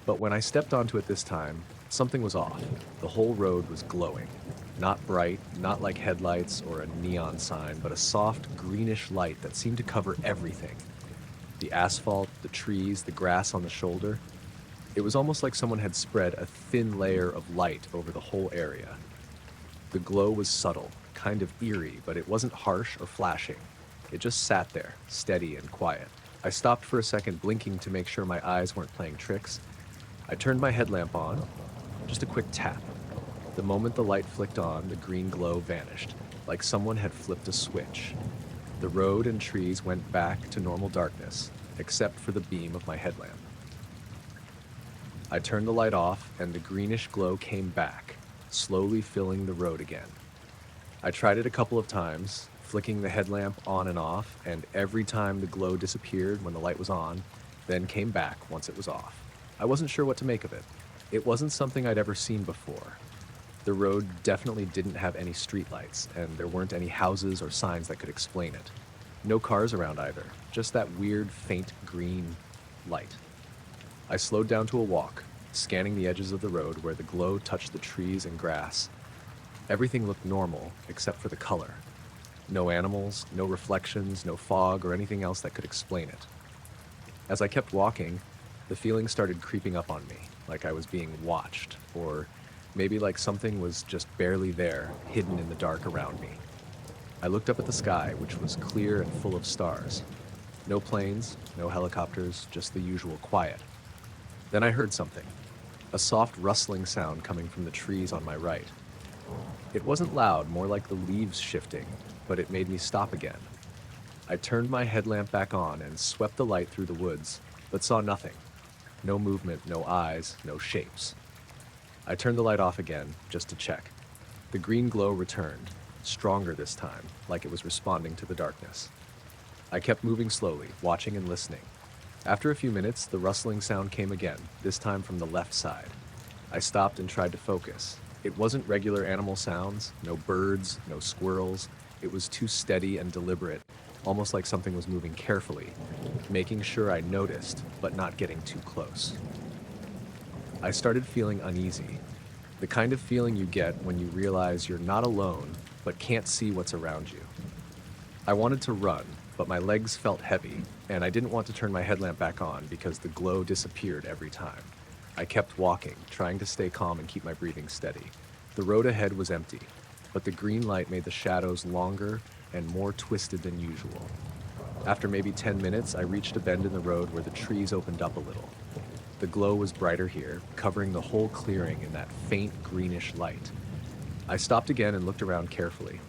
Speaker 1: But when I stepped onto it this time, something was off. The whole road was glowing. Not bright, not like headlights or a neon sign, but a soft greenish light that seemed to cover everything. The asphalt, the trees, the grass on the shoulder. It was almost like someone had spread a thin layer of light over the whole area. The glow was subtle, kind of eerie, but it wasn't harsh or flashing. It just sat there, steady and quiet. I stopped for a second, blinking to make sure my eyes weren't playing tricks. I turned my headlamp on, just a quick tap. The moment the light flicked on, the green glow vanished, like someone had flipped a switch. The road and trees went back to normal darkness, except for the beam of my headlamp. I turned the light off, and the greenish glow came back, slowly filling the road again. I tried it a couple of times, flicking the headlamp on and off, and every time the glow disappeared when the light was on, then came back once it was off. I wasn't sure what to make of it. It wasn't something I'd ever seen before. The road definitely didn't have any streetlights, and there weren't any houses or signs that could explain it. No cars around either, just that weird, faint green light. I slowed down to a walk, scanning the edges of the road where the glow touched the trees and grass. Everything looked normal, except for the color. No animals, no reflections, no fog, or anything else that could explain it. As I kept walking, the feeling started creeping up on me, like I was being watched, or maybe like something was just barely there, hidden in the dark around me. I looked up at the sky, which was clear and full of stars. No planes, no helicopters, just the usual quiet. Then I heard something, a soft rustling sound coming from the trees on my right. It wasn't loud, more like the leaves shifting, but it made me stop again. I turned my headlamp back on and swept the light through the woods, but saw nothing. No movement, no eyes, no shapes. I turned the light off again, just to check. The green glow returned, stronger this time, like it was responding to the darkness. I kept moving slowly, watching and listening. After a few minutes, the rustling sound came again, this time from the left side. I stopped and tried to focus. It wasn't regular animal sounds, no birds, no squirrels. It was too steady and deliberate, almost like something was moving carefully, making sure I noticed, but not getting too close. I started feeling uneasy, the kind of feeling you get when you realize you're not alone, but can't see what's around you. I wanted to run, but my legs felt heavy, and I didn't want to turn my headlamp back on because the glow disappeared every time. I kept walking, trying to stay calm and keep my breathing steady. The road ahead was empty, but the green light made the shadows longer and more twisted than usual. After maybe 10 minutes, I reached a bend in the road where the trees opened up a little. The glow was brighter here, covering the whole clearing in that faint greenish light. I stopped again and looked around carefully.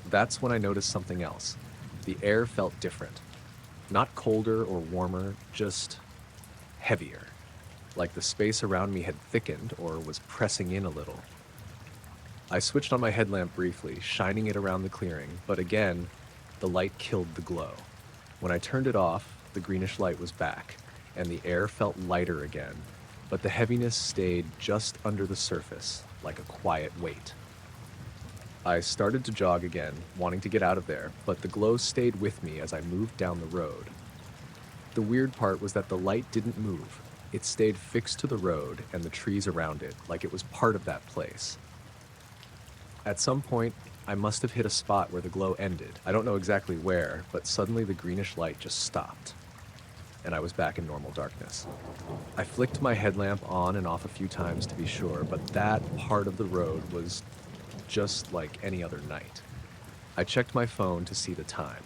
Speaker 1: That's when I noticed something else. The air felt different. Not colder or warmer, just heavier. Like the space around me had thickened or was pressing in a little. I switched on my headlamp briefly, shining it around the clearing, but again, the light killed the glow. When I turned it off, the greenish light was back, and the air felt lighter again, but the heaviness stayed just under the surface, like a quiet weight. I started to jog again, wanting to get out of there, but the glow stayed with me as I moved down the road. The weird part was that the light didn't move. It stayed fixed to the road and the trees around it, like it was part of that place. At some point, I must have hit a spot where the glow ended. I don't know exactly where, but suddenly the greenish light just stopped, and I was back in normal darkness. I flicked my headlamp on and off a few times to be sure, but that part of the road was just like any other night. I checked my phone to see the time.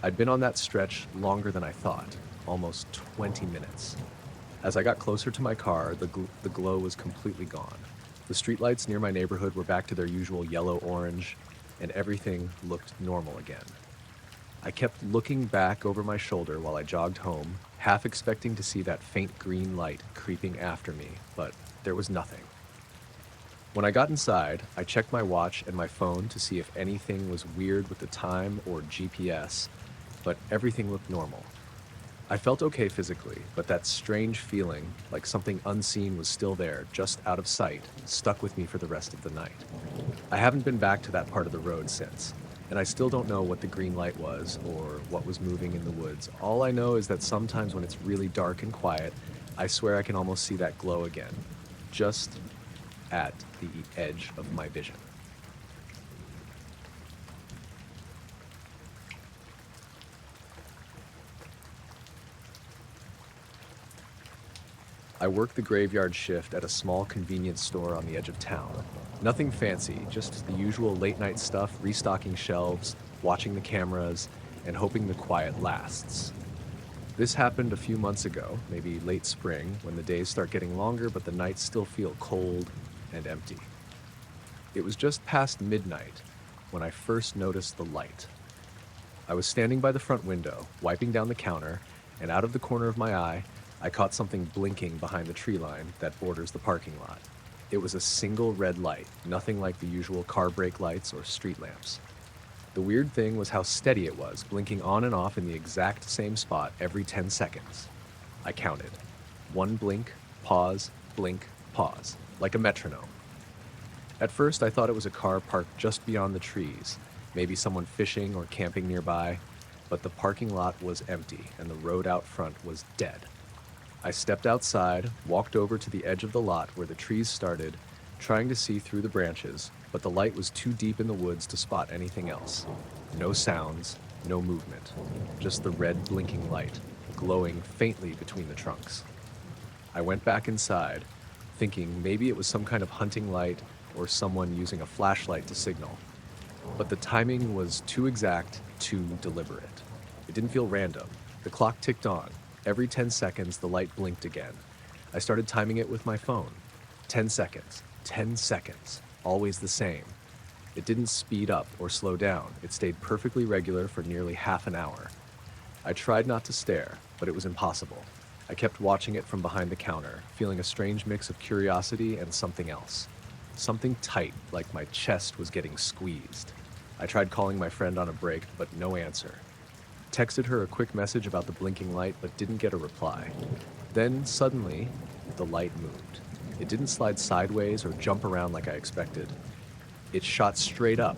Speaker 1: I'd been on that stretch longer than I thought, almost 20 minutes. As I got closer to my car, the glow was completely gone. The streetlights near my neighborhood were back to their usual yellow-orange, and everything looked normal again. I kept looking back over my shoulder while I jogged home, half expecting to see that faint green light creeping after me, but there was nothing. When I got inside, I checked my watch and my phone to see if anything was weird with the time or GPS, but everything looked normal. I felt okay physically, but that strange feeling, like something unseen was still there, just out of sight, stuck with me for the rest of the night. I haven't been back to that part of the road since, and I still don't know what the green light was or what was moving in the woods. All I know is that sometimes when it's really dark and quiet, I swear I can almost see that glow again, just at the edge of my vision. I worked the graveyard shift at a small convenience store on the edge of town. Nothing fancy, just the usual late-night stuff, restocking shelves, watching the cameras, and hoping the quiet lasts. This happened a few months ago, maybe late spring, when the days start getting longer but the nights still feel cold and empty. It was just past midnight when I first noticed the light. I was standing by the front window, wiping down the counter, and out of the corner of my eye, I caught something blinking behind the tree line that borders the parking lot. It was a single red light, nothing like the usual car brake lights or street lamps. The weird thing was how steady it was, blinking on and off in the exact same spot every 10 seconds. I counted. 1 blink, pause, blink, pause, like a metronome. At first, I thought it was a car parked just beyond the trees, maybe someone fishing or camping nearby, but the parking lot was empty and the road out front was dead. I stepped outside, walked over to the edge of the lot where the trees started, trying to see through the branches, but the light was too deep in the woods to spot anything else. No sounds, no movement, just the red blinking light, glowing faintly between the trunks. I went back inside, thinking maybe it was some kind of hunting light or someone using a flashlight to signal. But the timing was too exact, too deliberate. It didn't feel random. The clock ticked on. Every 10 seconds, the light blinked again. I started timing it with my phone. 10 seconds, 10 seconds, always the same. It didn't speed up or slow down. It stayed perfectly regular for nearly half an hour. I tried not to stare, but it was impossible. I kept watching it from behind the counter, feeling a strange mix of curiosity and something else. Something tight, like my chest was getting squeezed. I tried calling my friend on a break, but no answer. Texted her a quick message about the blinking light, but didn't get a reply. Then, suddenly, the light moved. It didn't slide sideways or jump around like I expected. It shot straight up.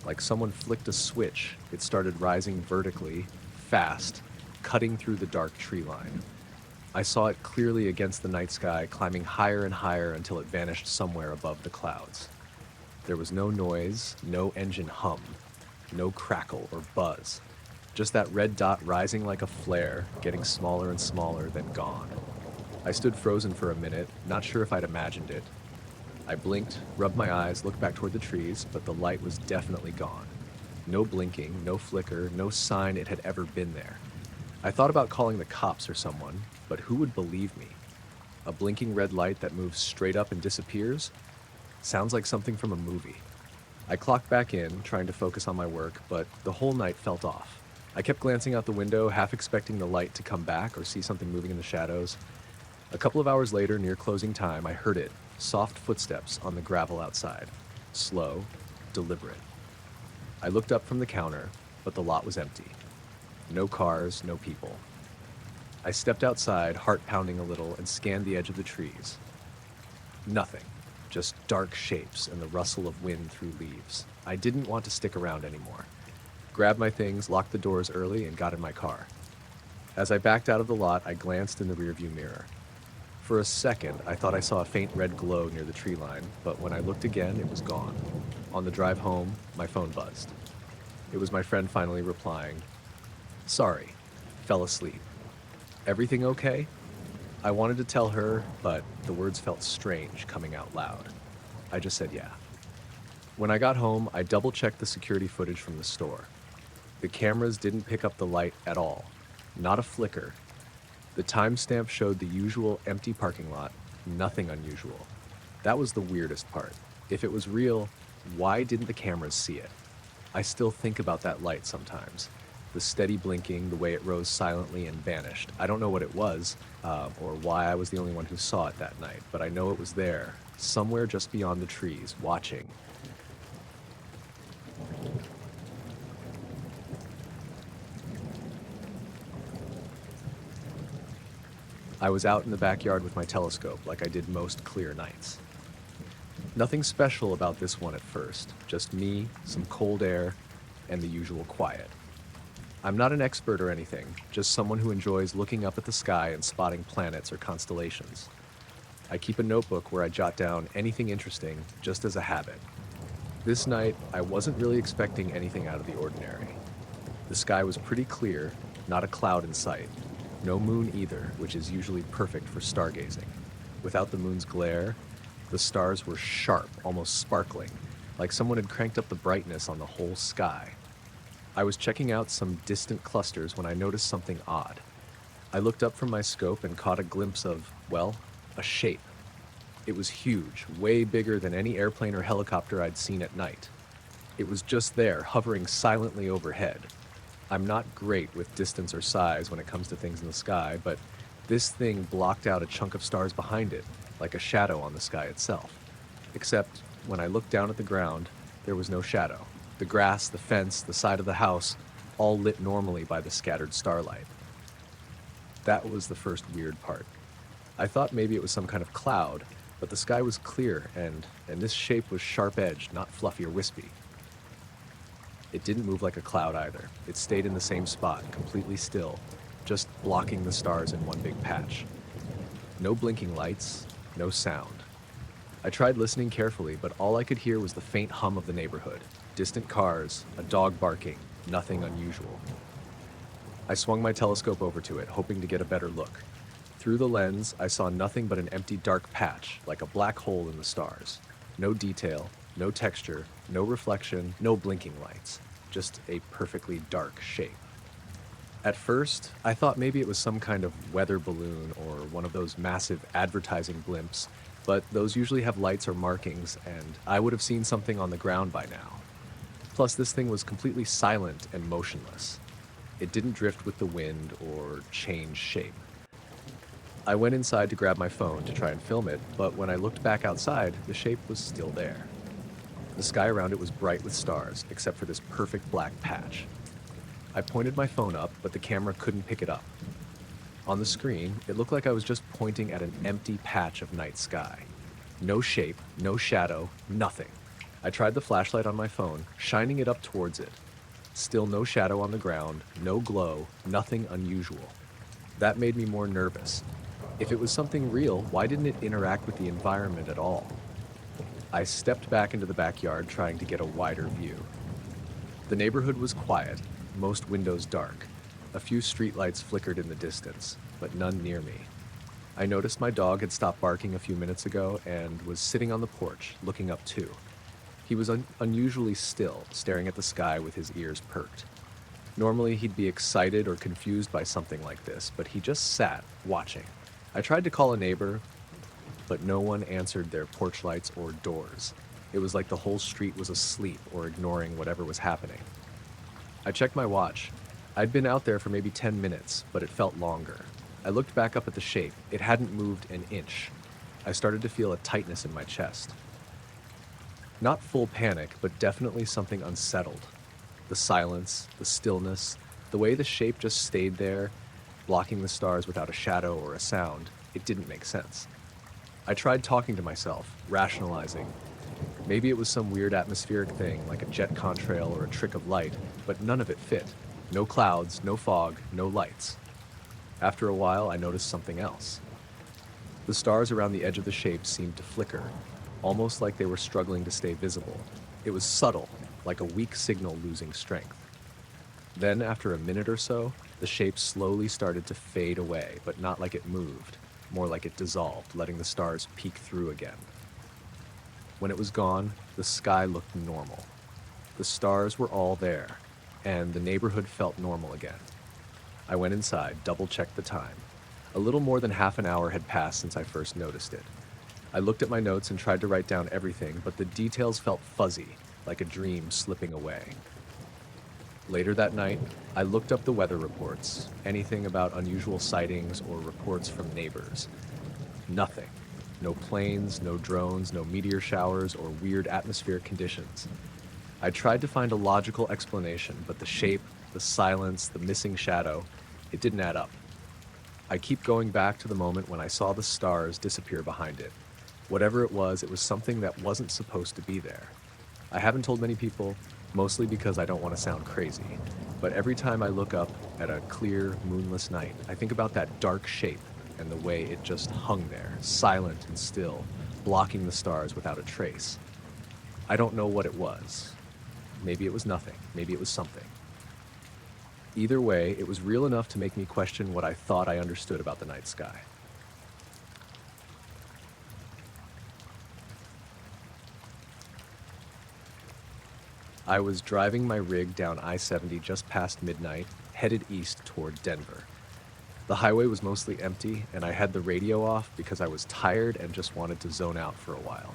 Speaker 1: Like someone flicked a switch, it started rising vertically, fast, cutting through the dark tree line. I saw it clearly against the night sky, climbing higher and higher until it vanished somewhere above the clouds. There was no noise, no engine hum, no crackle or buzz. Just that red dot rising like a flare, getting smaller and smaller, then gone. I stood frozen for a minute, not sure if I'd imagined it. I blinked, rubbed my eyes, looked back toward the trees, but the light was definitely gone. No blinking, no flicker, no sign it had ever been there. I thought about calling the cops or someone, but who would believe me? A blinking red light that moves straight up and disappears? Sounds like something from a movie. I clocked back in, trying to focus on my work, but the whole night felt off. I kept glancing out the window, half expecting the light to come back or see something moving in the shadows. A couple of hours later, near closing time, I heard it, soft footsteps on the gravel outside. Slow, deliberate. I looked up from the counter, but the lot was empty. No cars, no people. I stepped outside, heart pounding a little, and scanned the edge of the trees. Nothing, just dark shapes and the rustle of wind through leaves. I didn't want to stick around anymore. Grabbed my things, locked the doors early, and got in my car. As I backed out of the lot, I glanced in the rearview mirror. For a second, I thought I saw a faint red glow near the tree line, but when I looked again, it was gone. On the drive home, my phone buzzed. It was my friend finally replying, "Sorry, fell asleep. Everything okay?" I wanted to tell her, but the words felt strange coming out loud. I just said yeah. When I got home, I double-checked the security footage from the store. The cameras didn't pick up the light at all. Not a flicker. The timestamp showed the usual empty parking lot, nothing unusual. That was the weirdest part. If it was real, why didn't the cameras see it? I still think about that light sometimes. The steady blinking, the way it rose silently and vanished. I don't know what it was, or why I was the only one who saw it that night, but I know it was there, somewhere just beyond the trees, watching. I was out in the backyard with my telescope like I did most clear nights. Nothing special about this one at first, just me, some cold air, and the usual quiet. I'm not an expert or anything, just someone who enjoys looking up at the sky and spotting planets or constellations. I keep a notebook where I jot down anything interesting, just as a habit. This night, I wasn't really expecting anything out of the ordinary. The sky was pretty clear, not a cloud in sight. No moon either, which is usually perfect for stargazing. Without the moon's glare, the stars were sharp, almost sparkling, like someone had cranked up the brightness on the whole sky. I was checking out some distant clusters when I noticed something odd. I looked up from my scope and caught a glimpse of, well, a shape. It was huge, way bigger than any airplane or helicopter I'd seen at night. It was just there, hovering silently overhead. I'm not great with distance or size when it comes to things in the sky, but this thing blocked out a chunk of stars behind it, like a shadow on the sky itself. Except, when I looked down at the ground, there was no shadow. The grass, the fence, the side of the house, all lit normally by the scattered starlight. That was the first weird part. I thought maybe it was some kind of cloud, but the sky was clear, and this shape was sharp-edged, not fluffy or wispy. It didn't move like a cloud either. It stayed in the same spot, completely still, just blocking the stars in one big patch. No blinking lights, no sound. I tried listening carefully, but all I could hear was the faint hum of the neighborhood. Distant cars, a dog barking, nothing unusual. I swung my telescope over to it, hoping to get a better look. Through the lens, I saw nothing but an empty dark patch, like a black hole in the stars. No detail, no texture, no reflection, no blinking lights. Just a perfectly dark shape. At first, I thought maybe it was some kind of weather balloon or one of those massive advertising blimps, but those usually have lights or markings, and I would have seen something on the ground by now. Plus, this thing was completely silent and motionless. It didn't drift with the wind or change shape. I went inside to grab my phone to try and film it, but when I looked back outside, the shape was still there. The sky around it was bright with stars, except for this perfect black patch. I pointed my phone up, but the camera couldn't pick it up. On the screen, it looked like I was just pointing at an empty patch of night sky. No shape, no shadow, nothing. I tried the flashlight on my phone, shining it up towards it. Still no shadow on the ground, no glow, nothing unusual. That made me more nervous. If it was something real, why didn't it interact with the environment at all? I stepped back into the backyard, trying to get a wider view. The neighborhood was quiet, most windows dark. A few streetlights flickered in the distance, but none near me. I noticed my dog had stopped barking a few minutes ago and was sitting on the porch, looking up too. He was unusually still, staring at the sky with his ears perked. Normally, he'd be excited or confused by something like this, but he just sat, watching. I tried to call a neighbor, but no one answered their porch lights or doors. It was like the whole street was asleep or ignoring whatever was happening. I checked my watch. I'd been out there for maybe 10 minutes, but it felt longer. I looked back up at the shape. It hadn't moved an inch. I started to feel a tightness in my chest. Not full panic, but definitely something unsettled. The silence, the stillness, the way the shape just stayed there, blocking the stars without a shadow or a sound, it didn't make sense. I tried talking to myself, rationalizing. Maybe it was some weird atmospheric thing, like a jet contrail or a trick of light, but none of it fit. No clouds, no fog, no lights. After a while, I noticed something else. The stars around the edge of the shape seemed to flicker, almost like they were struggling to stay visible. It was subtle, like a weak signal losing strength. Then, after a minute or so, the shape slowly started to fade away, but not like it moved, more like it dissolved, letting the stars peek through again. When it was gone, the sky looked normal. The stars were all there, and the neighborhood felt normal again. I went inside, double-checked the time. A little more than half an hour had passed since I first noticed it. I looked at my notes and tried to write down everything, but the details felt fuzzy, like a dream slipping away. Later that night, I looked up the weather reports, anything about unusual sightings or reports from neighbors. Nothing. No planes, no drones, no meteor showers, or weird atmospheric conditions. I tried to find a logical explanation, but the shape, the silence, the missing shadow, it didn't add up. I keep going back to the moment when I saw the stars disappear behind it. Whatever it was something that wasn't supposed to be there. I haven't told many people, mostly because I don't want to sound crazy, but every time I look up at a clear, moonless night, I think about that dark shape and the way it just hung there, silent and still, blocking the stars without a trace. I don't know what it was. Maybe it was nothing. Maybe it was something. Either way, it was real enough to make me question what I thought I understood about the night sky. I was driving my rig down I-70 just past midnight, headed east toward Denver. The highway was mostly empty, and I had the radio off because I was tired and just wanted to zone out for a while.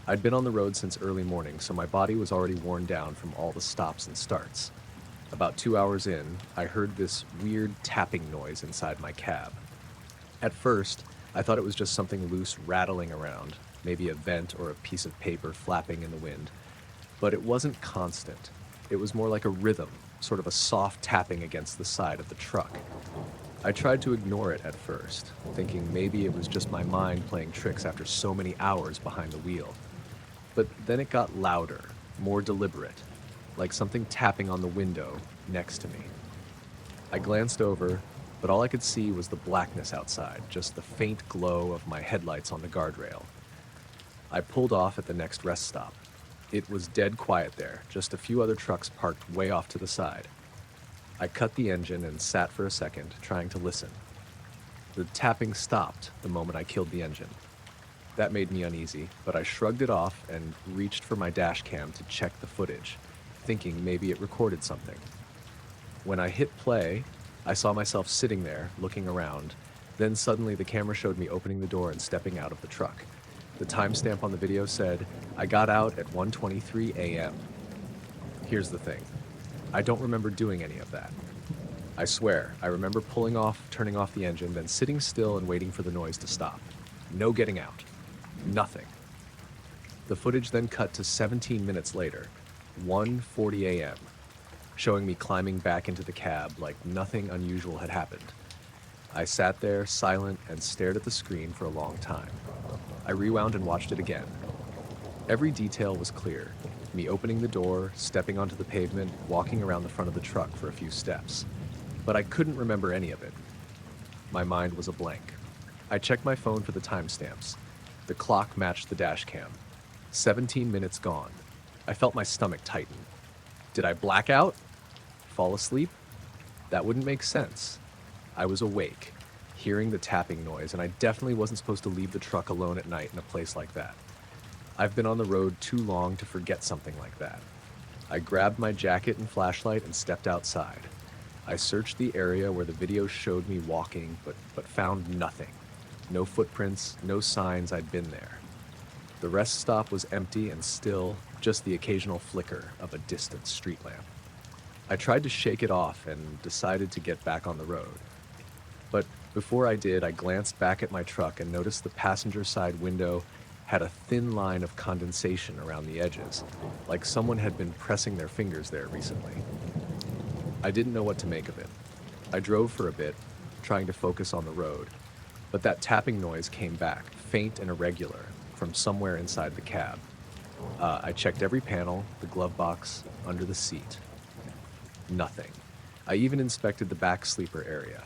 Speaker 1: I'd been on the road since early morning, so my body was already worn down from all the stops and starts. About 2 hours in, I heard this weird tapping noise inside my cab. At first, I thought it was just something loose rattling around, maybe a vent or a piece of paper flapping in the wind. But it wasn't constant. It was more like a rhythm, sort of a soft tapping against the side of the truck. I tried to ignore it at first, thinking maybe it was just my mind playing tricks after so many hours behind the wheel. But then it got louder, more deliberate, like something tapping on the window next to me. I glanced over, but all I could see was the blackness outside, just the faint glow of my headlights on the guardrail. I pulled off at the next rest stop. It was dead quiet there, just a few other trucks parked way off to the side. I cut the engine and sat for a second, trying to listen. The tapping stopped the moment I killed the engine. That made me uneasy, but I shrugged it off and reached for my dash cam to check the footage, thinking maybe it recorded something. When I hit play, I saw myself sitting there, looking around. Then suddenly the camera showed me opening the door and stepping out of the truck. The timestamp on the video said, I got out at 1:23 a.m. Here's the thing. I don't remember doing any of that. I swear, I remember turning off the engine, then sitting still and waiting for the noise to stop. No getting out. Nothing. The footage then cut to 17 minutes later, 1:40 a.m., showing me climbing back into the cab like nothing unusual had happened. I sat there, silent, and stared at the screen for a long time. I rewound and watched it again. Every detail was clear. Me opening the door, stepping onto the pavement, walking around the front of the truck for a few steps. But I couldn't remember any of it. My mind was a blank. I checked my phone for the timestamps. The clock matched the dash cam. 17 minutes gone. I felt my stomach tighten. Did I black out? Fall asleep? That wouldn't make sense. I was awake, hearing the tapping noise, and I definitely wasn't supposed to leave the truck alone at night in a place like that. I've been on the road too long to forget something like that. I grabbed my jacket and flashlight and stepped outside. I searched the area where the video showed me walking, but found nothing. No footprints, no signs I'd been there. The rest stop was empty and still, just the occasional flicker of a distant street lamp. I tried to shake it off and decided to get back on the road. But before I did, I glanced back at my truck and noticed the passenger side window had a thin line of condensation around the edges, like someone had been pressing their fingers there recently. I didn't know what to make of it. I drove for a bit, trying to focus on the road, but that tapping noise came back, faint and irregular, from somewhere inside the cab. I checked every panel, the glove box, under the seat. Nothing. I even inspected the back sleeper area.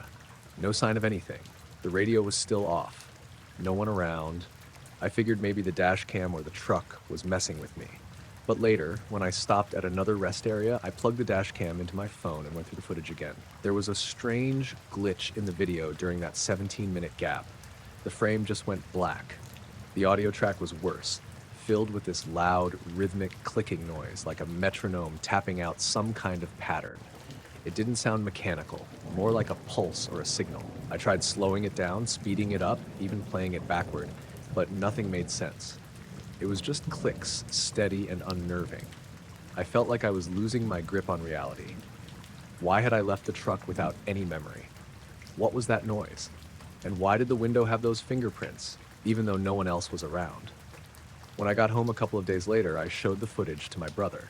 Speaker 1: No sign of anything. The radio was still off. No one around. I figured maybe the dash cam or the truck was messing with me. But later, when I stopped at another rest area, I plugged the dash cam into my phone and went through the footage again. There was a strange glitch in the video during that 17-minute gap. The frame just went black. The audio track was worse, filled with this loud, rhythmic clicking noise, like a metronome tapping out some kind of pattern. It didn't sound mechanical, more like a pulse or a signal. I tried slowing it down, speeding it up, even playing it backward, but nothing made sense. It was just clicks, steady and unnerving. I felt like I was losing my grip on reality. Why had I left the truck without any memory? What was that noise? And why did the window have those fingerprints, even though no one else was around? When I got home a couple of days later, I showed the footage to my brother.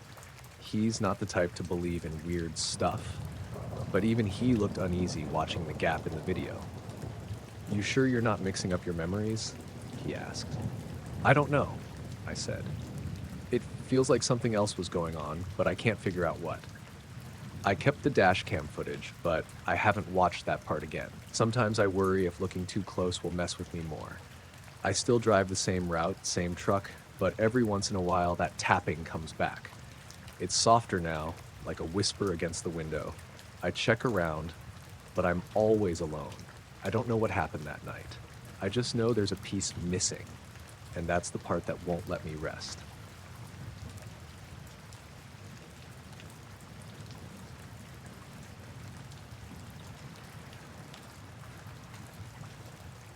Speaker 1: He's not the type to believe in weird stuff, but even he looked uneasy watching the gap in the video. "You sure you're not mixing up your memories?" he asked. "I don't know," I said. "It feels like something else was going on, but I can't figure out what." I kept the dash cam footage, but I haven't watched that part again. Sometimes I worry if looking too close will mess with me more. I still drive the same route, same truck, but every once in a while that tapping comes back. It's softer now, like a whisper against the window. I check around, but I'm always alone. I don't know what happened that night. I just know there's a piece missing, and that's the part that won't let me rest.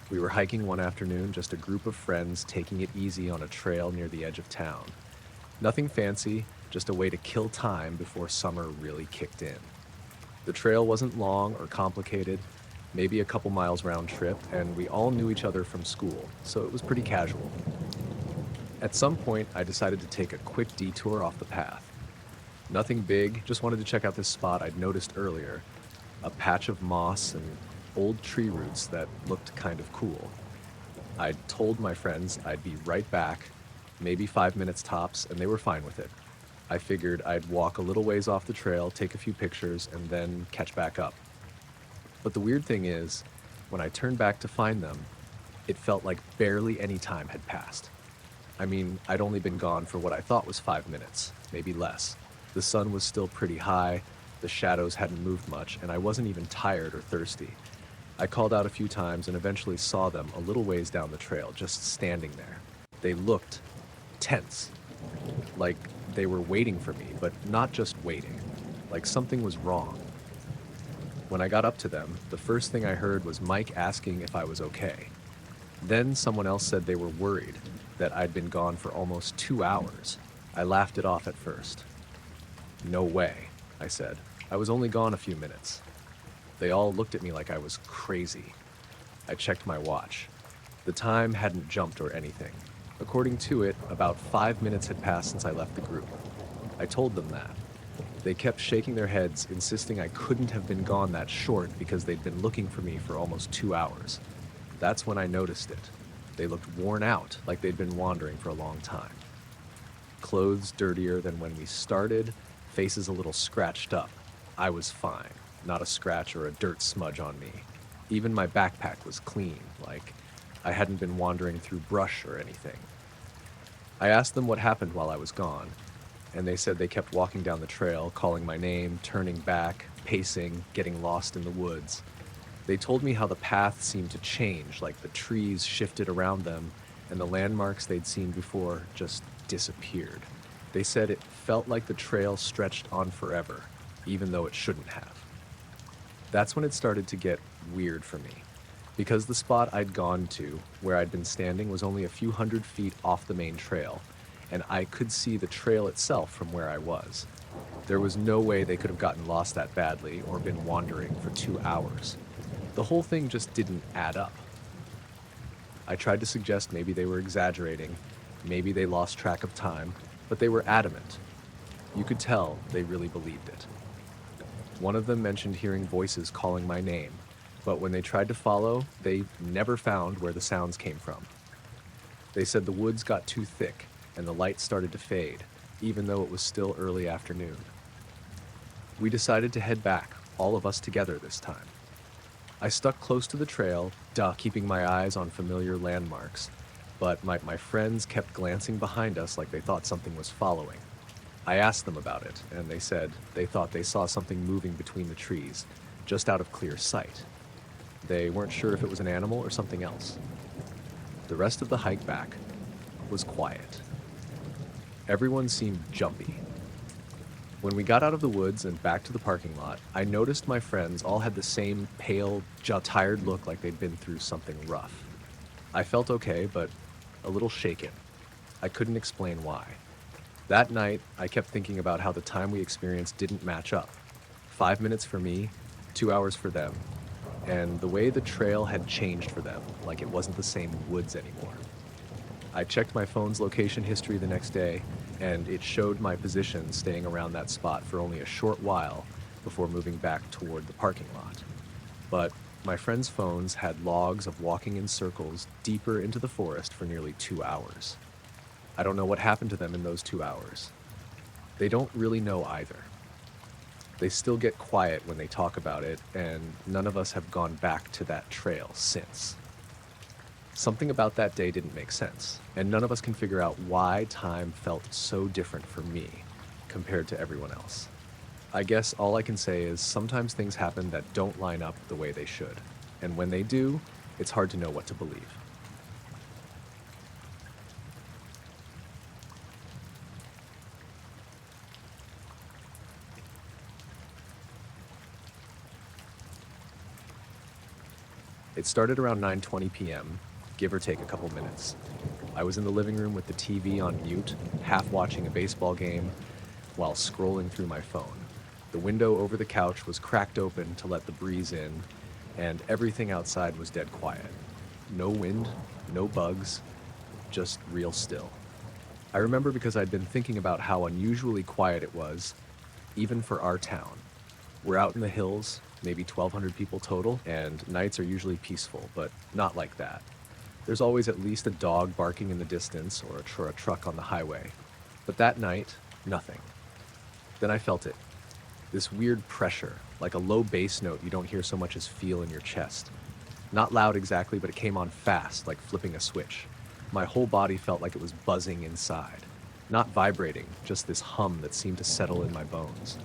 Speaker 1: We were hiking one afternoon, just a group of friends taking it easy on a trail near the edge of town. Nothing fancy, just a way to kill time before summer really kicked in. The trail wasn't long or complicated, maybe a couple miles round trip, and we all knew each other from school, so it was pretty casual. At some point, I decided to take a quick detour off the path. Nothing big, just wanted to check out this spot I'd noticed earlier, a patch of moss and old tree roots that looked kind of cool. I'd told my friends I'd be right back, maybe 5 minutes tops, and they were fine with it. I figured I'd walk a little ways off the trail, take a few pictures, and then catch back up. But the weird thing is, when I turned back to find them, it felt like barely any time had passed. I mean, I'd only been gone for what I thought was 5 minutes, maybe less. The sun was still pretty high, the shadows hadn't moved much, and I wasn't even tired or thirsty. I called out a few times and eventually saw them a little ways down the trail, just standing there. They looked tense, like they were waiting for me, but not just waiting, like something was wrong. When I got up to them, the first thing I heard was Mike asking if I was okay. Then someone else said they were worried, that I'd been gone for almost 2 hours. I laughed it off at first. "No way," I said. "I was only gone a few minutes." They all looked at me like I was crazy. I checked my watch. The time hadn't jumped or anything. According to it, about 5 minutes had passed since I left the group. I told them that. They kept shaking their heads, insisting I couldn't have been gone that short because they'd been looking for me for almost 2 hours. That's when I noticed it. They looked worn out, like they'd been wandering for a long time. Clothes dirtier than when we started, faces a little scratched up. I was fine, not a scratch or a dirt smudge on me. Even my backpack was clean, like I hadn't been wandering through brush or anything. I asked them what happened while I was gone, and they said they kept walking down the trail, calling my name, turning back, pacing, getting lost in the woods. They told me how the path seemed to change, like the trees shifted around them, and the landmarks they'd seen before just disappeared. They said it felt like the trail stretched on forever, even though it shouldn't have. That's when it started to get weird for me, because the spot I'd gone to, where I'd been standing, was only a few hundred feet off the main trail, and I could see the trail itself from where I was. There was no way they could have gotten lost that badly or been wandering for 2 hours. The whole thing just didn't add up. I tried to suggest maybe they were exaggerating, maybe they lost track of time, but they were adamant. You could tell they really believed it. One of them mentioned hearing voices calling my name, but when they tried to follow, they never found where the sounds came from. They said the woods got too thick and the light started to fade, even though it was still early afternoon. We decided to head back, all of us together this time. I stuck close to the trail, keeping my eyes on familiar landmarks, but my friends kept glancing behind us like they thought something was following. I asked them about it, and they said they thought they saw something moving between the trees, just out of clear sight. They weren't sure if it was an animal or something else. The rest of the hike back was quiet. Everyone seemed jumpy. When we got out of the woods and back to the parking lot, I noticed my friends all had the same pale, tired look like they'd been through something rough. I felt okay, but a little shaken. I couldn't explain why. That night, I kept thinking about how the time we experienced didn't match up. 5 minutes for me, 2 hours for them, and the way the trail had changed for them, like it wasn't the same woods anymore. I checked my phone's location history the next day, and it showed my position staying around that spot for only a short while before moving back toward the parking lot. But my friends' phones had logs of walking in circles deeper into the forest for nearly 2 hours. I don't know what happened to them in those 2 hours. They don't really know either. They still get quiet when they talk about it, and none of us have gone back to that trail since. Something about that day didn't make sense, and none of us can figure out why time felt so different for me compared to everyone else. I guess all I can say is sometimes things happen that don't line up the way they should, and when they do, it's hard to know what to believe. It started around 9:20 p.m., give or take a couple minutes. I was in the living room with the TV on mute, half watching a baseball game while scrolling through my phone. The window over the couch was cracked open to let the breeze in, and everything outside was dead quiet. No wind, no bugs, just real still. I remember because I'd been thinking about how unusually quiet it was, even for our town. We're out in the hills, maybe 1,200 people total, and nights are usually peaceful, but not like that. There's always at least a dog barking in the distance or a truck on the highway. But that night, nothing. Then I felt it. This weird pressure, like a low bass note you don't hear so much as feel in your chest. Not loud exactly, but it came on fast, like flipping a switch. My whole body felt like it was buzzing inside. Not vibrating, just this hum that seemed to settle in my bones.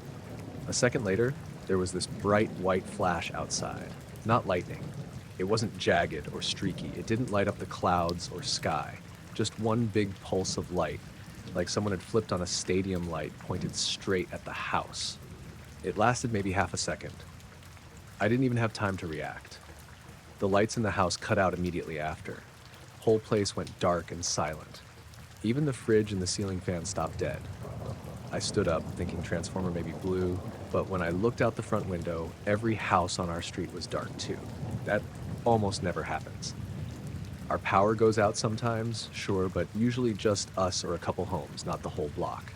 Speaker 1: A second later, there was this bright white flash outside. Not lightning. It wasn't jagged or streaky. It didn't light up the clouds or sky. Just one big pulse of light, like someone had flipped on a stadium light pointed straight at the house. It lasted maybe half a second. I didn't even have time to react. The lights in the house cut out immediately after. Whole place went dark and silent. Even the fridge and the ceiling fan stopped dead. I stood up, thinking transformer maybe blew, but when I looked out the front window, every house on our street was dark too. That almost never happens. Our power goes out sometimes, sure, but usually just us or a couple homes, not the whole block.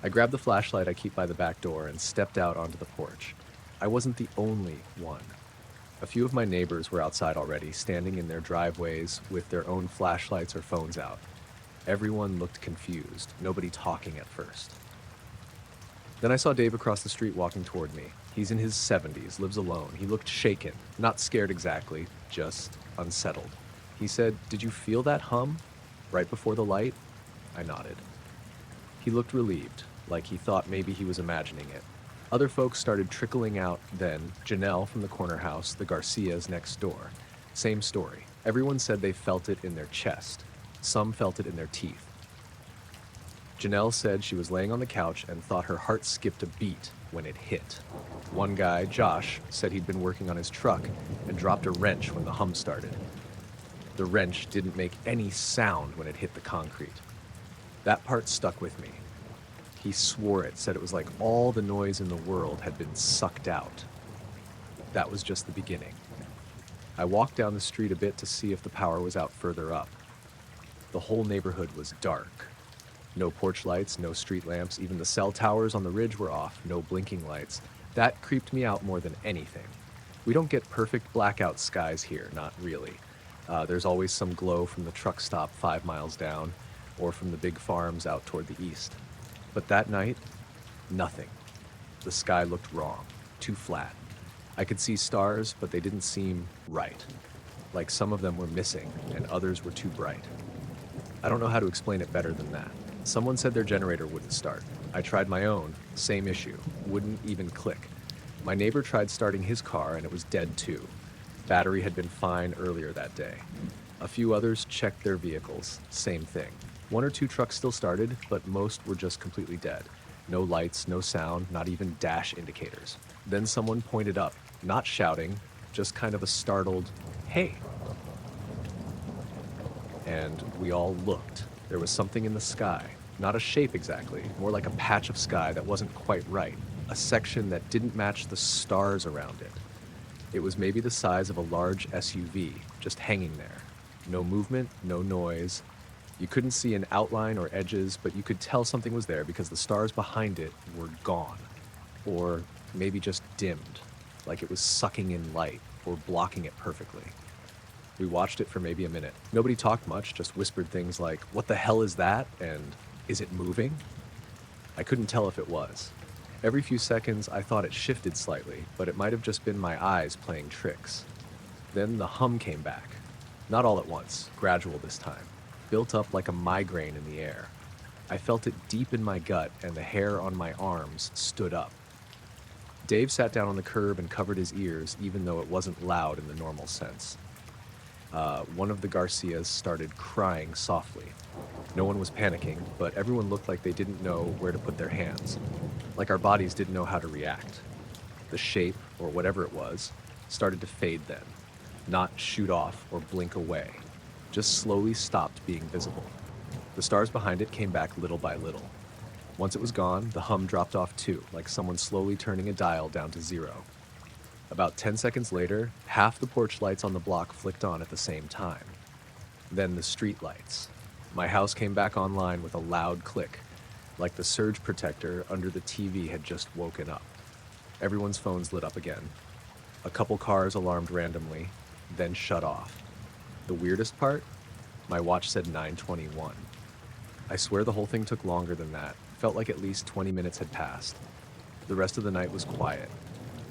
Speaker 1: I grabbed the flashlight I keep by the back door and stepped out onto the porch. I wasn't the only one. A few of my neighbors were outside already, standing in their driveways with their own flashlights or phones out. Everyone looked confused, nobody talking at first. Then I saw Dave across the street walking toward me. He's in his 70s, lives alone. He looked shaken, not scared exactly, just unsettled. He said, "Did you feel that hum right before the light?" I nodded. He looked relieved, like he thought maybe he was imagining it. Other folks started trickling out then. Janelle from the corner house, the Garcias next door. Same story. Everyone said they felt it in their chest. Some felt it in their teeth. Janelle said she was laying on the couch and thought her heart skipped a beat when it hit. One guy, Josh, said he'd been working on his truck and dropped a wrench when the hum started. The wrench didn't make any sound when it hit the concrete. That part stuck with me. He swore it, said it was like all the noise in the world had been sucked out. That was just the beginning. I walked down the street a bit to see if the power was out further up. The whole neighborhood was dark. No porch lights, no street lamps, even the cell towers on the ridge were off, no blinking lights. That creeped me out more than anything. We don't get perfect blackout skies here, not really. There's always some glow from the truck stop 5 miles down, or from the big farms out toward the east. But that night, nothing. The sky looked wrong, too flat. I could see stars, but they didn't seem right. Like some of them were missing and others were too bright. I don't know how to explain it better than that. Someone said their generator wouldn't start. I tried my own, same issue, wouldn't even click. My neighbor tried starting his car and it was dead too. Battery had been fine earlier that day. A few others checked their vehicles, same thing. One or two trucks still started, but most were just completely dead. No lights, no sound, not even dash indicators. Then someone pointed up, not shouting, just kind of a startled, "Hey." And we all looked. There was something in the sky. Not a shape exactly, more like a patch of sky that wasn't quite right. A section that didn't match the stars around it. It was maybe the size of a large SUV, just hanging there. No movement, no noise. You couldn't see an outline or edges, but you could tell something was there because the stars behind it were gone. Or maybe just dimmed, like it was sucking in light or blocking it perfectly. We watched it for maybe a minute. Nobody talked much, just whispered things like, "What the hell is that?" and "Is it moving?" I couldn't tell if it was. Every few seconds, I thought it shifted slightly, but it might have just been my eyes playing tricks. Then the hum came back. Not all at once, gradual this time. Built up like a migraine in the air. I felt it deep in my gut, and the hair on my arms stood up. Dave sat down on the curb and covered his ears, even though it wasn't loud in the normal sense. One of the Garcias started crying softly. No one was panicking, but everyone looked like they didn't know where to put their hands. Like our bodies didn't know how to react. The shape, or whatever it was, started to fade then. Not shoot off or blink away. Just slowly stopped being visible. The stars behind it came back little by little. Once it was gone, the hum dropped off too, like someone slowly turning a dial down to 0. About 10 seconds later, half the porch lights on the block flicked on at the same time. Then the street lights. My house came back online with a loud click, like the surge protector under the TV had just woken up. Everyone's phones lit up again. A couple cars alarmed randomly, then shut off. The weirdest part? My watch said 9:21. I swear the whole thing took longer than that. Felt like at least 20 minutes had passed. The rest of the night was quiet.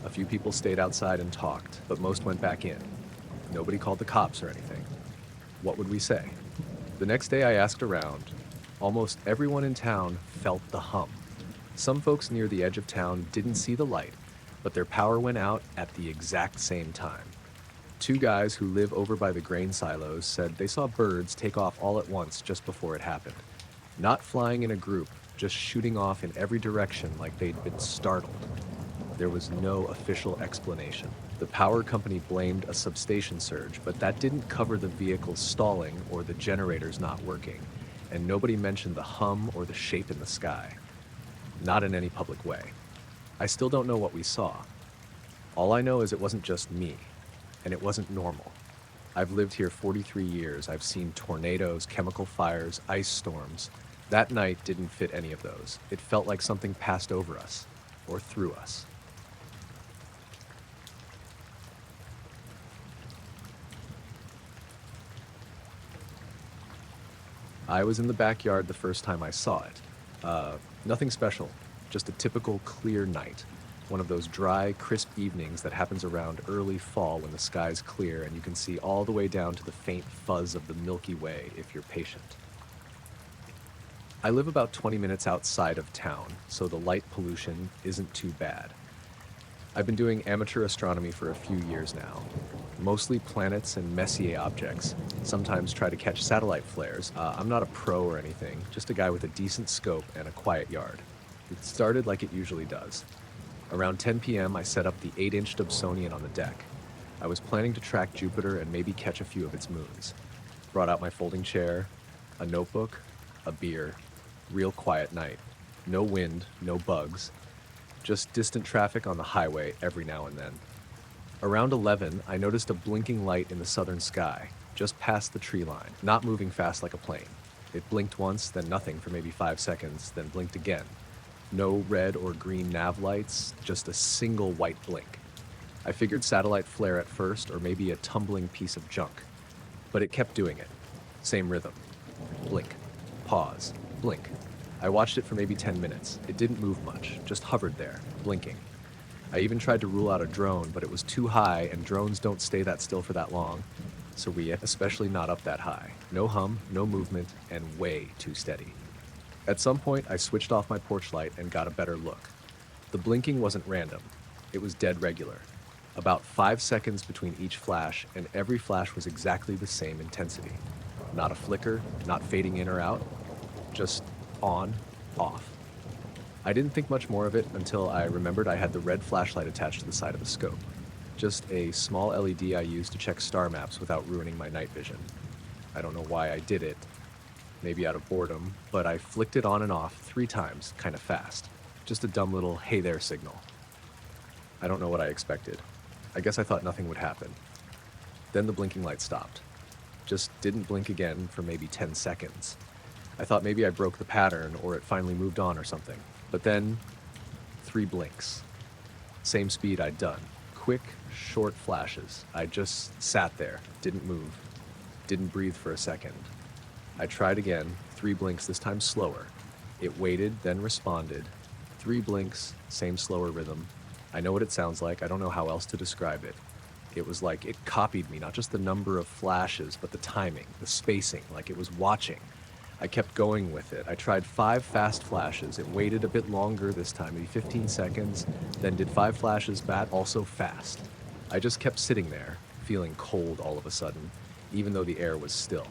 Speaker 1: A few people stayed outside and talked, but most went back in. Nobody called the cops or anything. What would we say? The next day I asked around. Almost everyone in town felt the hum. Some folks near the edge of town didn't see the light, but their power went out at the exact same time. Two guys who live over by the grain silos said they saw birds take off all at once just before it happened. Not flying in a group, just shooting off in every direction like they'd been startled. There was no official explanation. The power company blamed a substation surge, but that didn't cover the vehicles stalling or the generators not working, and nobody mentioned the hum or the shape in the sky. Not in any public way. I still don't know what we saw. All I know is it wasn't just me, and it wasn't normal. I've lived here 43 years. I've seen tornadoes, chemical fires, ice storms. That night didn't fit any of those. It felt like something passed over us, or through us. I was in the backyard the first time I saw it. Nothing special, just a typical clear night. One of those dry, crisp evenings that happens around early fall when the sky's clear and you can see all the way down to the faint fuzz of the Milky Way if you're patient. I live about 20 minutes outside of town, so the light pollution isn't too bad. I've been doing amateur astronomy for a few years now. Mostly planets and Messier objects. Sometimes try to catch satellite flares. I'm not a pro or anything, just a guy with a decent scope and a quiet yard. It started like it usually does. Around 10 p.m., I set up the 8-inch Dobsonian on the deck. I was planning to track Jupiter and maybe catch a few of its moons. Brought out my folding chair, a notebook, a beer. Real quiet night. No wind, no bugs. Just distant traffic on the highway every now and then. Around 11, I noticed a blinking light in the southern sky, just past the tree line, not moving fast like a plane. It blinked once, then nothing for maybe 5 seconds, then blinked again. No red or green nav lights, just a single white blink. I figured satellite flare at first, or maybe a tumbling piece of junk. But it kept doing it. Same rhythm. Blink. Pause. Blink. I watched it for maybe 10 minutes. It didn't move much, just hovered there, blinking. I even tried to rule out a drone, but it was too high and drones don't stay that still for that long. So especially not up that high. No hum, no movement, and way too steady. At some point, I switched off my porch light and got a better look. The blinking wasn't random. It was dead regular. About 5 seconds between each flash, and every flash was exactly the same intensity. Not a flicker, not fading in or out, just on, off. I didn't think much more of it until I remembered I had the red flashlight attached to the side of the scope. Just a small LED I used to check star maps without ruining my night vision. I don't know why I did it, maybe out of boredom, but I flicked it on and off 3 times, kind of fast. Just a dumb little hey there signal. I don't know what I expected. I guess I thought nothing would happen. Then the blinking light stopped. Just didn't blink again for maybe 10 seconds. I thought maybe I broke the pattern or it finally moved on or something. But then, 3 blinks. Same speed I'd done. Quick, short flashes. I just sat there, didn't move, didn't breathe for a second. I tried again, 3 blinks, this time slower. It waited, then responded. 3 blinks, same slower rhythm. I know what it sounds like, I don't know how else to describe it. It was like it copied me, not just the number of flashes, but the timing, the spacing, like it was watching. I kept going with it. I tried 5 fast flashes. It waited a bit longer this time, maybe 15 seconds, then did 5 flashes back, also fast. I just kept sitting there, feeling cold all of a sudden, even though the air was still.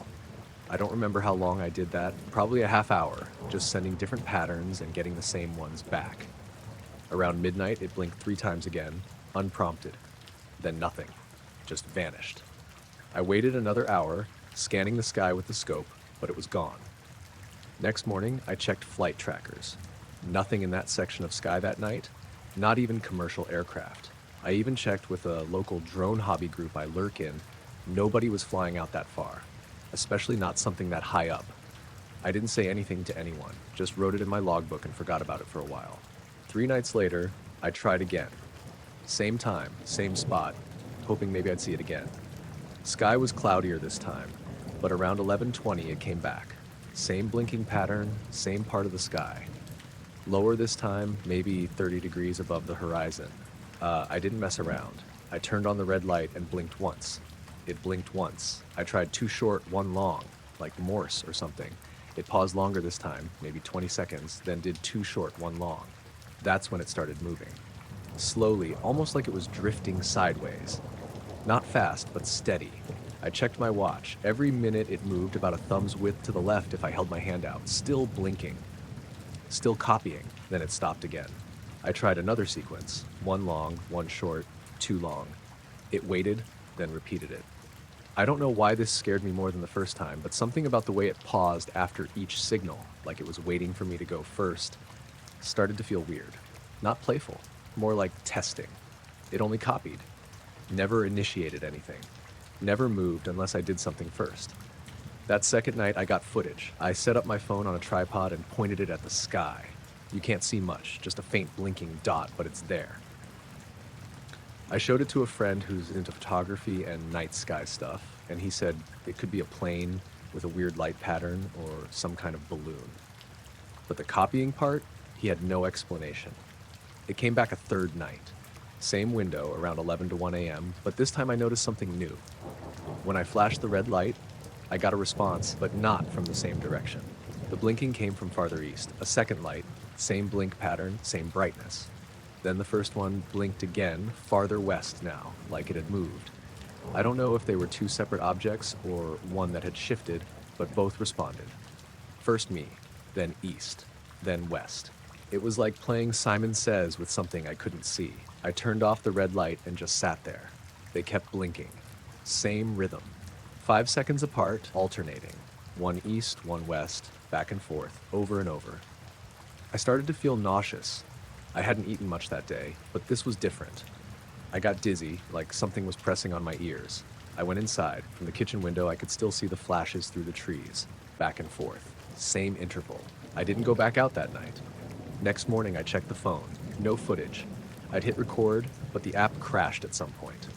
Speaker 1: I don't remember how long I did that, probably a half hour, just sending different patterns and getting the same ones back. Around midnight, it blinked 3 times again, unprompted. Then nothing, just vanished. I waited another hour, scanning the sky with the scope, but it was gone. Next morning, I checked flight trackers. Nothing in that section of sky that night, not even commercial aircraft. I even checked with a local drone hobby group I lurk in. Nobody was flying out that far, especially not something that high up. I didn't say anything to anyone, just wrote it in my logbook and forgot about it for a while. 3 nights later, I tried again. Same time, same spot, hoping maybe I'd see it again. Sky was cloudier this time, but around 11:20 it came back. Same blinking pattern, same part of the sky. Lower this time, maybe 30 degrees above the horizon. I didn't mess around. I turned on the red light and blinked once. It blinked once. I tried 2 short, 1 long, like Morse or something. It paused longer this time, maybe 20 seconds, then did 2 short, 1 long. That's when it started moving. Slowly, almost like it was drifting sideways. Not fast, but steady. I checked my watch. Every minute it moved about a thumb's width to the left if I held my hand out, still blinking. Still copying, then it stopped again. I tried another sequence, 1 long, 1 short, 2 long. It waited, then repeated it. I don't know why this scared me more than the first time, but something about the way it paused after each signal, like it was waiting for me to go first, started to feel weird. Not playful, more like testing. It only copied, never initiated anything, never moved unless I did something first. That second night, I got footage. I set up my phone on a tripod and pointed it at the sky. You can't see much, just a faint blinking dot, but it's there. I showed it to a friend who's into photography and night sky stuff, and he said it could be a plane with a weird light pattern or some kind of balloon. But the copying part, he had no explanation. It came back a 3rd night. Same window, around 11 to 1 a.m., but this time I noticed something new. When I flashed the red light, I got a response, but not from the same direction. The blinking came from farther east. A second light, same blink pattern, same brightness. Then the first one blinked again, farther west now, like it had moved. I don't know if they were 2 separate objects or one that had shifted, but both responded. First me, then east, then west. It was like playing Simon Says with something I couldn't see. I turned off the red light and just sat there. They kept blinking. Same rhythm. 5 seconds apart, alternating. 1 east, 1 west, back and forth, over and over. I started to feel nauseous. I hadn't eaten much that day, but this was different. I got dizzy, like something was pressing on my ears. I went inside. From the kitchen window, I could still see the flashes through the trees. Back and forth. Same interval. I didn't go back out that night. Next morning, I checked the phone. No footage. I'd hit record, but the app crashed at some point.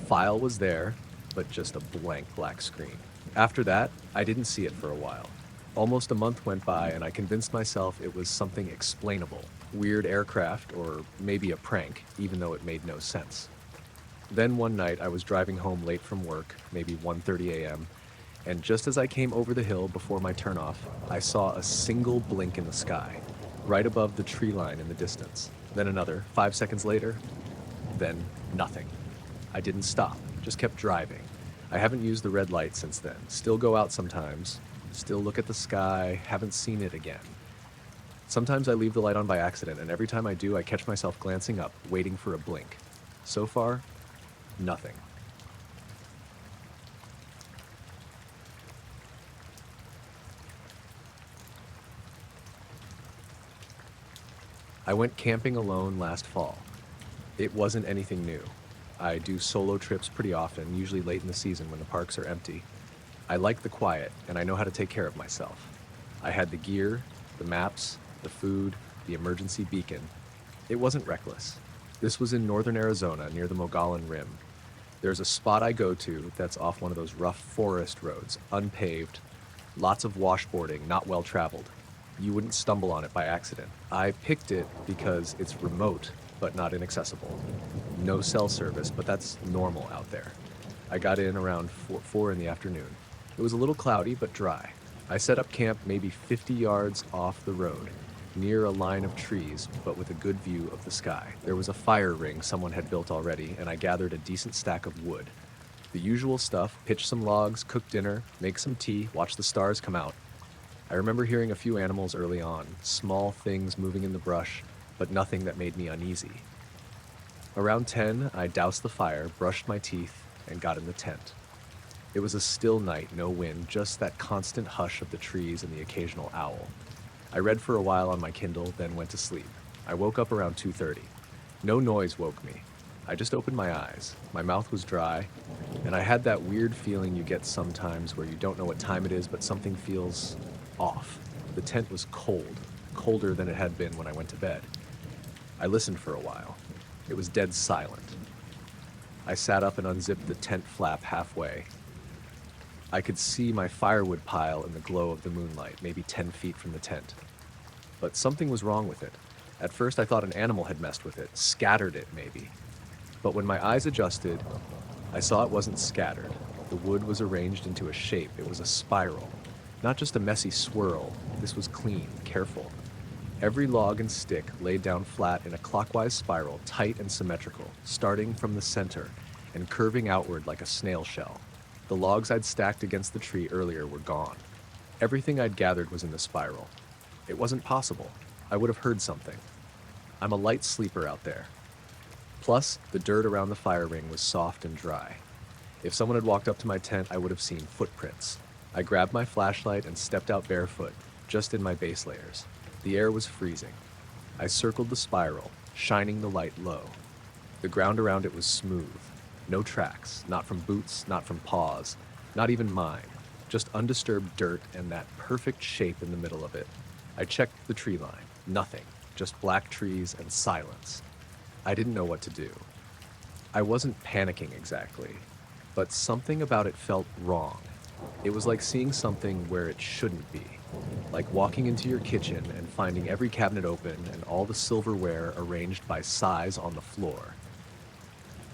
Speaker 1: File was there, but just a blank black screen. After that, I didn't see it for a while. Almost a month went by, and I convinced myself it was something explainable. weird aircraft, or maybe a prank, even though it made no sense. Then one night I was driving home late from work, maybe 1:30 a.m., and just as I came over the hill before my turnoff, I saw a single blink in the sky, right above the tree line in the distance. Then another, 5 seconds later, then nothing. I didn't stop, just kept driving. I haven't used the red light since then. Still go out sometimes, still look at the sky, haven't seen it again. Sometimes I leave the light on by accident, and every time I do, I catch myself glancing up, waiting for a blink. So far, nothing. I went camping alone last fall. It wasn't anything new. I do solo trips pretty often, usually late in the season when the parks are empty. I like the quiet, and I know how to take care of myself. I had the gear, the maps, the food, the emergency beacon. It wasn't reckless. This was in northern Arizona near the Mogollon Rim. There's a spot I go to that's off one of those rough forest roads, unpaved, lots of washboarding, not well traveled. You wouldn't stumble on it by accident. I picked it because it's remote, but not inaccessible. No cell service, but that's normal out there. I got in around 4 in the afternoon. It was a little cloudy, but dry. I set up camp maybe 50 yards off the road, near a line of trees, but with a good view of the sky. There was a fire ring someone had built already, and I gathered a decent stack of wood. The usual stuff: pitch some logs, cook dinner, make some tea, watch the stars come out. I remember hearing a few animals early on, small things moving in the brush, but nothing that made me uneasy. Around 10, I doused the fire, brushed my teeth, and got in the tent. It was a still night, no wind, just that constant hush of the trees and the occasional owl. I read for a while on my Kindle, then went to sleep. I woke up around 2:30. No noise woke me. I just opened my eyes. My mouth was dry, and I had that weird feeling you get sometimes where you don't know what time it is, but something feels off. The tent was cold, colder than it had been when I went to bed. I listened for a while. It was dead silent. I sat up and unzipped the tent flap halfway. I could see my firewood pile in the glow of the moonlight, maybe 10 feet from the tent. But something was wrong with it. At first I thought an animal had messed with it, scattered it maybe. But when my eyes adjusted, I saw it wasn't scattered. The wood was arranged into a shape. It was a spiral. Not just a messy swirl. This was clean, careful. Every log and stick laid down flat in a clockwise spiral, tight and symmetrical, starting from the center and curving outward like a snail shell. The logs I'd stacked against the tree earlier were gone. Everything I'd gathered was in the spiral. It wasn't possible. I would have heard something. I'm a light sleeper out there. Plus, the dirt around the fire ring was soft and dry. If someone had walked up to my tent, I would have seen footprints. I grabbed my flashlight and stepped out barefoot, just in my base layers. The air was freezing. I circled the spiral, shining the light low. The ground around it was smooth. No tracks, not from boots, not from paws, not even mine. Just undisturbed dirt and that perfect shape in the middle of it. I checked the tree line. Nothing. Just black trees and silence. I didn't know what to do. I wasn't panicking exactly, but something about it felt wrong. It was like seeing something where it shouldn't be. Like walking into your kitchen and finding every cabinet open and all the silverware arranged by size on the floor.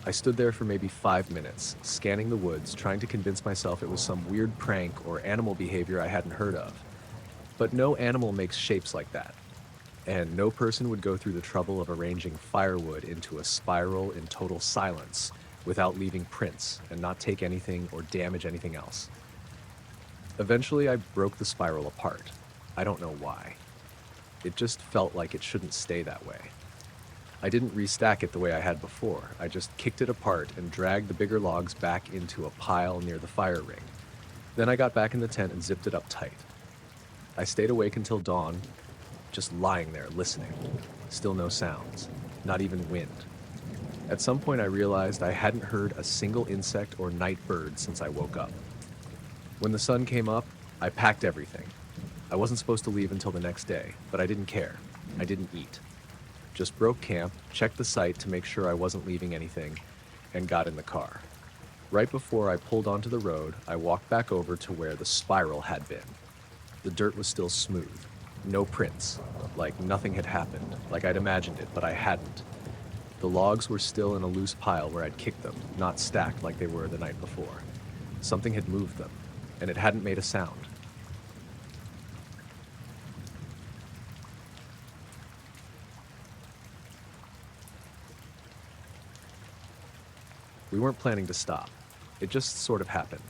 Speaker 1: I stood there for maybe 5 minutes, scanning the woods, trying to convince myself it was some weird prank or animal behavior I hadn't heard of. But no animal makes shapes like that. And no person would go through the trouble of arranging firewood into a spiral in total silence without leaving prints and not take anything or damage anything else. Eventually, I broke the spiral apart. I don't know why. It just felt like it shouldn't stay that way. I didn't restack it the way I had before. I just kicked it apart and dragged the bigger logs back into a pile near the fire ring. Then I got back in the tent and zipped it up tight. I stayed awake until dawn, just lying there listening. Still no sounds, not even wind. At some point I realized I hadn't heard a single insect or night bird since I woke up. When the sun came up, I packed everything. I wasn't supposed to leave until the next day, but I didn't care. I didn't eat. Just broke camp, checked the site to make sure I wasn't leaving anything, and got in the car. Right before I pulled onto the road, I walked back over to where the spiral had been. The dirt was still smooth. No prints, like nothing had happened, like I'd imagined it, but I hadn't. The logs were still in a loose pile where I'd kicked them, not stacked like they were the night before. Something had moved them, and it hadn't made a sound. We weren't planning to stop. It just sort of happened.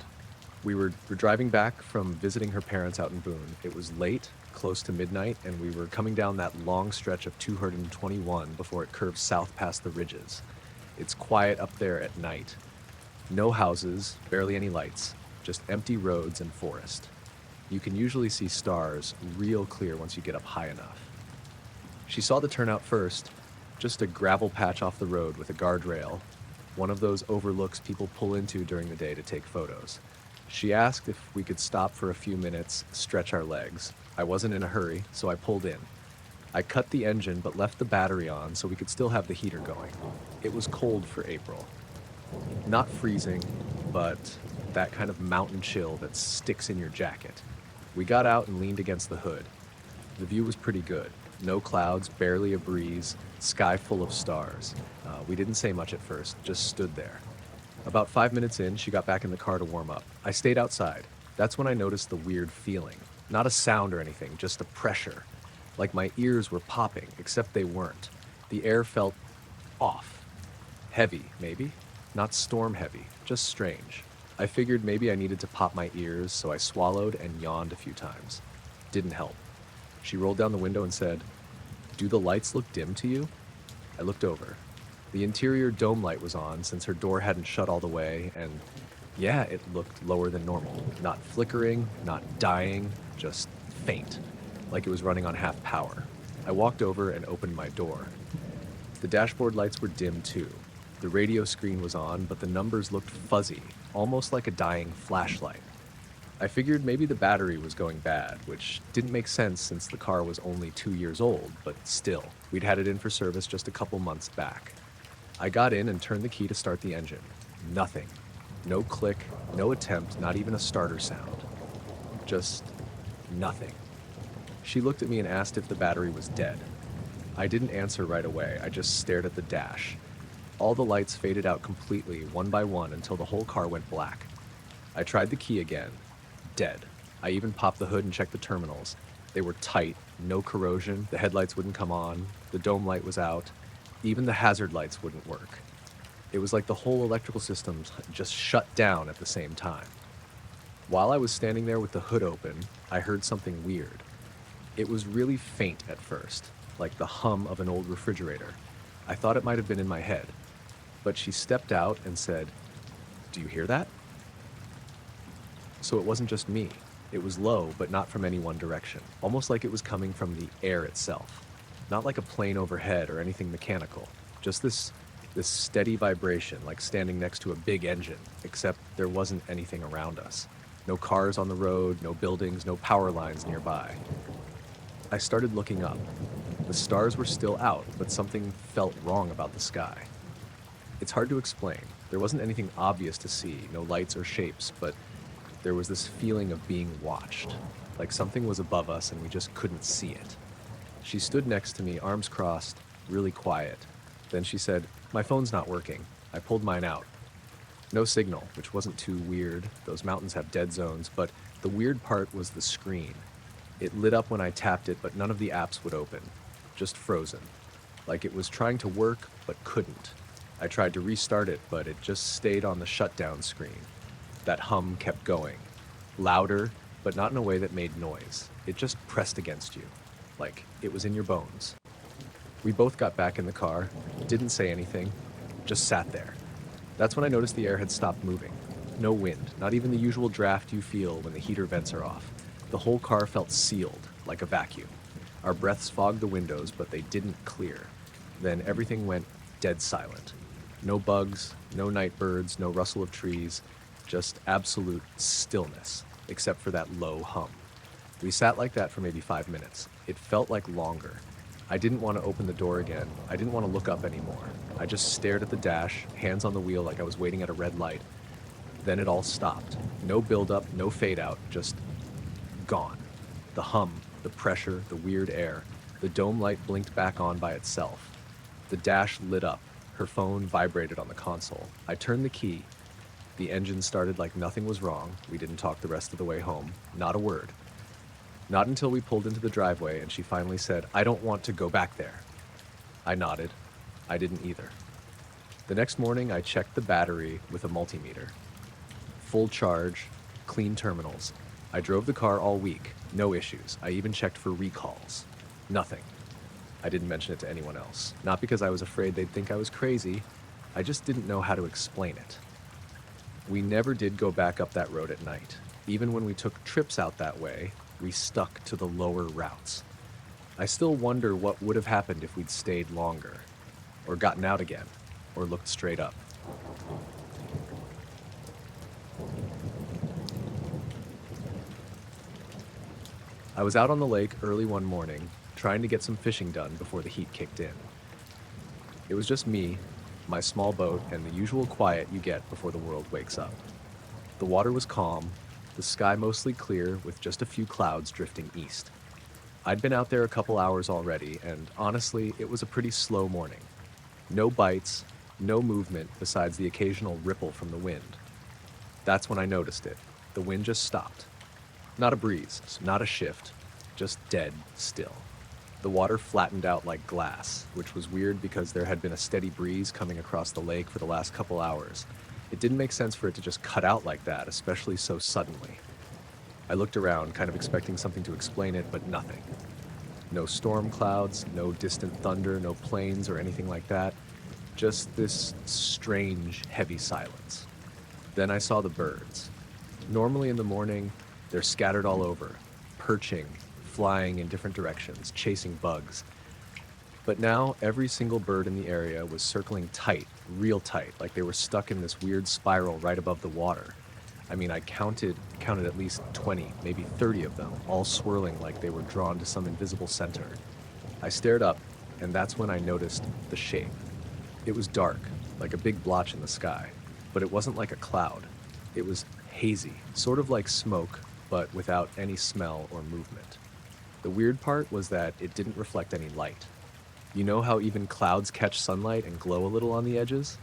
Speaker 1: We were driving back from visiting her parents out in Boone. It was late, close to midnight, and we were coming down that long stretch of 221 before it curves south past the ridges. It's quiet up there at night. No houses, barely any lights, just empty roads and forest. You can usually see stars real clear once you get up high enough. She saw the turnout first, just a gravel patch off the road with a guardrail, one of those overlooks people pull into during the day to take photos. She asked if we could stop for a few minutes, stretch our legs. I wasn't in a hurry, so I pulled in. I cut the engine but left the battery on so we could still have the heater going. It was cold for April. Not freezing, but that kind of mountain chill that sticks in your jacket. We got out and leaned against the hood. The view was pretty good. No clouds, barely a breeze, sky full of stars. We didn't say much at first, just stood there. About 5 minutes in, she got back in the car to warm up. I stayed outside. That's when I noticed the weird feeling. Not a sound or anything, just a pressure. Like my ears were popping, except they weren't. The air felt off. Heavy, maybe? Not storm heavy, just strange. I figured maybe I needed to pop my ears, so I swallowed and yawned a few times. Didn't help. She rolled down the window and said, "Do the lights look dim to you?" I looked over. The interior dome light was on since her door hadn't shut all the way, and yeah, it looked lower than normal. Not flickering, not dying, just faint, like it was running on half power. I walked over and opened my door. The dashboard lights were dim too. The radio screen was on, but the numbers looked fuzzy, almost like a dying flashlight. I figured maybe the battery was going bad, which didn't make sense since the car was only 2 years old, but still, we'd had it in for service just a couple months back. I got in and turned the key to start the engine. Nothing. No click, no attempt, not even a starter sound. Just nothing. She looked at me and asked if the battery was dead. I didn't answer right away, I just stared at the dash. All the lights faded out completely, one by one, until the whole car went black. I tried the key again. Dead. I even popped the hood and checked the terminals. They were tight, no corrosion, the headlights wouldn't come on, the dome light was out, even the hazard lights wouldn't work. It was like the whole electrical system just shut down at the same time. While I was standing there with the hood open, I heard something weird. It was really faint at first, like the hum of an old refrigerator. I thought it might have been in my head. But she stepped out and said, "Do you hear that?" So it wasn't just me. It was low, but not from any one direction, almost like it was coming from the air itself. Not like a plane overhead or anything mechanical, just this steady vibration, like standing next to a big engine, except there wasn't anything around us. No cars on the road, no buildings, no power lines nearby. I started looking up. The stars were still out, but something felt wrong about the sky. It's hard to explain. There wasn't anything obvious to see, no lights or shapes, but there was this feeling of being watched, like something was above us and we just couldn't see it. She stood next to me, arms crossed, really quiet. Then she said, "My phone's not working." I pulled mine out. No signal, which wasn't too weird. Those mountains have dead zones, but the weird part was the screen. It lit up when I tapped it, but none of the apps would open. Just frozen. Like it was trying to work, but couldn't. I tried to restart it, but it just stayed on the shutdown screen. That hum kept going. Louder, but not in a way that made noise. It just pressed against you. Like it was in your bones. We both got back in the car, didn't say anything, just sat there. That's when I noticed the air had stopped moving. No wind, not even the usual draft you feel when the heater vents are off. The whole car felt sealed, like a vacuum. Our breaths fogged the windows, but they didn't clear. Then everything went dead silent. No bugs, no night birds, no rustle of trees, just absolute stillness, except for that low hum. We sat like that for maybe 5 minutes. It felt like longer. I didn't want to open the door again. I didn't want to look up anymore. I just stared at the dash, hands on the wheel like I was waiting at a red light. Then it all stopped. No build-up, no fade-out, just gone. The hum The pressure, the weird air. The dome light blinked back on by itself. The dash lit up. Her phone vibrated on the console. I turned the key. The engine started like nothing was wrong. We didn't talk the rest of the way home. Not a word. Not until we pulled into the driveway and she finally said, "I don't want to go back there." I nodded. I didn't either. The next morning, I checked the battery with a multimeter. Full charge, clean terminals. I drove the car all week. No issues. I even checked for recalls. Nothing. I didn't mention it to anyone else. Not because I was afraid they'd think I was crazy. I just didn't know how to explain it. We never did go back up that road at night. Even when we took trips out that way, we stuck to the lower routes. I still wonder what would have happened if we'd stayed longer, or gotten out again, or looked straight up. I was out on the lake early one morning, trying to get some fishing done before the heat kicked in. It was just me, my small boat, and the usual quiet you get before the world wakes up. The water was calm, the sky mostly clear with just a few clouds drifting east. I'd been out there a couple hours already, and honestly, it was a pretty slow morning. No bites, no movement besides the occasional ripple from the wind. That's when I noticed it. The wind just stopped. Not a breeze, not a shift, just dead still. The water flattened out like glass, which was weird because there had been a steady breeze coming across the lake for the last couple hours. It didn't make sense for it to just cut out like that, especially so suddenly. I looked around, kind of expecting something to explain it, but nothing. No storm clouds, no distant thunder, no planes or anything like that. Just this strange, heavy silence. Then I saw the birds. Normally in the morning, they're scattered all over, perching, flying in different directions, chasing bugs. But now every single bird in the area was circling tight, real tight, like they were stuck in this weird spiral right above the water. I mean, I counted at least 20, maybe 30 of them, all swirling like they were drawn to some invisible center. I stared up, and that's when I noticed the shape. It was dark, like a big blotch in the sky, but it wasn't like a cloud. It was hazy, sort of like smoke, but without any smell or movement. The weird part was that it didn't reflect any light. You know how even clouds catch sunlight and glow a little on the edges?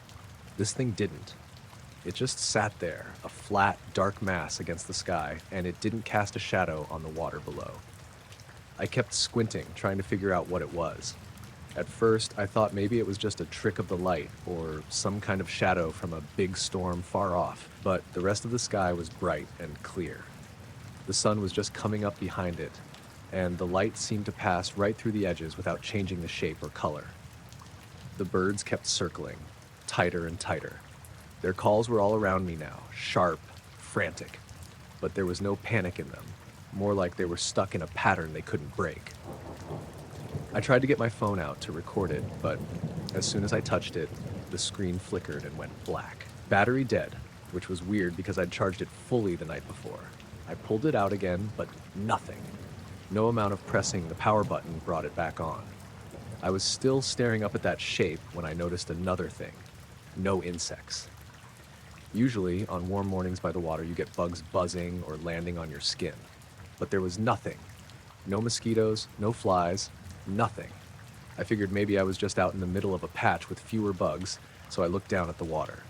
Speaker 1: This thing didn't. It just sat there, a flat, dark mass against the sky, and it didn't cast a shadow on the water below. I kept squinting, trying to figure out what it was. At first, I thought maybe it was just a trick of the light, or some kind of shadow from a big storm far off, but the rest of the sky was bright and clear. The sun was just coming up behind it, and the light seemed to pass right through the edges without changing the shape or color. The birds kept circling, tighter and tighter. Their calls were all around me now, sharp, frantic, but there was no panic in them, more like they were stuck in a pattern they couldn't break. I tried to get my phone out to record it, but as soon as I touched it, the screen flickered and went black. Battery dead, which was weird because I'd charged it fully the night before. I pulled it out again, but nothing. No amount of pressing the power button brought it back on. I was still staring up at that shape when I noticed another thing. No insects. Usually, on warm mornings by the water, you get bugs buzzing or landing on your skin. But there was nothing. No mosquitoes, no flies, nothing. I figured maybe I was just out in the middle of a patch with fewer bugs, so I looked down at the water.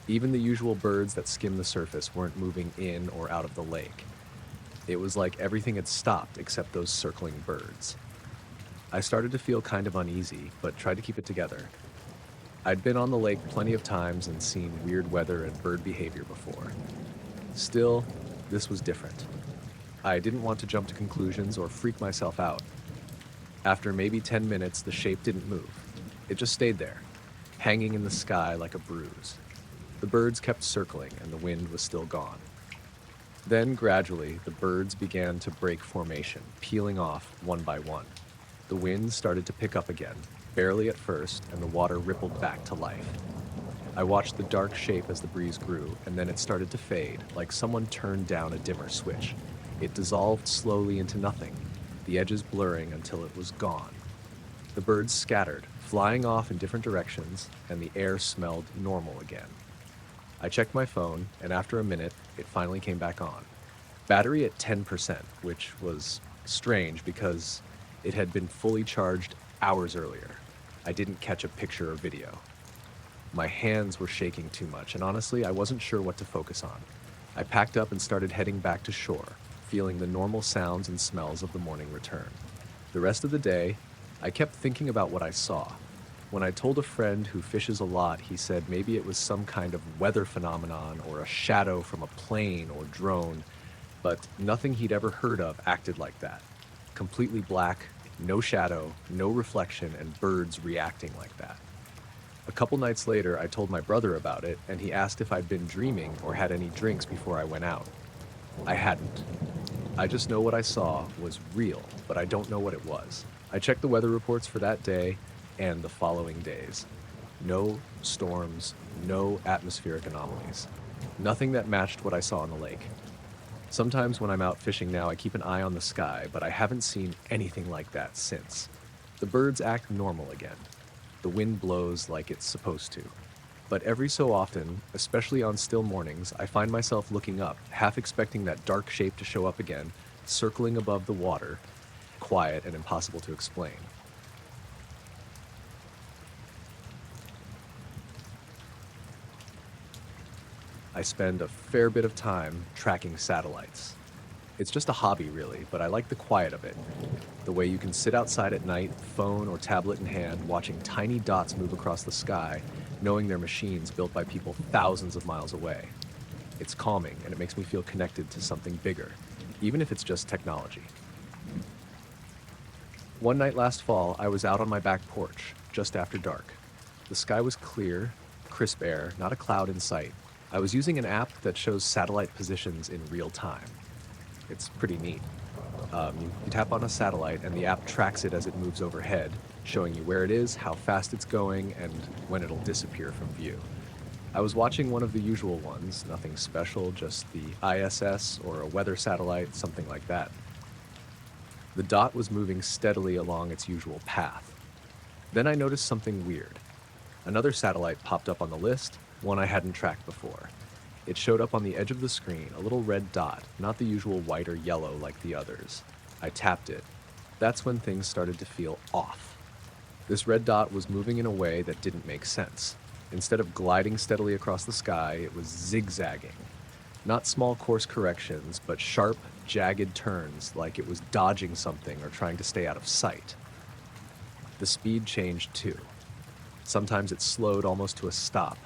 Speaker 1: Even the usual birds that skim the surface weren't moving in or out of the lake. It was like everything had stopped except those circling birds. I started to feel kind of uneasy, but tried to keep it together. I'd been on the lake plenty of times and seen weird weather and bird behavior before. Still, this was different. I didn't want to jump to conclusions or freak myself out. After maybe 10 minutes, the shape didn't move. It just stayed there, hanging in the sky like a bruise. The birds kept circling and the wind was still gone. Then, gradually, the birds began to break formation, peeling off one by one. The wind started to pick up again, barely at first, and the water rippled back to life. I watched the dark shape as the breeze grew, and then it started to fade, like someone turned down a dimmer switch. It dissolved slowly into nothing, the edges blurring until it was gone. The birds scattered, flying off in different directions, and the air smelled normal again. I checked my phone, and after a minute, it finally came back on. Battery at 10%, which was Strange because it had been fully charged hours earlier. I didn't catch a picture or video. My hands were shaking too much, and honestly, I wasn't sure what to focus on. I packed up and started heading back to shore, feeling the normal sounds and smells of the morning return. The rest of the day, I kept thinking about what I saw. When I told a friend who fishes a lot, he said maybe it was some kind of weather phenomenon or a shadow from a plane or drone, but nothing he'd ever heard of acted like that. Completely black, no shadow, no reflection, and birds reacting like that. A couple nights later, I told my brother about it, and he asked if I'd been dreaming or had any drinks before I went out. I hadn't. I just know what I saw was real, but I don't know what it was. I checked the weather reports for that day and the following days. No storms, no atmospheric anomalies. Nothing that matched what I saw on the lake. Sometimes when I'm out fishing now, I keep an eye on the sky, but I haven't seen anything like that since. The birds act normal again. The wind blows like it's supposed to. But every so often, especially on still mornings, I find myself looking up, half expecting that dark shape to show up again, circling above the water, quiet and impossible to explain. I spend a fair bit of time tracking satellites. It's just a hobby, really, but I like the quiet of it. The way you can sit outside at night, phone or tablet in hand, watching tiny dots move across the sky, knowing they're machines built by people thousands of miles away. It's calming, and it makes me feel connected to something bigger, even if it's just technology. One night last fall, I was out on my back porch, just after dark. The sky was clear, crisp air, not a cloud in sight. I was using an app that shows satellite positions in real time. It's pretty neat. You tap on a satellite and the app tracks it as it moves overhead, showing you where it is, how fast it's going, and when it'll disappear from view. I was watching one of the usual ones, nothing special, just the ISS or a weather satellite, something like that. The dot was moving steadily along its usual path. Then I noticed something weird. Another satellite popped up on the list, one I hadn't tracked before. It showed up on the edge of the screen, a little red dot, not the usual white or yellow like the others. I tapped it. That's when things started to feel off. This red dot was moving in a way that didn't make sense. Instead of gliding steadily across the sky, it was zigzagging. Not small course corrections, but sharp, jagged turns, like it was dodging something or trying to stay out of sight. The speed changed too. Sometimes it slowed almost to a stop,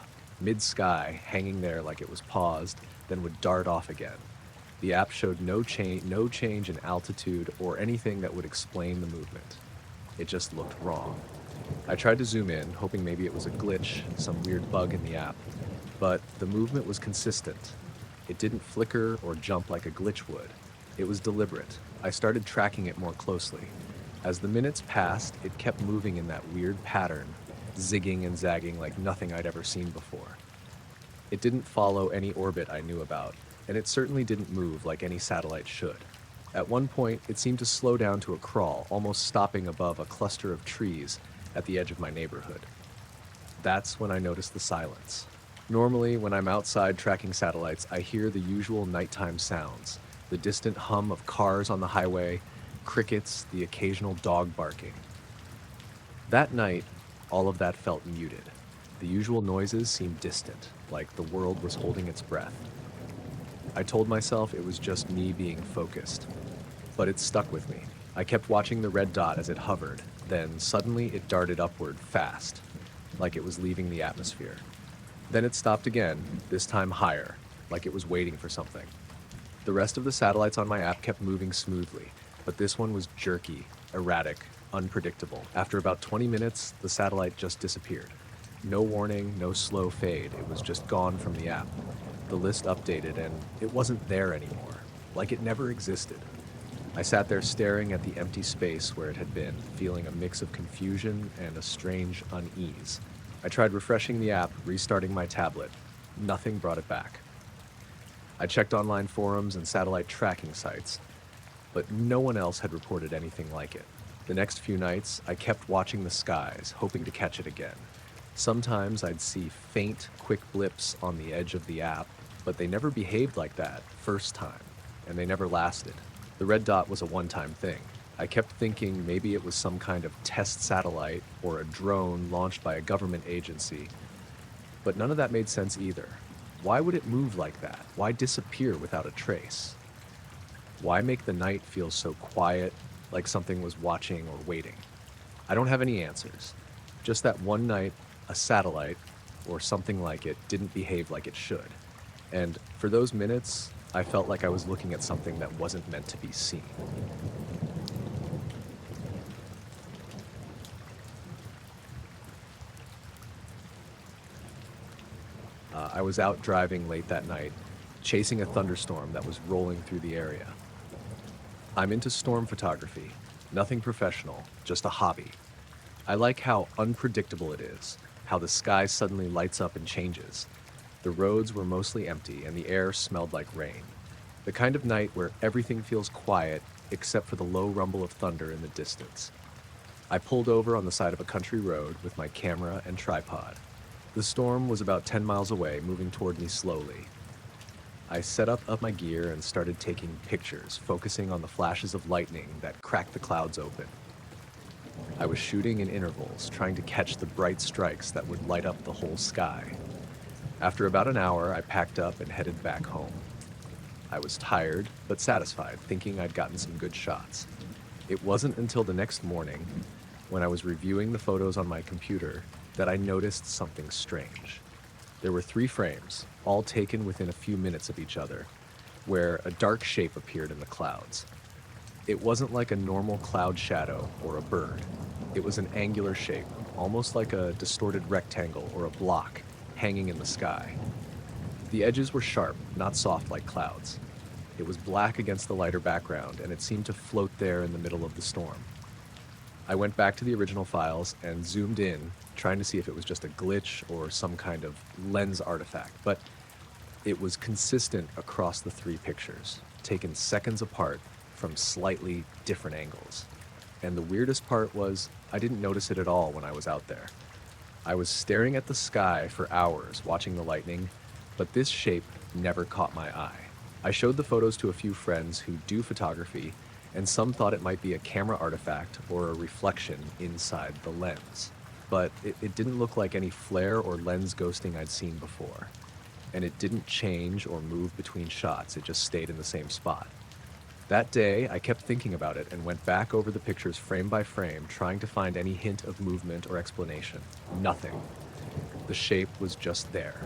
Speaker 1: mid-sky, hanging there like it was paused, then would dart off again. The app showed no change in altitude or anything that would explain the movement. It just looked wrong. I tried to zoom in, hoping maybe it was a glitch, some weird bug in the app, but the movement was consistent. It didn't flicker or jump like a glitch would. It was deliberate. I started tracking it more closely. As the minutes passed, it kept moving in that weird pattern, zigging and zagging like nothing I'd ever seen before. It didn't follow any orbit I knew about, and it certainly didn't move like any satellite should. At one point, it seemed to slow down to a crawl, almost stopping above a cluster of trees at the edge of my neighborhood. That's when I noticed the silence. Normally, when I'm outside tracking satellites, I hear the usual nighttime sounds, the distant hum of cars on the highway, crickets, the occasional dog barking. That night, all of that felt muted. The usual noises seemed distant, like the world was holding its breath. I told myself it was just me being focused, but it stuck with me. I kept watching the red dot as it hovered, then suddenly it darted upward fast, like it was leaving the atmosphere. Then it stopped again, this time higher, like it was waiting for something. The rest of the satellites on my app kept moving smoothly, but this one was jerky, erratic, unpredictable. After about 20 minutes, the satellite just disappeared. No warning, no slow fade, it was just gone from the app. The list updated and it wasn't there anymore, like it never existed. I sat there staring at the empty space where it had been, feeling a mix of confusion and a strange unease. I tried refreshing the app, restarting my tablet. Nothing brought it back. I checked online forums and satellite tracking sites, but no one else had reported anything like it. The next few nights, I kept watching the skies, hoping to catch it again. Sometimes I'd see faint, quick blips on the edge of the app, but they never behaved like that first time, and they never lasted. The red dot was a one-time thing. I kept thinking maybe it was some kind of test satellite or a drone launched by a government agency, but none of that made sense either. Why would it move like that? Why disappear without a trace? Why make the night feel so quiet, like something was watching or waiting? I don't have any answers. Just that one night, a satellite, or something like it, didn't behave like it should. And for those minutes, I felt like I was looking at something that wasn't meant to be seen. I was out driving late that night, chasing a thunderstorm that was rolling through the area. I'm into storm photography, nothing professional, just a hobby. I like how unpredictable it is, how the sky suddenly lights up and changes. The roads were mostly empty and the air smelled like rain. The kind of night where everything feels quiet except for the low rumble of thunder in the distance. I pulled over on the side of a country road with my camera and tripod. The storm was about 10 miles away, moving toward me slowly. I set up my gear and started taking pictures, focusing on the flashes of lightning that cracked the clouds open. I was shooting in intervals, trying to catch the bright strikes that would light up the whole sky. After about an hour, I packed up and headed back home. I was tired, but satisfied, thinking I'd gotten some good shots. It wasn't until the next morning, when I was reviewing the photos on my computer, that I noticed something strange. There were 3 frames, all taken within a few minutes of each other, where a dark shape appeared in the clouds. It wasn't like a normal cloud shadow or a bird. It was an angular shape, almost like a distorted rectangle or a block, hanging in the sky. The edges were sharp, not soft like clouds. It was black against the lighter background, and it seemed to float there in the middle of the storm. I went back to the original files and zoomed in, trying to see if it was just a glitch or some kind of lens artifact, but it was consistent across the 3 pictures, taken seconds apart from slightly different angles. And the weirdest part was, I didn't notice it at all when I was out there. I was staring at the sky for hours, watching the lightning, but this shape never caught my eye. I showed the photos to a few friends who do photography, and some thought it might be a camera artifact or a reflection inside the lens. But it didn't look like any flare or lens ghosting I'd seen before. And it didn't change or move between shots, it just stayed in the same spot. That day, I kept thinking about it and went back over the pictures frame by frame, trying to find any hint of movement or explanation. Nothing. The shape was just there.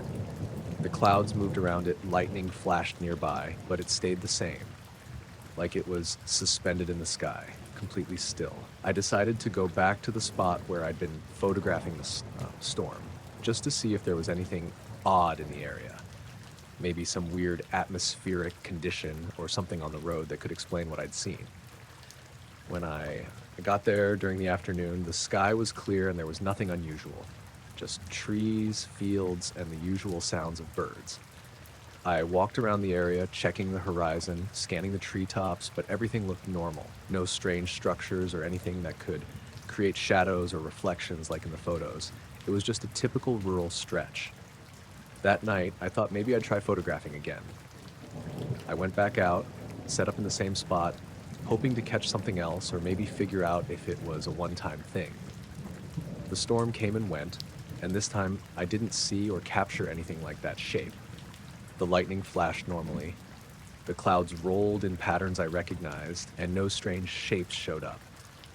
Speaker 1: The clouds moved around it, lightning flashed nearby, but it stayed the same, like it was suspended in the sky, completely still. I decided to go back to the spot where I'd been photographing the storm, just to see if there was anything odd in the area. Maybe some weird atmospheric condition or something on the road that could explain what I'd seen. When I got there during the afternoon, the sky was clear and there was nothing unusual. Just trees, fields, and the usual sounds of birds. I walked around the area, checking the horizon, scanning the treetops, but everything looked normal. No strange structures or anything that could create shadows or reflections like in the photos. It was just a typical rural stretch. That night, I thought maybe I'd try photographing again. I went back out, set up in the same spot, hoping to catch something else or maybe figure out if it was a one-time thing. The storm came and went, and this time I didn't see or capture anything like that shape. The lightning flashed normally, the clouds rolled in patterns I recognized, and no strange shapes showed up.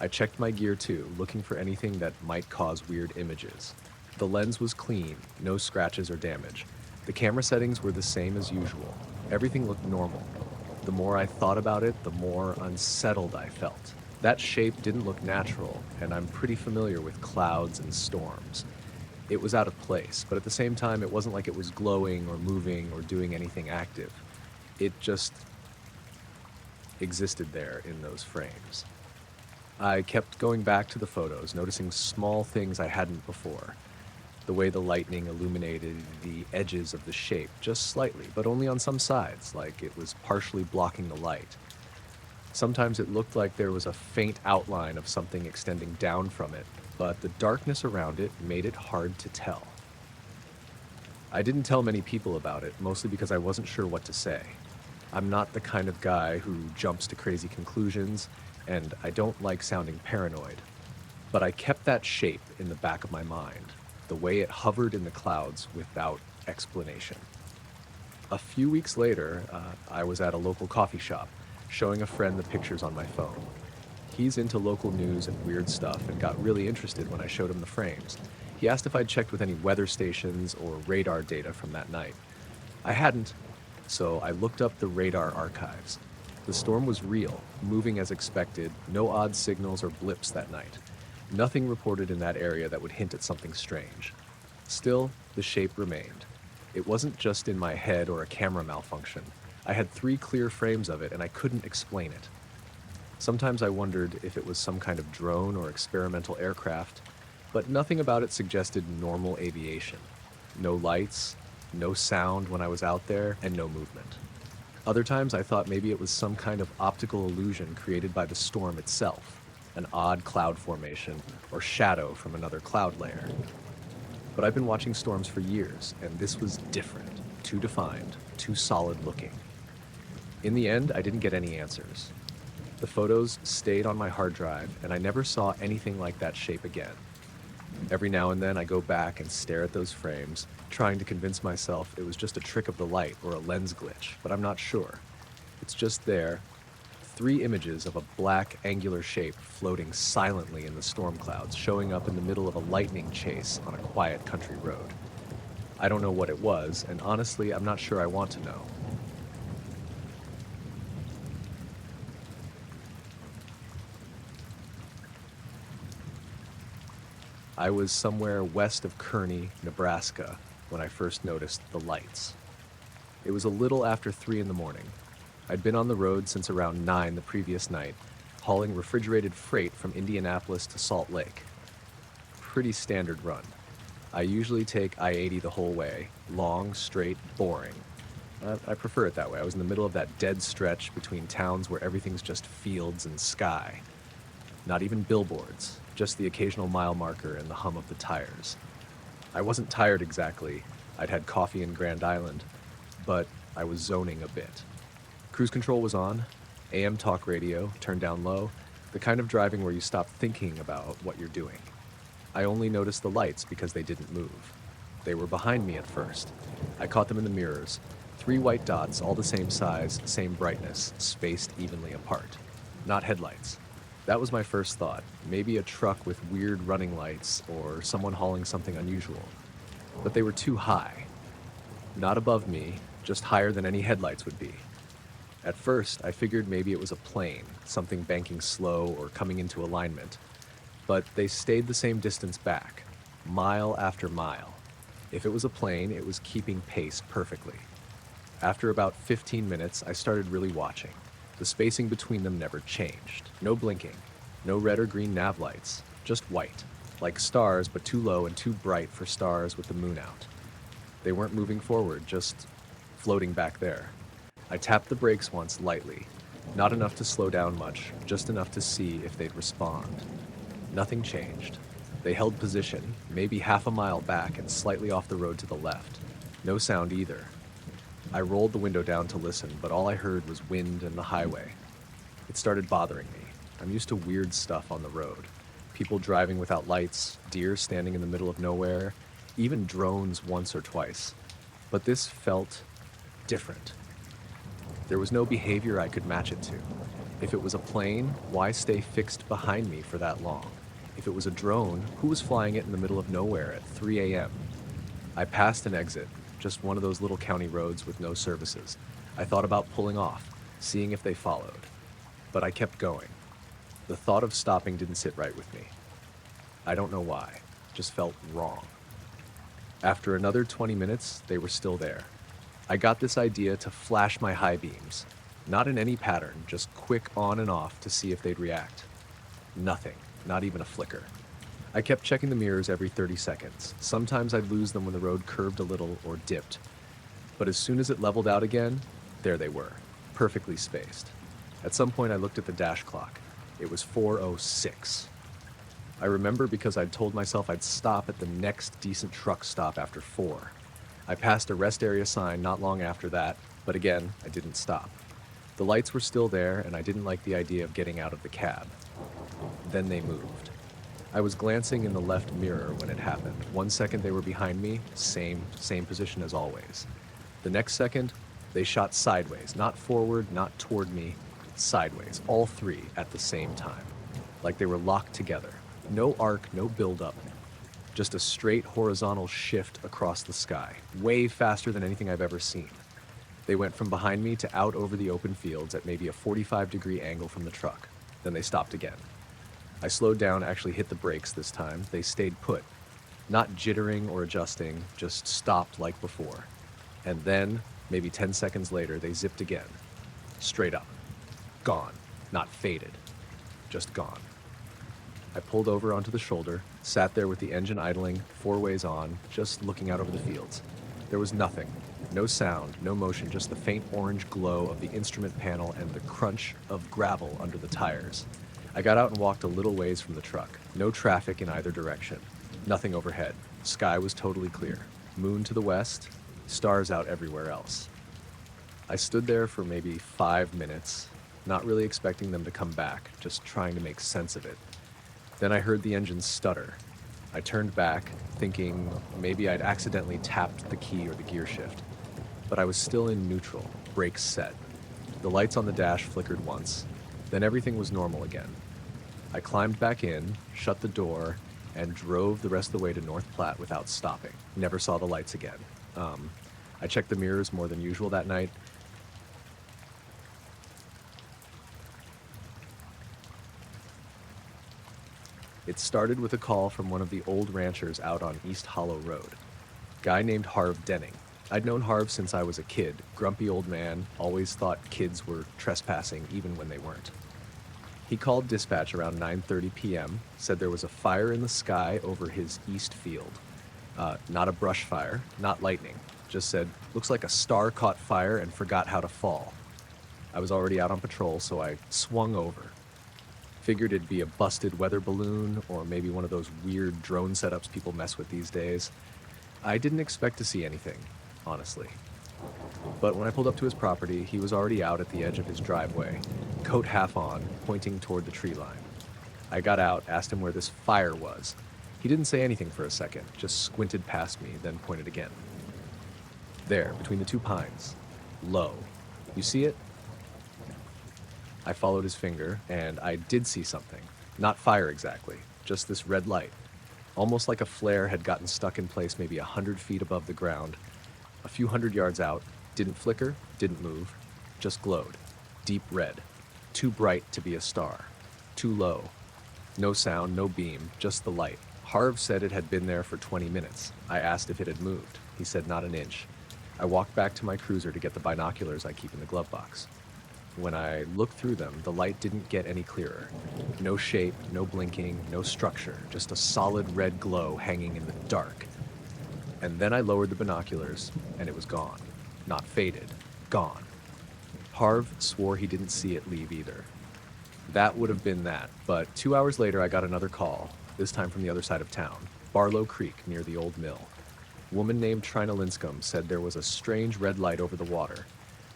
Speaker 1: I checked my gear too, looking for anything that might cause weird images. The lens was clean, no scratches or damage. The camera settings were the same as usual. Everything looked normal. The more I thought about it, the more unsettled I felt. That shape didn't look natural, and I'm pretty familiar with clouds and storms. It was out of place, but at the same time, it wasn't like it was glowing or moving or doing anything active. It just existed there in those frames. I kept going back to the photos, noticing small things I hadn't before. The way the lightning illuminated the edges of the shape, just slightly, but only on some sides, like it was partially blocking the light. Sometimes it looked like there was a faint outline of something extending down from it, but the darkness around it made it hard to tell. I didn't tell many people about it, mostly because I wasn't sure what to say. I'm not the kind of guy who jumps to crazy conclusions, and I don't like sounding paranoid. But I kept that shape in the back of my mind, the way it hovered in the clouds without explanation. A few weeks later, I was at a local coffee shop, showing a friend the pictures on my phone. He's into local news and weird stuff and got really interested when I showed him the frames. He asked if I'd checked with any weather stations or radar data from that night. I hadn't, so I looked up the radar archives. The storm was real, moving as expected, no odd signals or blips that night. Nothing reported in that area that would hint at something strange. Still, the shape remained. It wasn't just in my head or a camera malfunction. I had 3 clear frames of it and I couldn't explain it. Sometimes I wondered if it was some kind of drone or experimental aircraft, but nothing about it suggested normal aviation. No lights, no sound when I was out there, and no movement. Other times I thought maybe it was some kind of optical illusion created by the storm itself, an odd cloud formation or shadow from another cloud layer. But I've been watching storms for years, and this was different, too defined, too solid looking. In the end, I didn't get any answers. The photos stayed on my hard drive, and I never saw anything like that shape again. Every now and then I go back and stare at those frames, trying to convince myself it was just a trick of the light or a lens glitch, but I'm not sure. It's just there, 3 images of a black, angular shape floating silently in the storm clouds, showing up in the middle of a lightning chase on a quiet country road. I don't know what it was, and honestly, I'm not sure I want to know. I was somewhere west of Kearney, Nebraska, when I first noticed the lights. It was a little after 3 in the morning. I'd been on the road since around 9 the previous night, hauling refrigerated freight from Indianapolis to Salt Lake. Pretty standard run. I usually take I-80 the whole way, long, straight, boring. I prefer it that way. I was in the middle of that dead stretch between towns where everything's just fields and sky. Not even billboards, just the occasional mile marker and the hum of the tires. I wasn't tired exactly. I'd had coffee in Grand Island, but I was zoning a bit. Cruise control was on, AM talk radio, turned down low, the kind of driving where you stop thinking about what you're doing. I only noticed the lights because they didn't move. They were behind me at first. I caught them in the mirrors. 3 white dots, all the same size, same brightness, spaced evenly apart. Not headlights. That was my first thought. Maybe a truck with weird running lights or someone hauling something unusual. But they were too high. Not above me, just higher than any headlights would be. At first, I figured maybe it was a plane, something banking slow or coming into alignment. But they stayed the same distance back, mile after mile. If it was a plane, it was keeping pace perfectly. After about 15 minutes, I started really watching. The spacing between them never changed. No blinking, no red or green nav lights, just white, like stars but too low and too bright for stars with the moon out. They weren't moving forward, just floating back there. I tapped the brakes once lightly, not enough to slow down much, just enough to see if they'd respond. Nothing changed. They held position, maybe half a mile back and slightly off the road to the left. No sound either. I rolled the window down to listen, but all I heard was wind and the highway. It started bothering me. I'm used to weird stuff on the road. People driving without lights, deer standing in the middle of nowhere, even drones once or twice. But this felt different. There was no behavior I could match it to. If it was a plane, why stay fixed behind me for that long? If it was a drone, who was flying it in the middle of nowhere at 3 a.m.? I passed an exit, just one of those little county roads with no services. I thought about pulling off, seeing if they followed. But I kept going. The thought of stopping didn't sit right with me. I don't know why, just felt wrong. After another 20 minutes, they were still there. I got this idea to flash my high beams. Not in any pattern, just quick on and off to see if they'd react. Nothing, not even a flicker. I kept checking the mirrors every 30 seconds. Sometimes I'd lose them when the road curved a little or dipped. But as soon as it leveled out again, there they were, perfectly spaced. At some point I looked at the dash clock. It was 4:06. I remember because I'd told myself I'd stop at the next decent truck stop after 4. I passed a rest area sign not long after that, but again, I didn't stop. The lights were still there, and I didn't like the idea of getting out of the cab. Then they moved. I was glancing in the left mirror when it happened. 1 second they were behind me, same position as always. The next second, they shot sideways, not forward, not toward me, sideways, all three at the same time, like they were locked together. No arc, no buildup, just a straight horizontal shift across the sky, way faster than anything I've ever seen. They went from behind me to out over the open fields at maybe a 45-degree angle from the truck. Then they stopped again. I slowed down, actually hit the brakes this time. They stayed put, not jittering or adjusting, just stopped like before. And then, maybe 10 seconds later, they zipped again. Straight up. Gone. Not faded. Just gone. I pulled over onto the shoulder, sat there with the engine idling, 4 ways on, just looking out over the fields. There was nothing. No sound, no motion, just the faint orange glow of the instrument panel and the crunch of gravel under the tires. I got out and walked a little ways from the truck. No traffic in either direction. Nothing overhead. Sky was totally clear. Moon to the west, stars out everywhere else. I stood there for maybe 5 minutes, not really expecting them to come back, just trying to make sense of it. Then I heard the engine stutter. I turned back, thinking maybe I'd accidentally tapped the key or the gear shift. But I was still in neutral, brakes set. The lights on the dash flickered once. Then everything was normal again. I climbed back in, shut the door, and drove the rest of the way to North Platte without stopping. Never saw the lights again. I checked the mirrors more than usual that night. It started with a call from one of the old ranchers out on East Hollow Road. Guy named Harv Denning. I'd known Harv since I was a kid. Grumpy old man, always thought kids were trespassing even when they weren't. He called dispatch around 9:30 p.m., said there was a fire in the sky over his east field. Not a brush fire, not lightning. Just said, looks like a star caught fire and forgot how to fall. I was already out on patrol, so I swung over. Figured it'd be a busted weather balloon or maybe one of those weird drone setups people mess with these days. I didn't expect to see anything, honestly. But when I pulled up to his property, he was already out at the edge of his driveway, coat half on, pointing toward the tree line. I got out, asked him where this fire was. He didn't say anything for a second, just squinted past me, then pointed again. There, between the 2 pines. Low. You see it? I followed his finger, and I did see something. Not fire exactly, just this red light. Almost like a flare had gotten stuck in place maybe 100 feet above the ground. A few 100 yards out, didn't flicker, didn't move, just glowed. Deep red. Too bright to be a star. Too low. No sound, no beam, just the light. Harv said it had been there for 20 minutes. I asked if it had moved. He said not an inch. I walked back to my cruiser to get the binoculars I keep in the glove box. When I looked through them, the light didn't get any clearer. No shape, no blinking, no structure, just a solid red glow hanging in the dark. And then I lowered the binoculars, and it was gone. Not faded, gone. Harv swore he didn't see it leave either. That would have been that, but 2 hours later I got another call, this time from the other side of town, Barlow Creek near the old mill. A woman named Trina Linscomb said there was a strange red light over the water.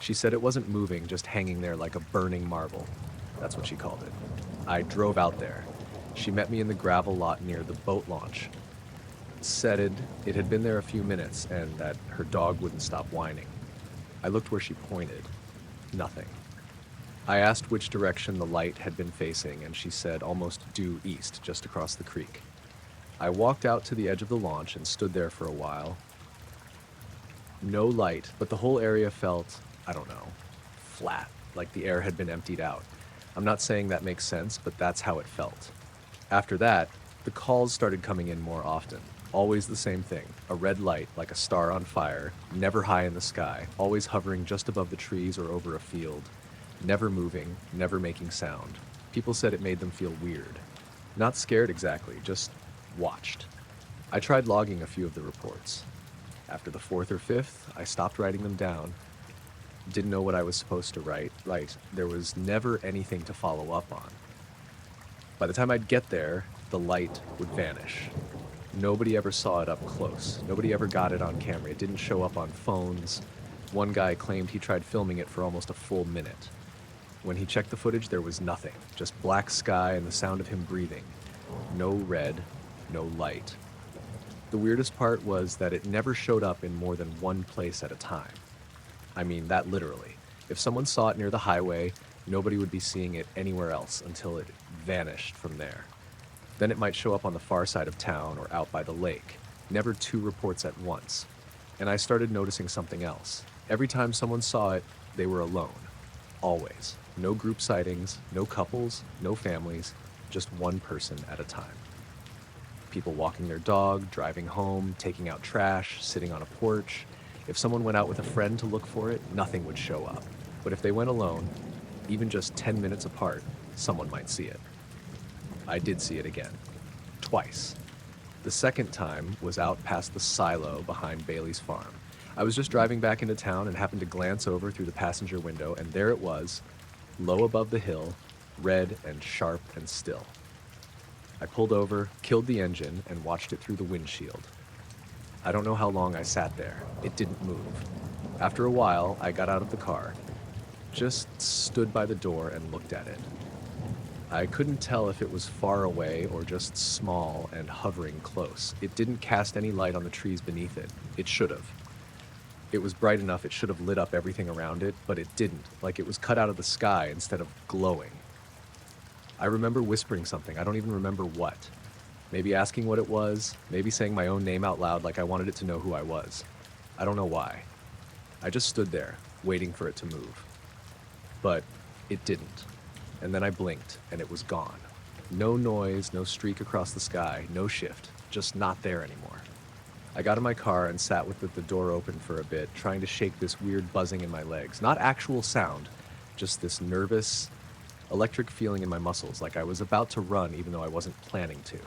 Speaker 1: She said it wasn't moving, just hanging there like a burning marble. That's what she called it. I drove out there. She met me in the gravel lot near the boat launch. Said it had been there a few minutes and that her dog wouldn't stop whining. I looked where she pointed. Nothing. I asked which direction the light had been facing, and she said almost due east, just across the creek. I walked out to the edge of the launch and stood there for a while. No light, but the whole area felt, I don't know, flat, like the air had been emptied out. I'm not saying that makes sense, but that's how it felt. After that, the calls started coming in more often. Always the same thing, a red light like a star on fire, never high in the sky, always hovering just above the trees or over a field, never moving, never making sound. People said it made them feel weird. Not scared exactly, just watched. I tried logging a few of the reports. After the 4th or 5th, I stopped writing them down. Didn't know what I was supposed to write. There was never anything to follow up on. By the time I'd get there, the light would vanish. Nobody ever saw it up close. Nobody ever got it on camera. It didn't show up on phones. One guy claimed he tried filming it for almost a full minute. When he checked the footage, there was nothing, just black sky and the sound of him breathing. No red, no light. The weirdest part was that it never showed up in more than one place at a time. I mean, that literally. If someone saw it near the highway, nobody would be seeing it anywhere else until it vanished from there. Then it might show up on the far side of town or out by the lake. Never two reports at once. And I started noticing something else. Every time someone saw it, they were alone. Always. No group sightings, no couples, no families, just one person at a time. People walking their dog, driving home, taking out trash, sitting on a porch. If someone went out with a friend to look for it, nothing would show up. But if they went alone, even just 10 minutes apart, someone might see it. I did see it again. Twice. The second time was out past the silo behind Bailey's farm. I was just driving back into town and happened to glance over through the passenger window, and there it was, low above the hill, red and sharp and still. I pulled over, killed the engine, and watched it through the windshield. I don't know how long I sat there. It didn't move. After a while, I got out of the car, just stood by the door and looked at it. I couldn't tell if it was far away or just small and hovering close. It didn't cast any light on the trees beneath it. It should have. It was bright enough it should have lit up everything around it, but it didn't, like it was cut out of the sky instead of glowing. I remember whispering something, I don't even remember what. Maybe asking what it was, maybe saying my own name out loud like I wanted it to know who I was. I don't know why. I just stood there, waiting for it to move. But it didn't. And then I blinked, and it was gone. No noise, no streak across the sky, no shift, just not there anymore. I got in my car and sat with the door open for a bit, trying to shake this weird buzzing in my legs. Not actual sound, just this nervous, electric feeling in my muscles, like I was about to run even though I wasn't planning to.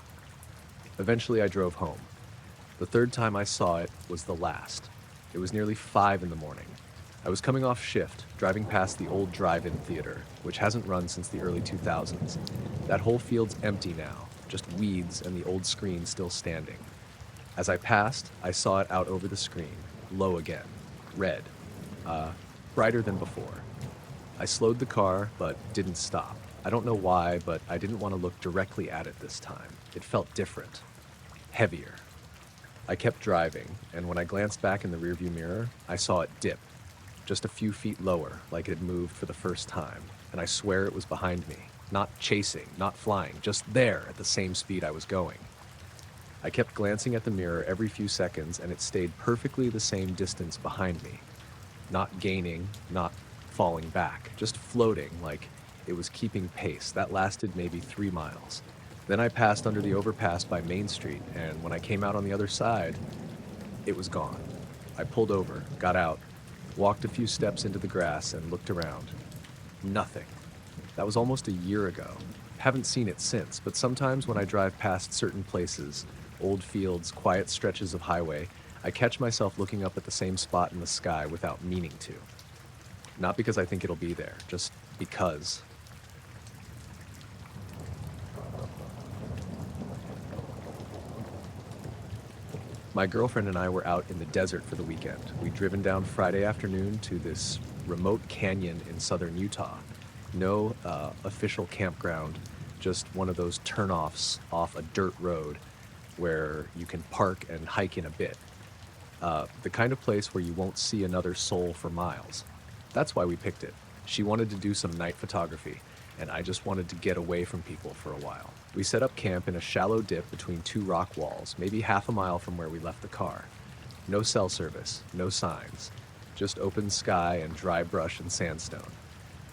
Speaker 1: Eventually I drove home. The third time I saw it was the last. It was nearly 5 in the morning. I was coming off shift, driving past the old drive-in theater, which hasn't run since the early 2000s. That whole field's empty now, just weeds and the old screen still standing. As I passed, I saw it out over the screen, low again, red, brighter than before. I slowed the car, but didn't stop. I don't know why, but I didn't want to look directly at it this time. It felt different, heavier. I kept driving, and when I glanced back in the rearview mirror, I saw it dip, just a few feet lower, like it had moved for the first time, and I swear it was behind me, not chasing, not flying, just there at the same speed I was going. I kept glancing at the mirror every few seconds, and it stayed perfectly the same distance behind me, not gaining, not falling back, just floating like it was keeping pace. That lasted maybe 3 miles. Then I passed under the overpass by Main Street, and when I came out on the other side, it was gone. I pulled over, got out, walked a few steps into the grass, and looked around. Nothing. That was almost a year ago. Haven't seen it since, but sometimes when I drive past certain places, old fields, quiet stretches of highway, I catch myself looking up at the same spot in the sky without meaning to. Not because I think it'll be there, just because. My girlfriend and I were out in the desert for the weekend. We'd driven down Friday afternoon to this remote canyon in southern Utah. No official campground, just one of those turnoffs off a dirt road where you can park and hike in a bit. The kind of place where you won't see another soul for miles. That's why we picked it. She wanted to do some night photography, and I just wanted to get away from people for a while. We set up camp in a shallow dip between 2 rock walls, maybe half a mile from where we left the car. No cell service, no signs, just open sky and dry brush and sandstone.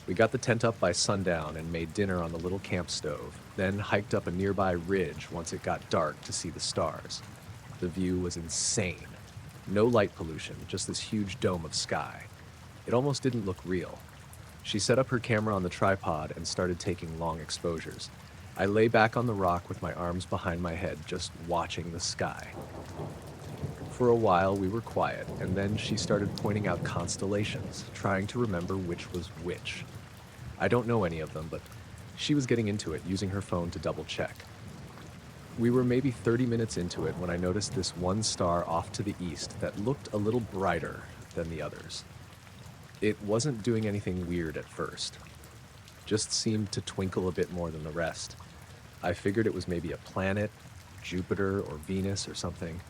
Speaker 1: We got the tent up by sundown and made dinner on the little camp stove, then hiked up a nearby ridge once it got dark to see the stars. The view was insane. No light pollution, just this huge dome of sky. It almost didn't look real. She set up her camera on the tripod and started taking long exposures. I lay back on the rock with my arms behind my head, just watching the sky. For a while, we were quiet, and then she started pointing out constellations, trying to remember which was which. I don't know any of them, but she was getting into it, using her phone to double check. We were maybe 30 minutes into it when I noticed this one star off to the east that looked a little brighter than the others. It wasn't doing anything weird at first. just seemed to twinkle a bit more than the rest. I figured it was maybe a planet, Jupiter or Venus or something.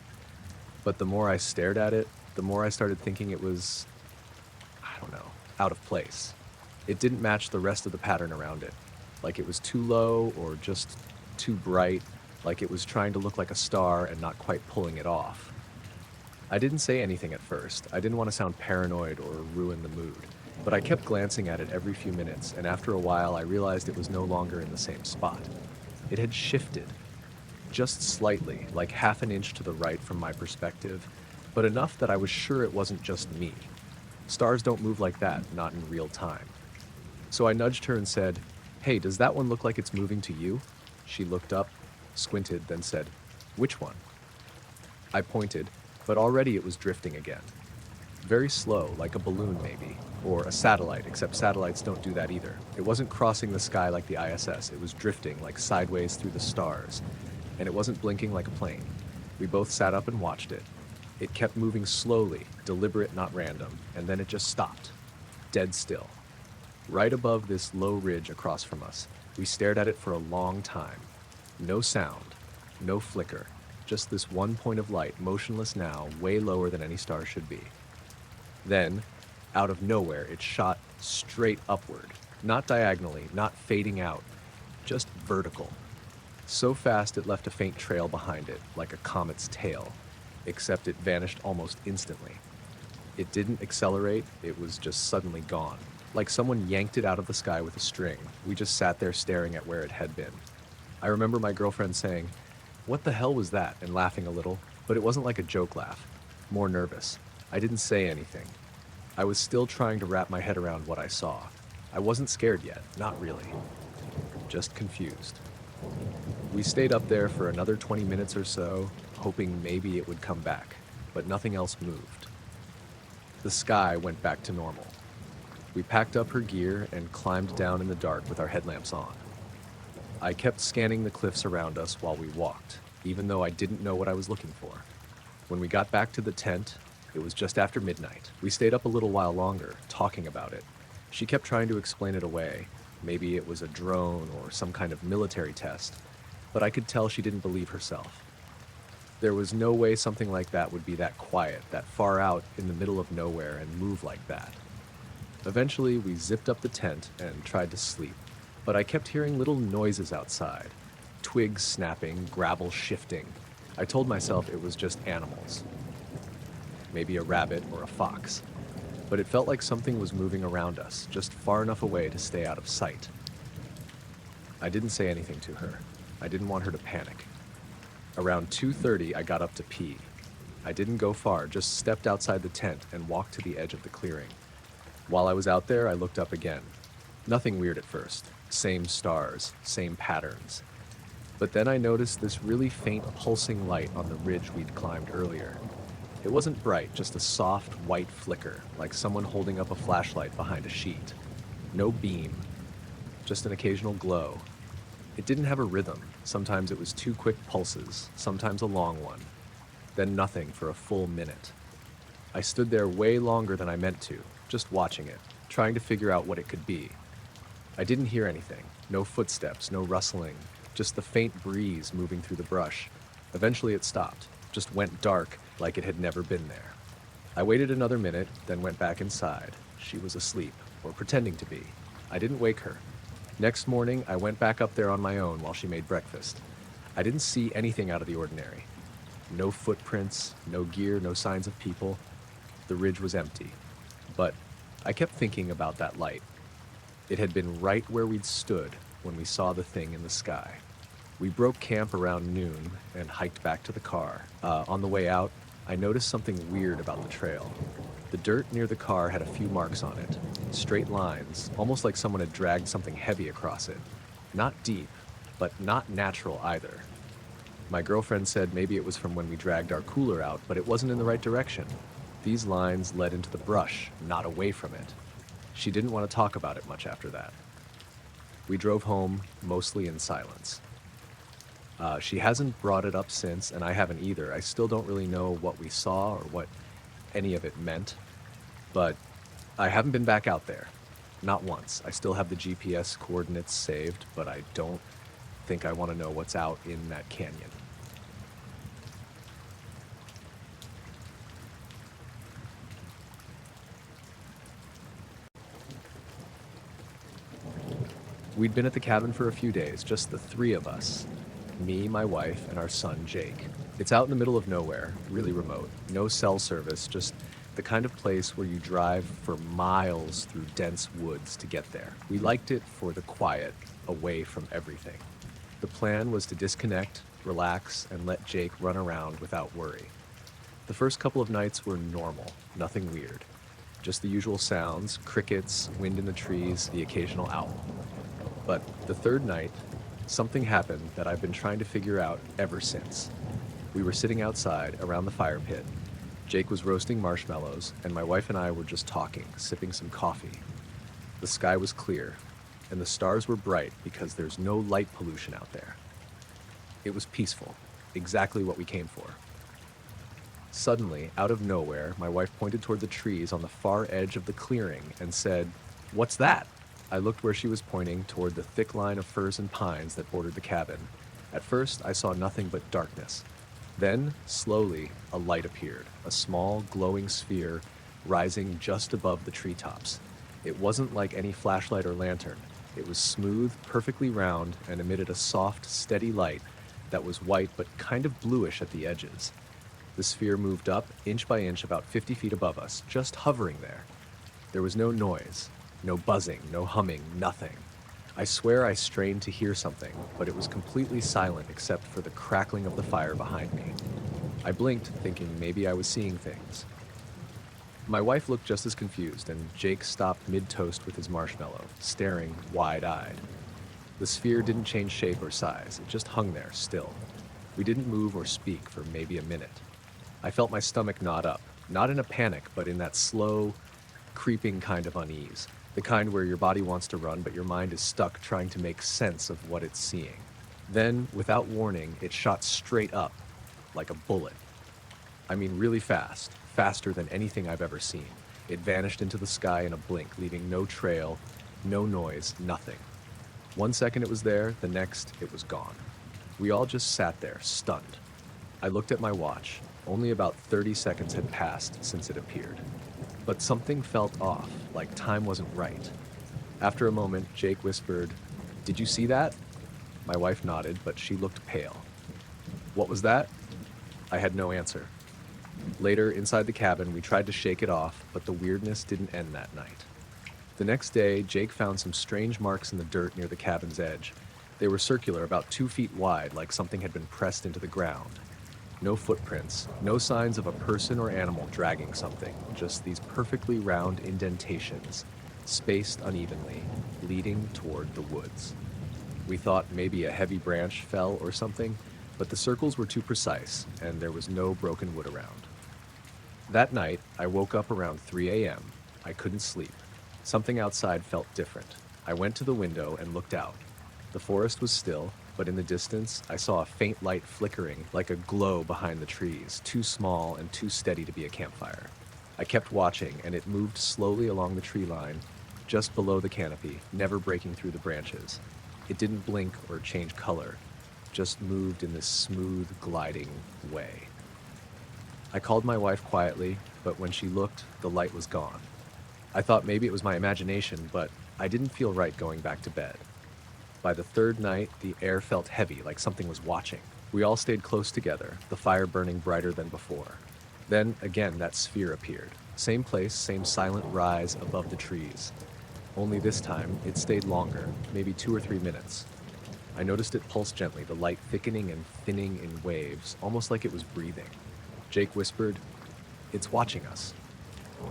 Speaker 1: But the more I stared at it, the more I started thinking it was, I don't know, out of place. It didn't match the rest of the pattern around it. Like it was too low or just too bright, like it was trying to look like a star and not quite pulling it off. I didn't say anything at first. I didn't want to sound paranoid or ruin the mood. But I kept glancing at it every few minutes, and after a while I realized it was no longer in the same spot. It had shifted, just slightly, like half an inch to the right from my perspective, but enough that I was sure it wasn't just me. Stars don't move like that, not in real time. So I nudged her and said, "Hey, does that one look like it's moving to you?" She looked up, squinted, then said, "Which one?" I pointed, but already it was drifting again. Very slow, like a balloon maybe, or a satellite, except satellites don't do that either. It wasn't crossing the sky like the ISS, it was drifting like sideways through the stars, and it wasn't blinking like a plane. We both sat up and watched it. It kept moving slowly, deliberate, not random, and then it just stopped, dead still. Right above this low ridge across from us, we stared at it for a long time. No sound, no flicker, just this one point of light, motionless now, way lower than any star should be. Then, out of nowhere, it shot straight upward, not diagonally, not fading out, just vertical. So fast it left a faint trail behind it, like a comet's tail, except it vanished almost instantly. It didn't accelerate, it was just suddenly gone, like someone yanked it out of the sky with a string. We just sat there staring at where it had been. I remember my girlfriend saying, "What the hell was that?" and laughing a little, but it wasn't like a joke laugh, more nervous. I didn't say anything. I was still trying to wrap my head around what I saw. I wasn't scared yet, not really. Just confused. We stayed up there for another 20 minutes or so, hoping maybe it would come back, but nothing else moved. The sky went back to normal. We packed up her gear and climbed down in the dark with our headlamps on. I kept scanning the cliffs around us while we walked, even though I didn't know what I was looking for. When we got back to the tent, it was just after midnight. We stayed up a little while longer, talking about it. She kept trying to explain it away. Maybe it was a drone or some kind of military test, but I could tell she didn't believe herself. There was no way something like that would be that quiet, that far out in the middle of nowhere and move like that. Eventually, we zipped up the tent and tried to sleep, but I kept hearing little noises outside. Twigs snapping, gravel shifting. I told myself it was just animals. Maybe a rabbit or a fox. But it felt like something was moving around us, just far enough away to stay out of sight. I didn't say anything to her. I didn't want her to panic. Around 2:30, I got up to pee. I didn't go far, just stepped outside the tent and walked to the edge of the clearing. While I was out there, I looked up again. Nothing weird at first. Same stars, same patterns. But then I noticed this really faint pulsing light on the ridge we'd climbed earlier. It wasn't bright, just a soft, white flicker, like someone holding up a flashlight behind a sheet. No beam, just an occasional glow. It didn't have a rhythm. Sometimes it was 2 quick pulses, sometimes a long one. Then nothing for a full minute. I stood there way longer than I meant to, just watching it, trying to figure out what it could be. I didn't hear anything, no footsteps, no rustling, just the faint breeze moving through the brush. Eventually it stopped, just went dark, like it had never been there. I waited another minute, then went back inside. She was asleep, or pretending to be. I didn't wake her. Next morning, I went back up there on my own while she made breakfast. I didn't see anything out of the ordinary. No footprints, no gear, no signs of people. The ridge was empty. But I kept thinking about that light. It had been right where we'd stood when we saw the thing in the sky. We broke camp around noon and hiked back to the car. On the way out, I noticed something weird about the trail. The dirt near the car had a few marks on it, straight lines, almost like someone had dragged something heavy across it. Not deep, but not natural either. My girlfriend said maybe it was from when we dragged our cooler out, but it wasn't in the right direction. These lines led into the brush, not away from it. She didn't want to talk about it much after that. We drove home, mostly in silence. She hasn't brought it up since, and I haven't either. I still don't really know what we saw or what any of it meant, but I haven't been back out there. Not once. I still have the GPS coordinates saved, but I don't think I want to know what's out in that canyon. We'd been at the cabin for a few days, just the three of us. Me, my wife, and our son, Jake. It's out in the middle of nowhere, really remote. No cell service, just the kind of place where you drive for miles through dense woods to get there. We liked it for the quiet, away from everything. The plan was to disconnect, relax, and let Jake run around without worry. The first couple of nights were normal, nothing weird. Just the usual sounds, crickets, wind in the trees, the occasional owl. But the third night, something happened that I've been trying to figure out ever since. We were sitting outside around the fire pit. Jake was roasting marshmallows, and my wife and I were just talking, sipping some coffee. The sky was clear, and the stars were bright because there's no light pollution out there. It was peaceful, exactly what we came for. Suddenly, out of nowhere, my wife pointed toward the trees on the far edge of the clearing and said, "What's that?" I looked where she was pointing, toward the thick line of firs and pines that bordered the cabin. At first, I saw nothing but darkness. Then, slowly, a light appeared, a small, glowing sphere rising just above the treetops. It wasn't like any flashlight or lantern. It was smooth, perfectly round, and emitted a soft, steady light that was white but kind of bluish at the edges. The sphere moved up, inch by inch, about 50 feet above us, just hovering there. There was no noise. No buzzing, no humming, nothing. I swear I strained to hear something, but it was completely silent except for the crackling of the fire behind me. I blinked, thinking maybe I was seeing things. My wife looked just as confused, and Jake stopped mid-toast with his marshmallow, staring wide-eyed. The sphere didn't change shape or size, it just hung there, still. We didn't move or speak for maybe a minute. I felt my stomach knot up, not in a panic, but in that slow, creeping kind of unease. The kind where your body wants to run, but your mind is stuck trying to make sense of what it's seeing. Then, without warning, it shot straight up, like a bullet. I mean, really fast, faster than anything I've ever seen. It vanished into the sky in a blink, leaving no trail, no noise, nothing. 1 second it was there, the next it was gone. We all just sat there, stunned. I looked at my watch. Only about 30 seconds had passed since it appeared. But something felt off, like time wasn't right. After a moment, Jake whispered, "Did you see that?" My wife nodded, but she looked pale. "What was that?" I had no answer. Later, inside the cabin, we tried to shake it off, but the weirdness didn't end that night. The next day, Jake found some strange marks in the dirt near the cabin's edge. They were circular, about 2 feet wide, like something had been pressed into the ground. No footprints, no signs of a person or animal dragging something, just these perfectly round indentations, spaced unevenly, leading toward the woods. We thought maybe a heavy branch fell or something, but the circles were too precise, and there was no broken wood around. That night, I woke up around 3 a.m. I couldn't sleep. Something outside felt different. I went to the window and looked out. The forest was still, but in the distance, I saw a faint light flickering like a glow behind the trees, too small and too steady to be a campfire. I kept watching, and it moved slowly along the tree line, just below the canopy, never breaking through the branches. It didn't blink or change color, just moved in this smooth, gliding way. I called my wife quietly, but when she looked, the light was gone. I thought maybe it was my imagination, but I didn't feel right going back to bed. By the third night, the air felt heavy, like something was watching. We all stayed close together, the fire burning brighter than before. Then, again, that sphere appeared. Same place, same silent rise above the trees. Only this time, it stayed longer, maybe 2 or 3 minutes. I noticed it pulse gently, the light thickening and thinning in waves, almost like it was breathing. Jake whispered, "It's watching us."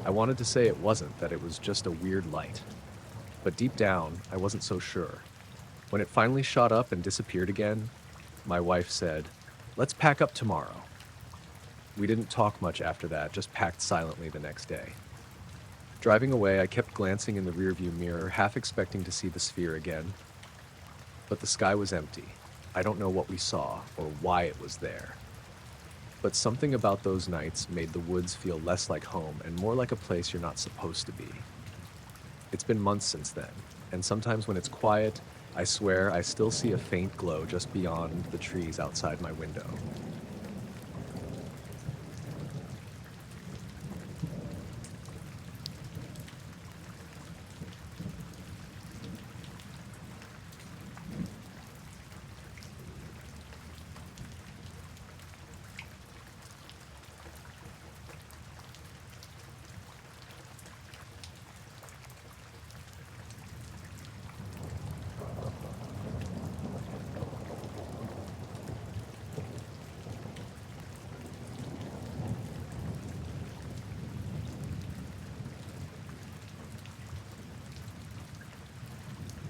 Speaker 1: I wanted to say it wasn't, that it was just a weird light. But deep down, I wasn't so sure. When it finally shot up and disappeared again, my wife said, "Let's pack up tomorrow." We didn't talk much after that, just packed silently the next day. Driving away, I kept glancing in the rearview mirror, half expecting to see the sphere again. But the sky was empty. I don't know what we saw or why it was there. But something about those nights made the woods feel less like home and more like a place you're not supposed to be. It's been months since then, and sometimes when it's quiet, I swear I still see a faint glow just beyond the trees outside my window.